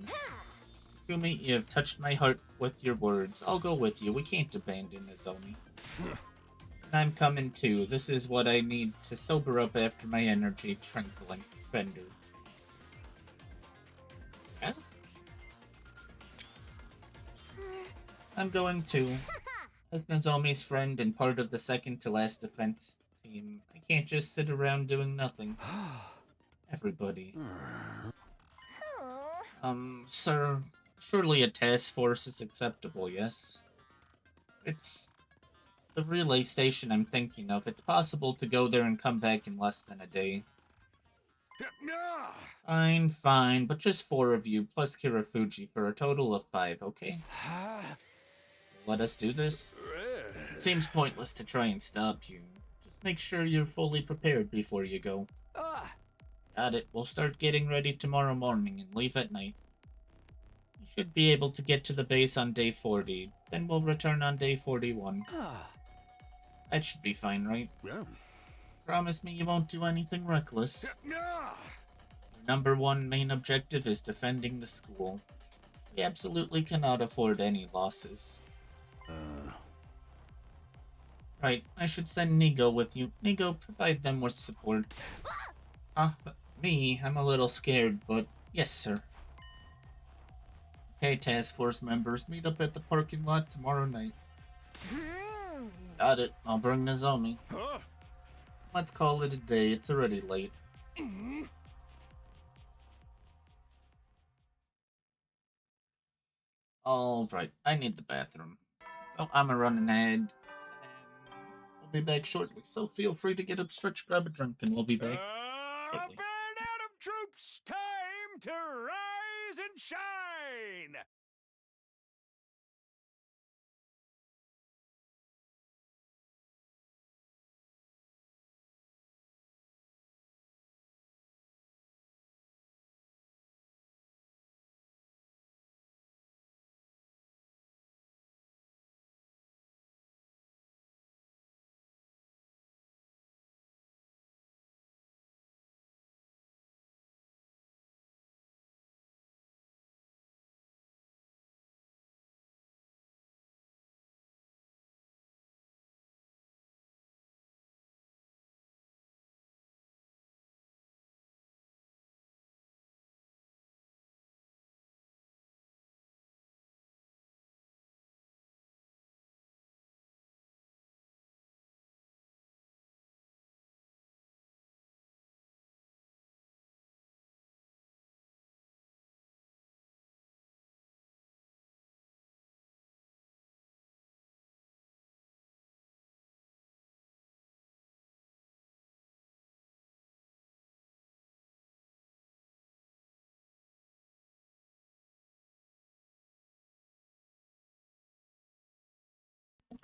Takumi, you have touched my heart with your words. I'll go with you. We can't abandon Nozomi. And I'm coming too. This is what I need to sober up after my energy tranquilizing fender. Yeah? I'm going too. As Nozomi's friend and part of the second to last defense team, I can't just sit around doing nothing. Everybody. Sir, surely a task force is acceptable, yes? It's the relay station I'm thinking of. It's possible to go there and come back in less than a day. Fine, but just 4 of you, plus Kirafuji, for a total of 5, okay? Let us do this? It seems pointless to try and stop you. Just Just make sure you're fully prepared before you go. Ah, Got it. We'll start getting ready tomorrow morning and leave at night. You should be able to get to the base on day 40. Then we'll return on day 41. ah. That should be fine, right? Yeah. Promise me you won't do anything reckless. Yeah. Your number one main objective is defending the school. We absolutely cannot afford any losses. Right, I should send Nigo with you. Nigo, provide them with support. Me? I'm a little scared, but yes, sir. Okay, task force members, meet up at the parking lot tomorrow night. Got it. I'll bring Nozomi. Huh? Let's call it a day. It's already late. Alright, I need the bathroom. So I'm a running ahead. And we'll be back shortly, so feel free to get up, stretch, grab a drink, and we'll be back shortly. Up and Atom troops, time to rise and shine!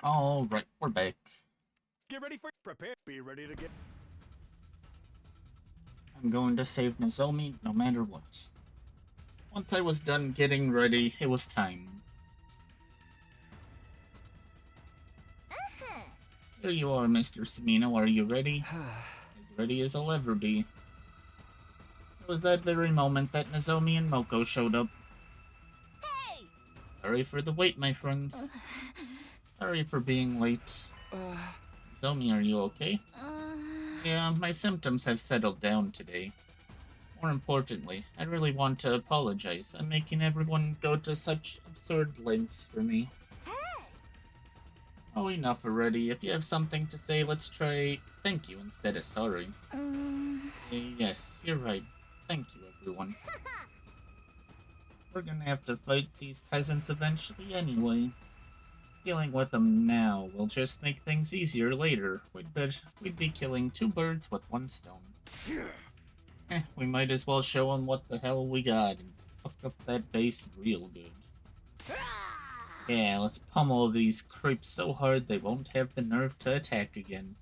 Alright, we're back. Get ready for prepare. Be ready to get. I'm going to save Nozomi no matter what. Once I was done getting ready, it was time. Here you are, Mr. Samino. Are you ready? As ready as I'll ever be. It was that very moment that Nozomi and Moko showed up. Hey! Sorry for the wait, my friends. Sorry for being late. Nozomi, are you okay? Yeah, my symptoms have settled down today. More importantly, I really want to apologize. I'm making everyone go to such absurd lengths for me. Oh, enough already. If you have something to say, let's try thank you instead of sorry. Yes, you're right. Thank you, everyone. We're gonna have to fight these peasants eventually anyway. Dealing with them now will just make things easier later. We'd be killing two birds with one stone. We might as well show them what the hell we got and fuck up that base real good. Yeah, let's pummel these creeps so hard they won't have the nerve to attack again.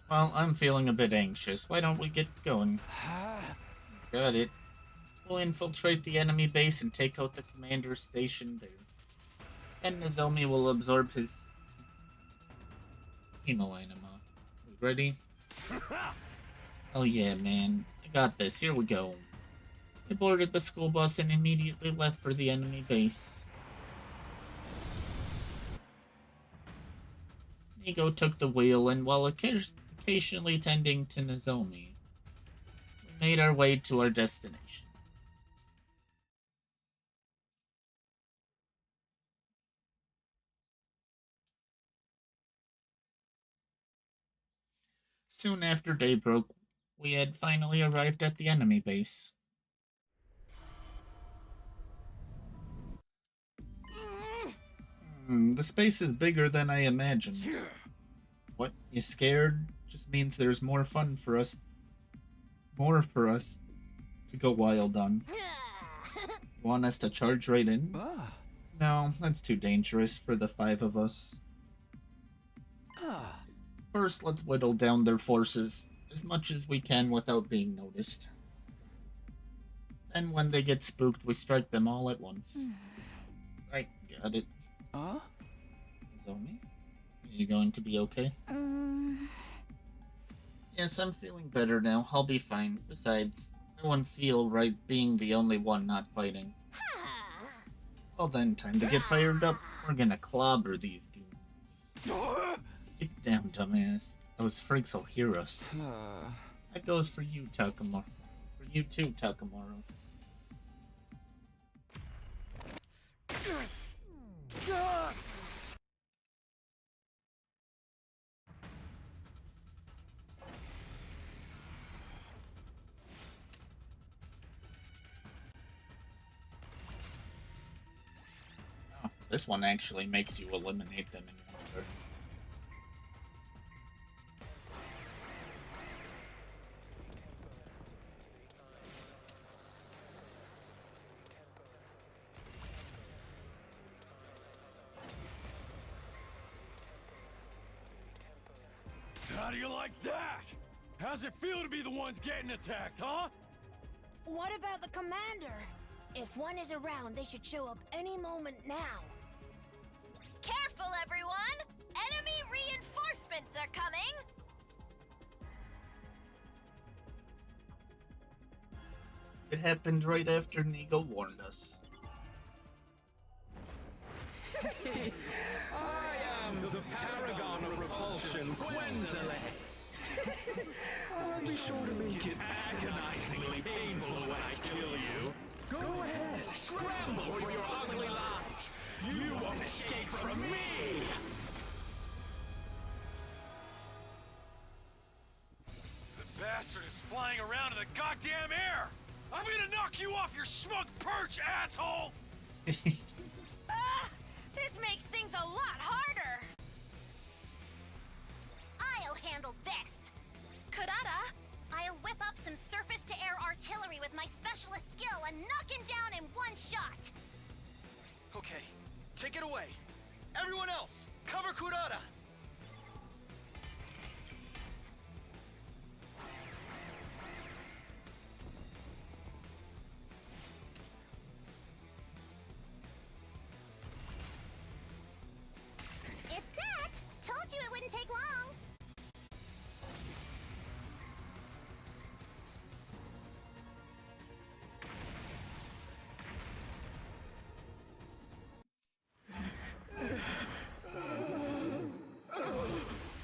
Well, I'm feeling a bit anxious. Why don't we get going? Got it. We'll infiltrate the enemy base and take out the commander's station there. And Nozomi will absorb his hemoanima. We ready? Oh yeah, man. I got this. Here we go. They boarded the school bus and immediately left for the enemy base. Nigo took the wheel, and while occasionally tending to Nozomi, we made our way to our destination. Soon after day broke, we had finally arrived at the enemy base. The space is bigger than I imagined. What? You scared? Just means there's more fun for us. More for us to go wild on. Want us to charge right in? No, that's too dangerous for the five of us. Ah. First, let's whittle down their forces as much as we can without being noticed. Then when they get spooked, we strike them all at once. Right, got it. Zomi? Are you going to be okay? Yes, I'm feeling better now. I'll be fine. Besides, I won't feel right being the only one not fighting. Well then, time to get fired up. We're gonna clobber these goons. Get down, dumbass. Those freaks will hear us. That goes for you, Takamaro. For you too, Takamaro. Oh, this one actually makes you eliminate them in one turn. How do you like that? How's it feel to be the ones getting attacked, huh? What about the commander? If one is around, they should show up any moment now. Careful, everyone! Enemy reinforcements are coming! It happened right after Nigo warned us. I am the paragon of repulsion, Gwenzile. I'll be sure to make it agonizingly painful when I kill you. Go ahead, scramble for your ugly lives. You won't escape from me! The bastard is flying around in the goddamn air! I'm gonna knock you off your smug perch, asshole! This makes things a lot harder! I'll handle this! Kurata, I'll whip up some surface-to-air artillery with my specialist skill and knock him down in one shot! Okay, take it away. Everyone else, cover Kurata. It's set! Told you it wouldn't take long!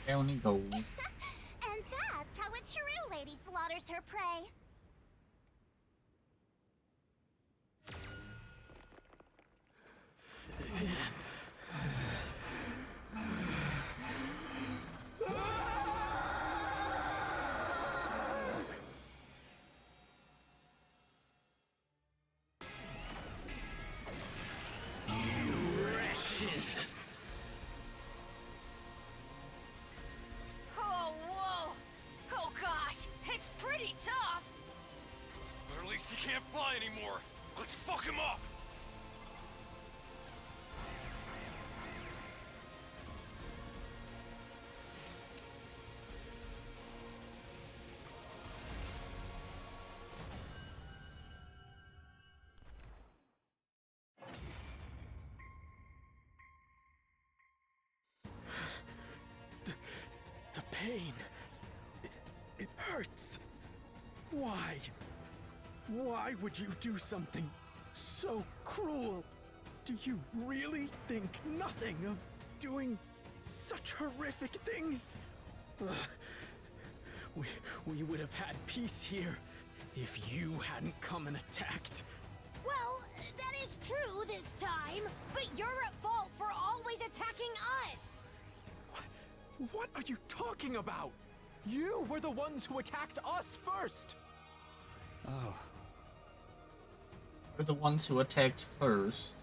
Down he goes. And that's how a true lady slaughters her prey. Oh, whoa! Oh gosh, it's pretty tough! But at least he can't fly anymore. Let's fuck him up! The pain. It hurts. Why? Why would you do something so cruel? Do you really think nothing of doing such horrific things? Ugh. We would have had peace here if you hadn't come and attacked. Well, that is true this time, but you're at fault for always attacking us! What are you talking about? You were the ones who attacked us first! Oh, We're the ones who attacked first.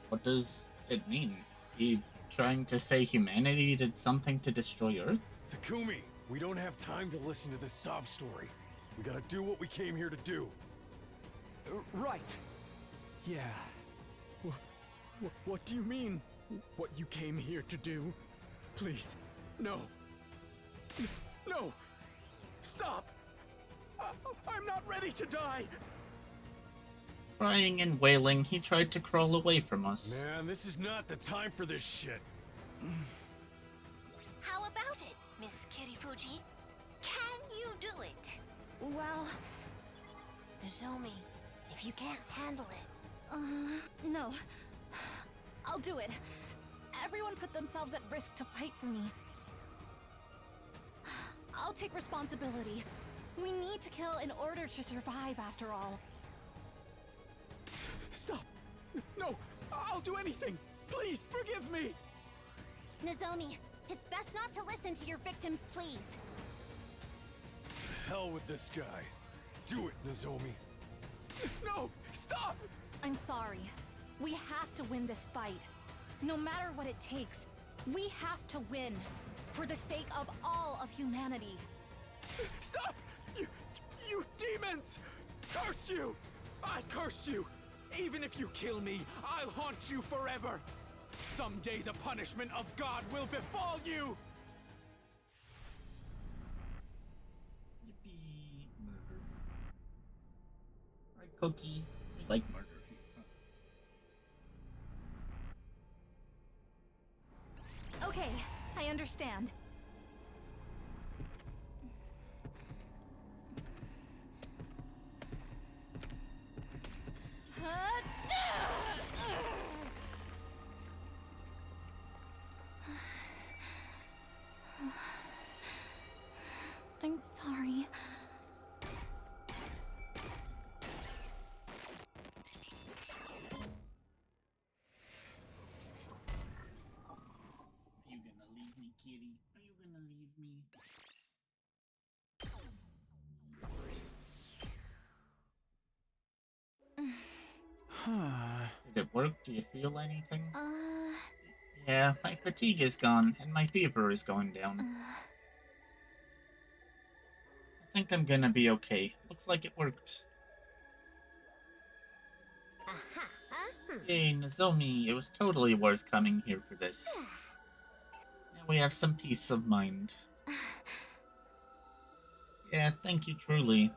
What does it mean? Is he trying to say humanity did something to destroy Earth? Takumi, we don't have time to listen to this sob story. We gotta do what we came here to do. Right. Yeah. What do you mean, what you came here to do? Please, No. No! Stop! I'm not ready to die! Crying and wailing, he tried to crawl away from us. Man, this is not the time for this shit. How about it, Miss Kirifuji? Can you do it? Well, Nozomi, if you can't handle it... no. I'll do it. Everyone put themselves at risk to fight for me. I'll take responsibility. We need to kill in order to survive, after all. Stop! No! I'll do anything! Please, forgive me! Nozomi, it's best not to listen to your victims' pleas. Hell with this guy. Do it, Nozomi. No! Stop! I'm sorry. We have to win this fight. No matter what it takes, we have to win. For the sake of all of humanity. Stop! You demons! Curse you! I curse you! Even if you kill me, I'll haunt you forever! Someday the punishment of God will befall you! Yippee! Murder. Right, Cookie? We like murder here. Okay, I understand. I'm sorry. Are you gonna leave me, kitty? Are you gonna leave me? Did it work? Do you feel anything? Yeah, my fatigue is gone, and my fever is going down. I think I'm gonna be okay. Looks like it worked. Hey, Nozomi, it was totally worth coming here for this. Now we have some peace of mind. Yeah, thank you truly.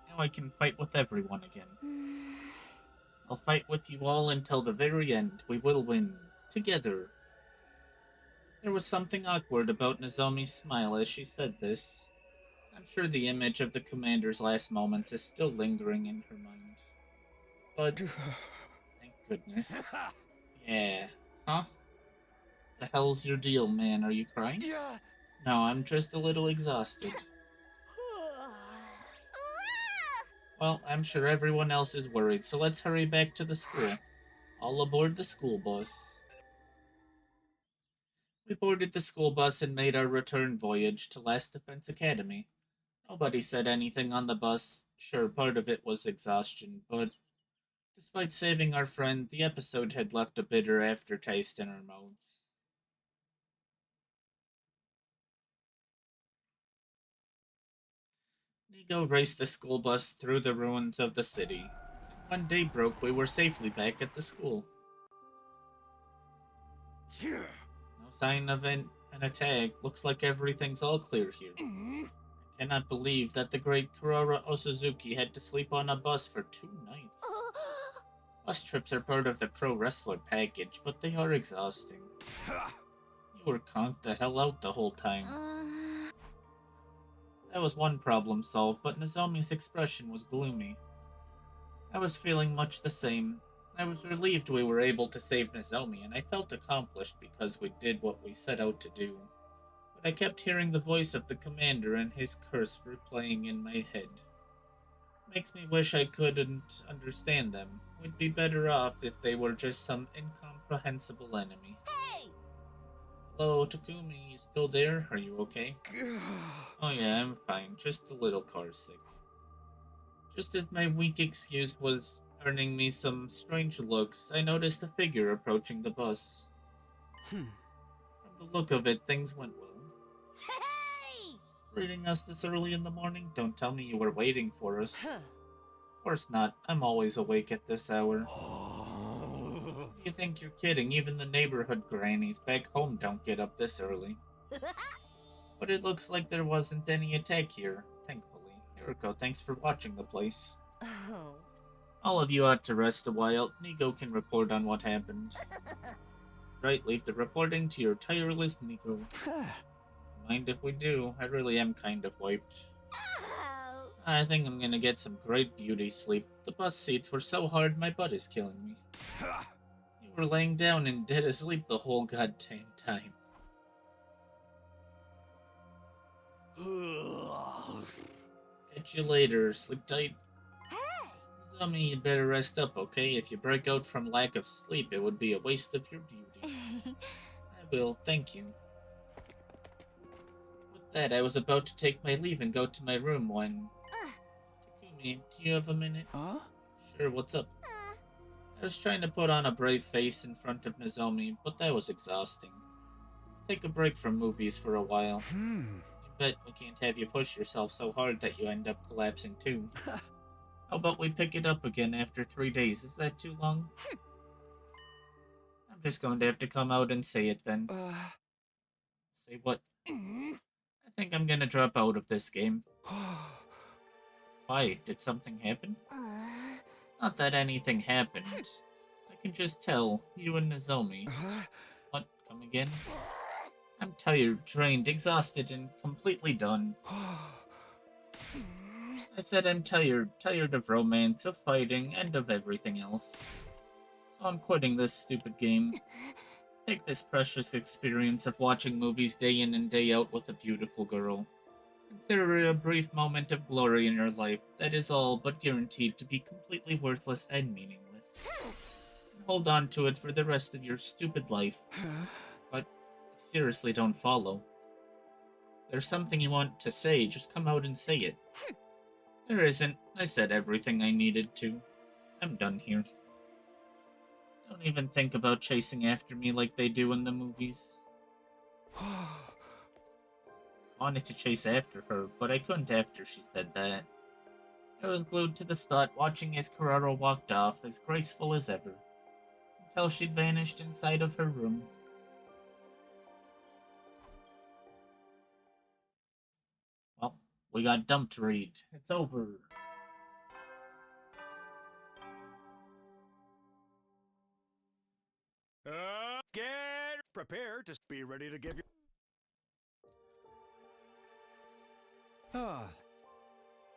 Now I can fight with everyone again. I'll fight with you all until the very end. We will win. Together. There was something awkward about Nozomi's smile as she said this. I'm sure the image of the commander's last moments is still lingering in her mind. But, thank goodness. Yeah. Huh? The hell's your deal, man? Are you crying? Yeah. No, I'm just a little exhausted. Well, I'm sure everyone else is worried, so let's hurry back to the school. All aboard the school bus. We boarded the school bus and made our return voyage to Last Defense Academy. Nobody said anything on the bus. Sure, part of it was exhaustion, but despite saving our friend, the episode had left a bitter aftertaste in our mouths. Nigo raced the school bus through the ruins of the city. When day broke, we were safely back at the school. No sign of an attack. Looks like everything's all clear here. I cannot believe that the great Kurara Osuzuki had to sleep on a bus for 2 nights. Bus trips are part of the pro wrestler package, but they are exhausting. You were conked the hell out the whole time. That was one problem solved, but Nozomi's expression was gloomy. I was feeling much the same. I was relieved we were able to save Nozomi, and I felt accomplished because we did what we set out to do. But I kept hearing the voice of the commander and his curse replaying in my head. Makes me wish I couldn't understand them. We'd be better off if they were just some incomprehensible enemy. Hey! Hello, Takumi, you still there? Are you okay? Oh yeah, I'm fine. Just a little car sick. Just as my weak excuse was earning me some strange looks, I noticed a figure approaching the bus. From the look of it, things went well. Hey! Greeting us this early in the morning? Don't tell me you were waiting for us. Of course not. I'm always awake at this hour. You think you're kidding? Even the neighborhood grannies back home don't get up this early. But it looks like there wasn't any attack here, thankfully. Eriko, thanks for watching the place. Oh. All of you ought to rest a while. Nico can report on what happened. Right, leave the reporting to your tireless Nico. Mind if we do? I really am kind of wiped. I think I'm gonna get some great beauty sleep. The bus seats were so hard my butt is killing me. You were laying down and dead asleep the whole goddamn time. Catch you later. Sleep tight. Zombie, you better rest up, okay? If you break out from lack of sleep, it would be a waste of your beauty. I will, thank you. With that, I was about to take my leave and go to my room when... Takumi, do you have a minute? Huh? Sure, what's up? I was trying to put on a brave face in front of Nozomi, but that was exhausting. Let's take a break from movies for a while. You bet we can't have you push yourself so hard that you end up collapsing too. How about we pick it up again after 3 days? Is that too long? I'm just going to have to come out and say it then. Say what? I think I'm gonna drop out of this game. Why? Did something happen? Not that anything happened. I can just tell. You and Nozomi. What? Come again? I'm tired, drained, exhausted, and completely done. I said I'm tired. Tired of romance, of fighting, and of everything else. So I'm quitting this stupid game. Take this precious experience of watching movies day in and day out with a beautiful girl. Consider it a brief moment of glory in your life that is all but guaranteed to be completely worthless and meaningless. And hold on to it for the rest of your stupid life. But I seriously don't follow. There's something you want to say, just come out and say it. There isn't. I said everything I needed to. I'm done here. Don't even think about chasing after me like they do in the movies. Wanted to chase after her, but I couldn't after she said that. I was glued to the spot watching as Carraro walked off, as graceful as ever, until she'd vanished inside of her room. Well, we got dumped, Reed. It's over. Get prepared to be ready to give you.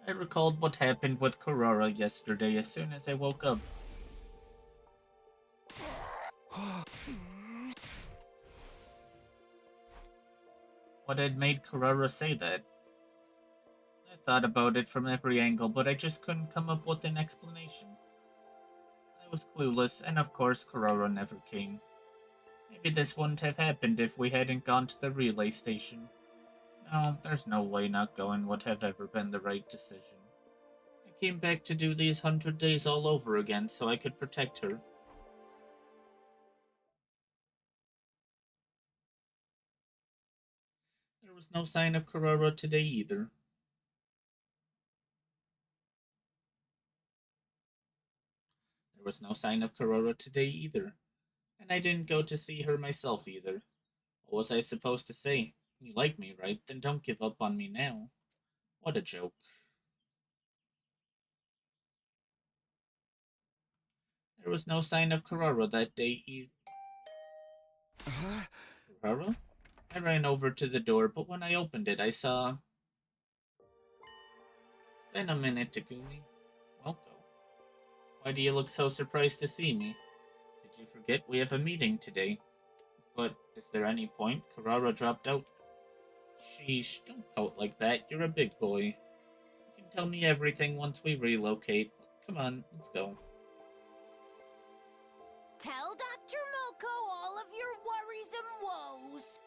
I recalled what happened with Carrara yesterday as soon as I woke up. What had made Carrara say that? I thought about it from every angle, but I just couldn't come up with an explanation. I was clueless, and of course Carrara never came. Maybe this wouldn't have happened if we hadn't gone to the relay station. No, there's no way not going would have ever been the right decision. I came back to do these 100 days all over again so I could protect her. There was no sign of Carrara today either. There was no sign of Carrara today either. And I didn't go to see her myself either. What was I supposed to say? You like me, right? Then don't give up on me now. What a joke. There was no sign of Carrara that day either. Carrara? I ran over to the door, but when I opened it, I saw... It's been a minute, Takumi. Welcome. Why do you look so surprised to see me? Did you forget we have a meeting today? But is there any point? Carrara dropped out. Sheesh, don't pout like that. You're a big boy. You can tell me everything once we relocate. Come on, let's go. Tell Dr. Moko all of your worries and woes.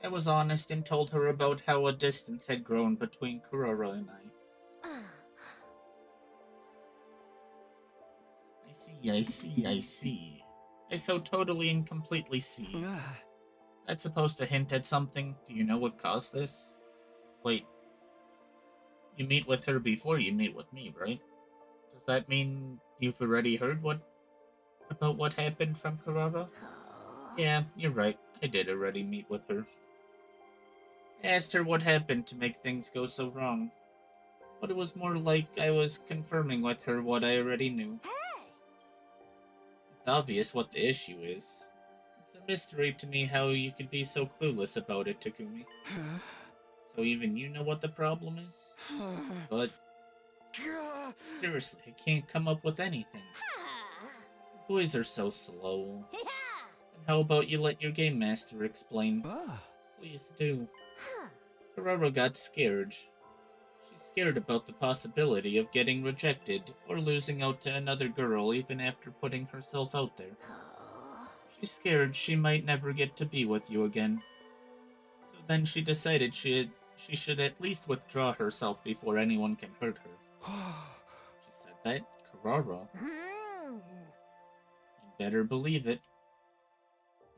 I was honest and told her about how a distance had grown between Carrara and I. I see. I so totally and completely see. That's supposed to hint at something. Do you know what caused this? Wait. You meet with her before you meet with me, right? Does that mean you've already heard what About what happened from Karara? Yeah, you're right. I did already meet with her. I asked her what happened to make things go so wrong. But it was more like I was confirming with her what I already knew. It's obvious what the issue is. It's a mystery to me how you could be so clueless about it, Takumi. So even you know what the problem is? But seriously, I can't come up with anything. Boys are so slow. And how about you let your game master explain? Please do. Karara got scared. She's scared about the possibility of getting rejected or losing out to another girl even after putting herself out there. She's scared she might never get to be with you again. So then she decided she should at least withdraw herself before anyone can hurt her. She said that? Karara? You better believe it.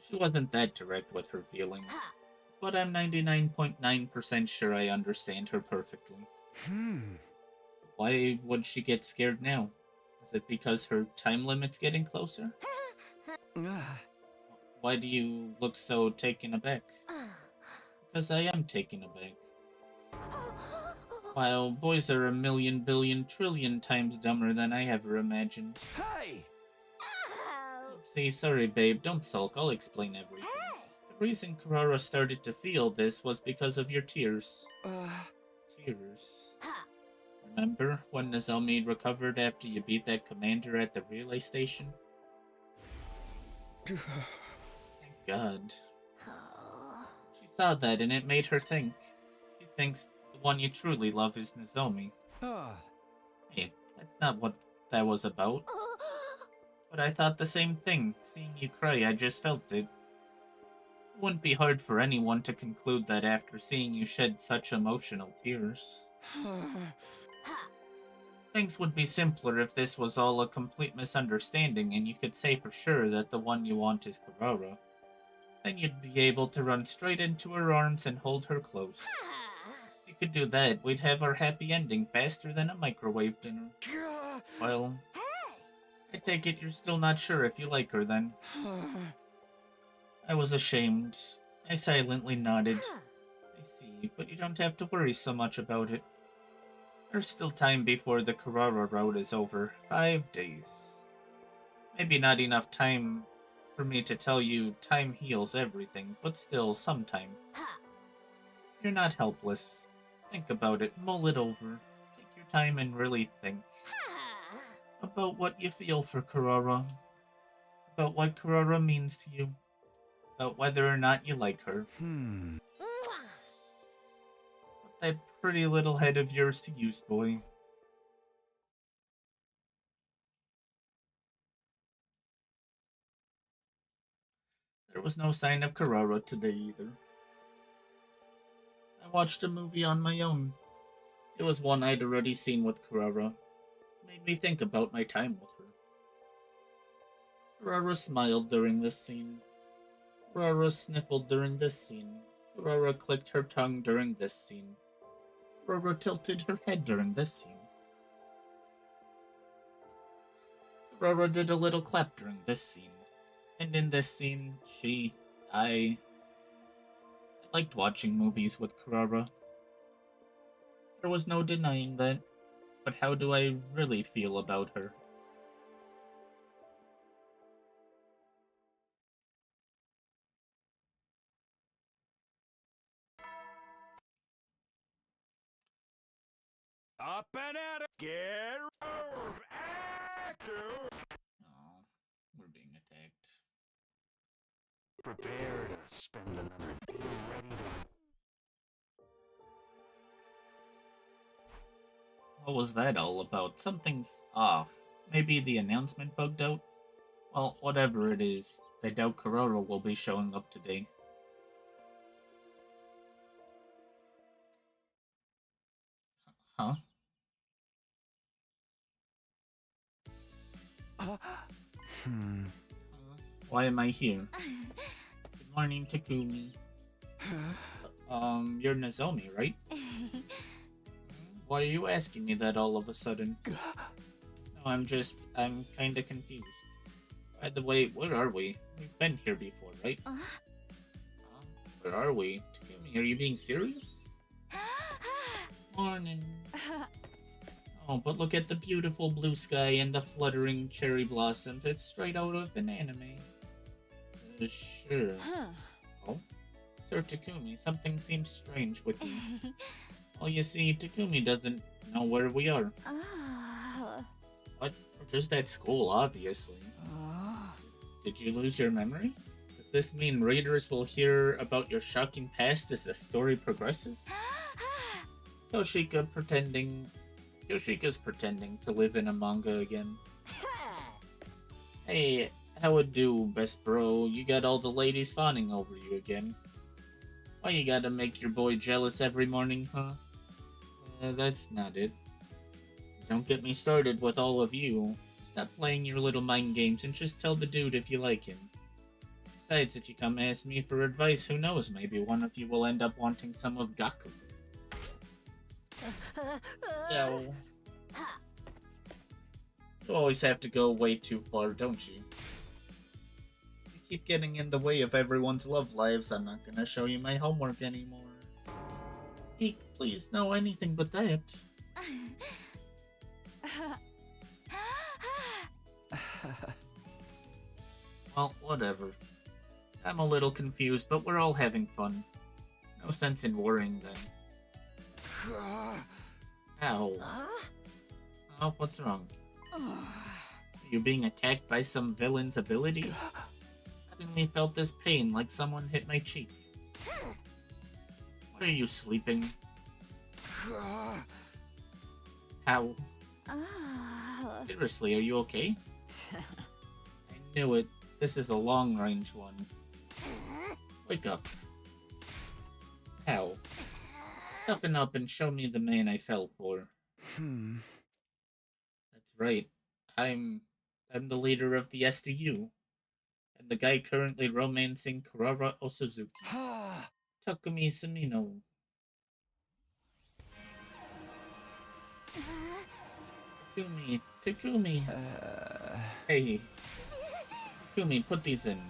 She wasn't that direct with her feelings, but I'm 99.9% sure I understand her perfectly. Why would she get scared now? Is it because her time limit's getting closer? Why do you look so taken aback? Because I am taken aback. While boys are a million, billion, trillion times dumber than I ever imagined. Hey! Oopsie, sorry babe, don't sulk, I'll explain everything. The reason Karara started to feel this was because of your tears. Tears. Remember when Nozomi recovered after you beat that commander at the relay station? Thank God. She saw that and it made her think. She thinks the one you truly love is Nozomi. Hey, that's not what that was about. But I thought the same thing. Seeing you cry, I just felt it. It wouldn't be hard for anyone to conclude that after seeing you shed such emotional tears. Things would be simpler if this was all a complete misunderstanding and you could say for sure that the one you want is Karara. Then you'd be able to run straight into her arms and hold her close. If you could do that, we'd have our happy ending faster than a microwave dinner. Well, I take it you're still not sure if you like her then. I was ashamed. I silently nodded. I see, but you don't have to worry so much about it. There's still time before the Karara road is over. 5 days. Maybe not enough time for me to tell you time heals everything, but still some time. You're not helpless. Think about it, mull it over. Take your time and really think. About what you feel for Karara. About what Karara means to you. About whether or not you like her. Put that pretty little head of yours to use, boy. There was no sign of Karara today either. I watched a movie on my own. It was one I'd already seen with Karara. It made me think about my time with her. Karara smiled during this scene. Karara sniffled during this scene. Karara clicked her tongue during this scene. Karara tilted her head during this scene. Karara did a little clap during this scene. And in this scene, I liked watching movies with Karara. There was no denying that. But how do I really feel about her? Up and at it! Get active! Oh, we're being attacked. Prepare to spend another day ready to... What was that all about? Something's off. Maybe the announcement bugged out? Well, whatever it is, I doubt Karara will be showing up today. Huh? Why am I here? Good morning, Takumi. You're Nozomi, right? Why are you asking me that all of a sudden? No, I'm kinda confused. By the way, where are we? We've been here before, right? Where are we? Takumi, are you being serious? Morning. Oh, but look at the beautiful blue sky and the fluttering cherry blossoms. It's straight out of an anime. Sure. Oh? Sir Takumi, something seems strange with you. Well, you see, Takumi doesn't know where we are. What? We're just at school, obviously. Did you lose your memory? Does this mean readers will hear about your shocking past as the story progresses? Yoshika's pretending to live in a manga again. Hey, how it do, best bro? You got all the ladies fawning over you again. Why you gotta make your boy jealous every morning, huh? That's not it. Don't get me started with all of you. Stop playing your little mind games and just tell the dude if you like him. Besides, if you come ask me for advice, who knows, maybe one of you will end up wanting some of Gaku. No. You always have to go way too far, don't you? You keep getting in the way of everyone's love lives. I'm not gonna show you my homework anymore. Eek, please, no, anything but that. Well, whatever. I'm a little confused, but we're all having fun. No sense in worrying then. Ow. Oh, what's wrong? Are you being attacked by some villain's ability? I suddenly felt this pain like someone hit my cheek. What are you, sleeping? How? Seriously, are you okay? I knew it. This is a long-range one. Wake up. How? Toughen up and show me the man I fell for. That's right. I'm the leader of the SDU. And the guy currently romancing Kurara Osuzuki. Takumi Sumino. Takumi. Hey. Takumi, put these in.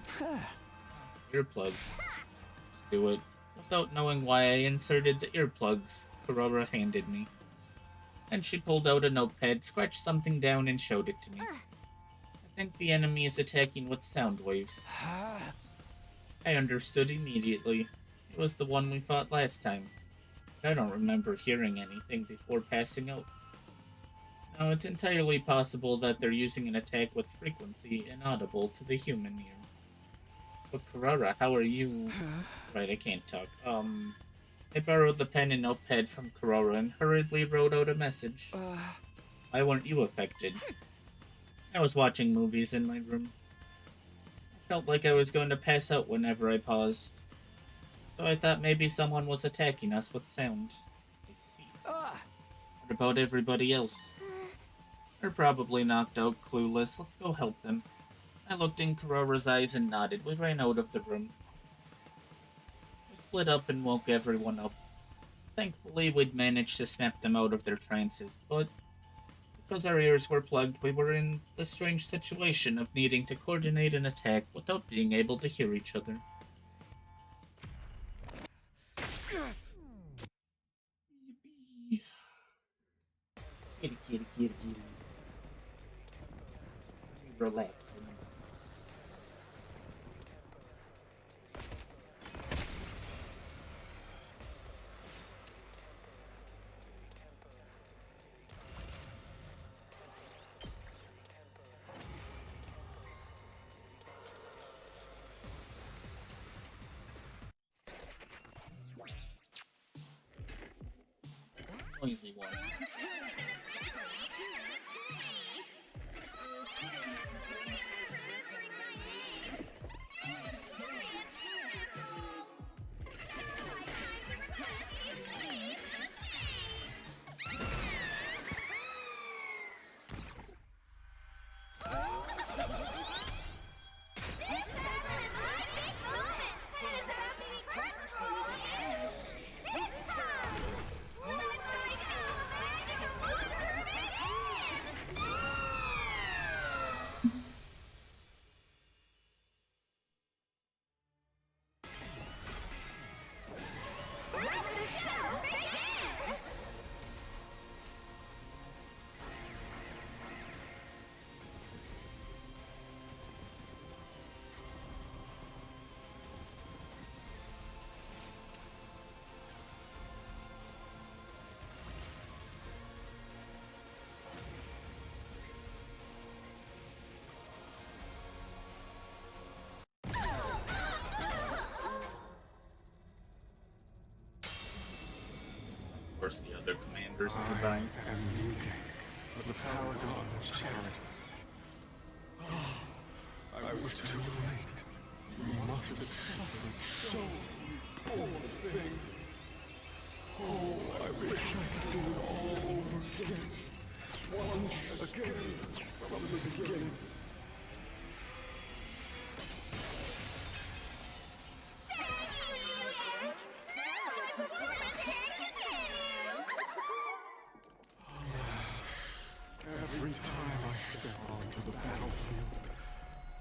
Earplugs. Just do it. Without knowing why I inserted the earplugs, Kurara handed me. Then she pulled out a notepad, scratched something down, and showed it to me. I think the enemy is attacking with sound waves. I understood immediately. It was the one we fought last time. But I don't remember hearing anything before passing out. Now, it's entirely possible that they're using an attack with frequency inaudible to the human ear. But Kurara, how are you? Right, I can't talk. I borrowed the pen and notepad from Kurara and hurriedly wrote out a message. Why weren't you affected? I was watching movies in my room. I felt like I was going to pass out whenever I paused. So I thought maybe someone was attacking us with sound. I see. What about everybody else? They're probably knocked out, clueless. Let's go help them. I looked in Kurara's eyes and nodded. We ran out of the room. We split up and woke everyone up. Thankfully, we'd managed to snap them out of their trances, but because our ears were plugged, we were in the strange situation of needing to coordinate an attack without being able to hear each other. Kitty, kitty, kitty, kitty. Relax. Noisy one. course, the other commanders nearby. I am meeting the paragon of charity. I was too late. You must have suffered so, you poor thing. Oh, I wish I could do it all over again. Once again, from the beginning. Every time I step onto the battlefield,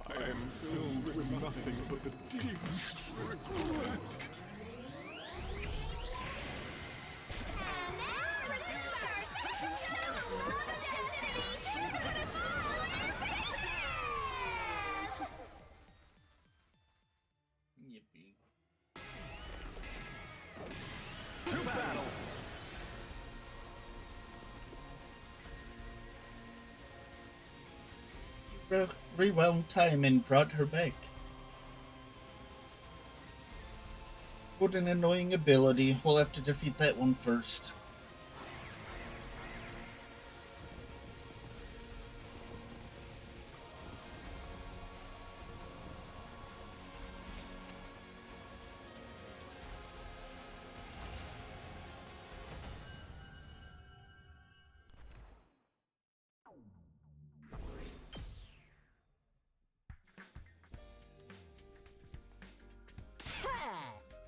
I am filled with nothing but the deepest regret. Yippee. To battle! Rewound time and brought her back. What an annoying ability. We'll have to defeat that one first.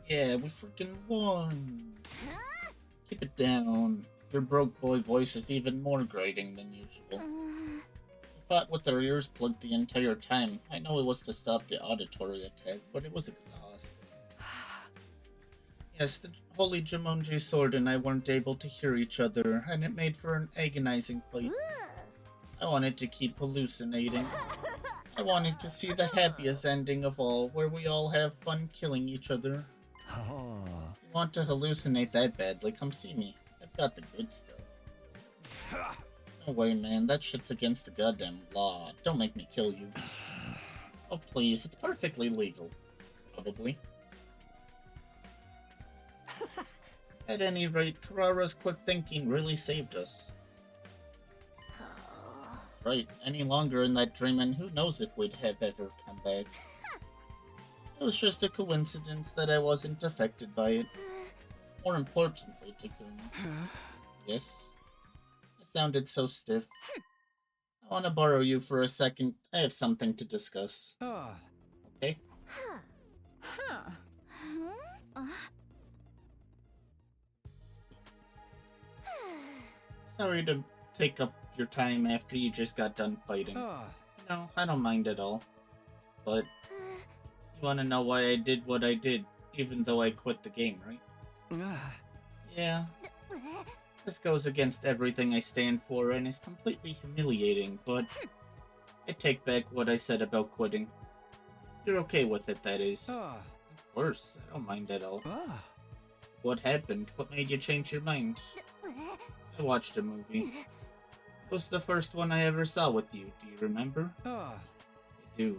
Yeah, we freaking won! Keep it down. Your broke boy voice is even more grating than usual. I fought with their ears plugged the entire time. I know it was to stop the auditory attack, but it was exhausting. Yes, the holy Jumonji sword and I weren't able to hear each other, and it made for an agonizing fight. I wanted to keep hallucinating. I wanted to see the happiest ending of all, where we all have fun killing each other. If you want to hallucinate that badly, come see me. I've got the good stuff. No way, man. That shit's against the goddamn law. Don't make me kill you. Oh, please. It's perfectly legal. Probably. At any rate, Karara's quick thinking really saved us. Right. Any longer in that dream, and who knows if we'd have ever come back. It was just a coincidence that I wasn't affected by it. More importantly, Takumi. Yes? I sounded so stiff. I want to borrow you for a second. I have something to discuss. Okay? Sorry to take up your time after you just got done fighting. No, I don't mind at all. But you want to know why I did what I did, even though I quit the game, right? Yeah. This goes against everything I stand for and is completely humiliating, but I take back what I said about quitting. You're okay with it, that is. Of course, I don't mind at all. What happened? What made you change your mind? I watched a movie. It was the first one I ever saw with you. Do you remember? I do.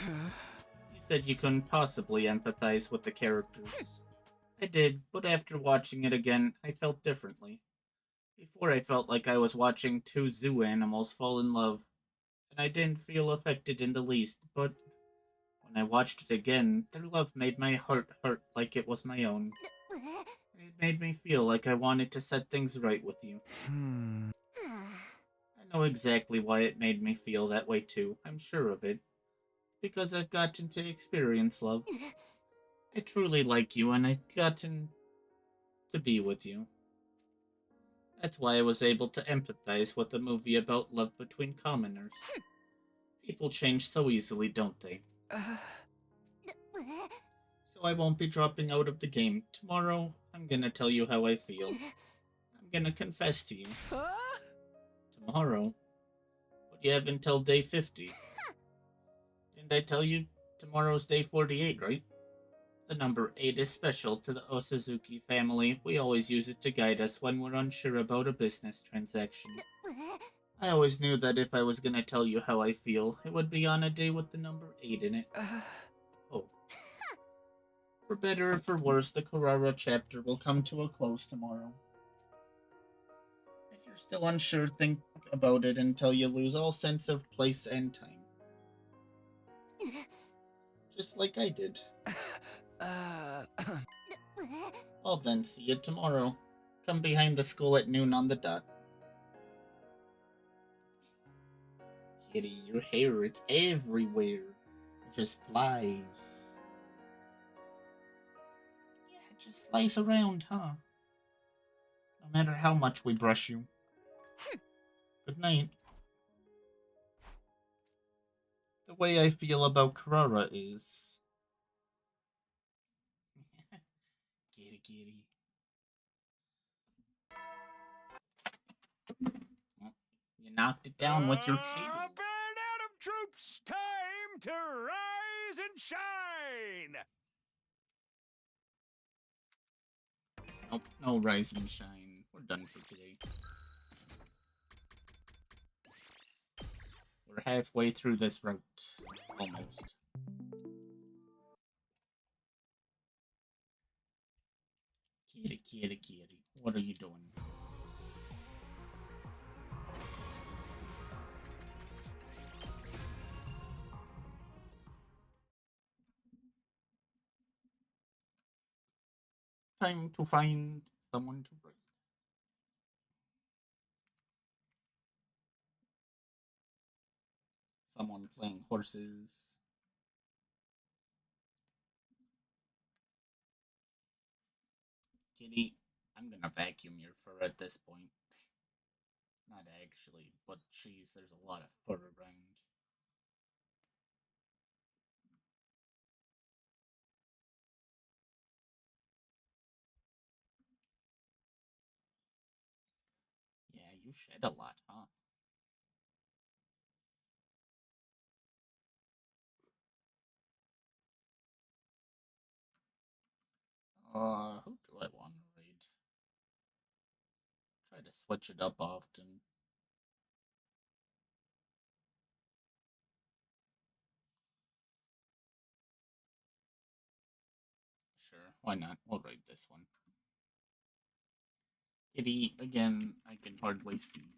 You said you couldn't possibly empathize with the characters. I did, but after watching it again, I felt differently. Before I felt like I was watching two zoo animals fall in love, and I didn't feel affected in the least, but when I watched it again, their love made my heart hurt like it was my own. It made me feel like I wanted to set things right with you. I know exactly why it made me feel that way too, I'm sure of it. Because I've gotten to experience love. I truly like you and I've gotten to be with you. That's why I was able to empathize with a movie about love between commoners. People change so easily, don't they? So I won't be dropping out of the game. Tomorrow, I'm gonna tell you how I feel. I'm gonna confess to you. Tomorrow? But you have until day 50. Didn't I tell you tomorrow's day 48, right? The number 8 is special to the Osazuki family. We always use it to guide us when we're unsure about a business transaction. I always knew that if I was gonna tell you how I feel, it would be on a day with the number 8 in it. Oh. For better or for worse, the Carrara chapter will come to a close tomorrow. If you're still unsure, think about it until you lose all sense of place and time. Just like I did. I'll then see you tomorrow. Come behind the school at noon on the dot. Kitty, your hair, it's everywhere. It just flies. Yeah, it just flies around, huh? No matter how much we brush you. Good night. The way I feel about Carrara is... Kitty, kitty. Oh, you knocked it down with your tail. Band Atom troops, time to rise and shine! Nope, no rise and shine. We're done for today. We're halfway through this route. Almost. Kitty, kitty, kitty. What are you doing? Time to find someone to break. Someone playing horses. Kitty, I'm gonna vacuum your fur at this point. Not actually, but geez, there's a lot of fur around. Yeah, you shed a lot, huh? Who do I want to read? Try to switch it up often. Sure, why not? We'll read this one. Kitty, again, I can hardly see.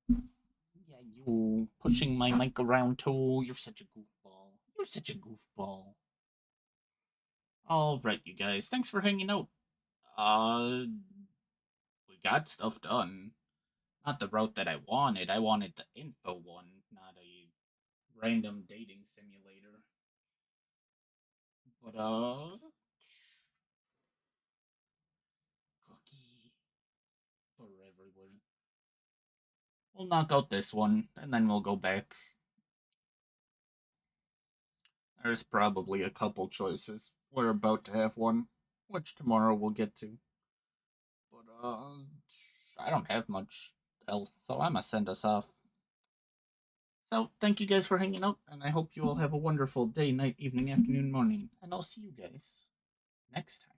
Yeah, you pushing my mic around too. You're such a goofball. You're such a goofball. Alright, you guys. Thanks for hanging out. We got stuff done. Not the route that I wanted. I wanted the info one, not a random dating simulator. But, cookie for everywhere. We'll knock out this one, and then we'll go back. There's probably a couple choices. We're about to have one, which tomorrow we'll get to. But, I don't have much else, so I'm gonna send us off. So, thank you guys for hanging out, and I hope you all have a wonderful day, night, evening, afternoon, morning, and I'll see you guys next time.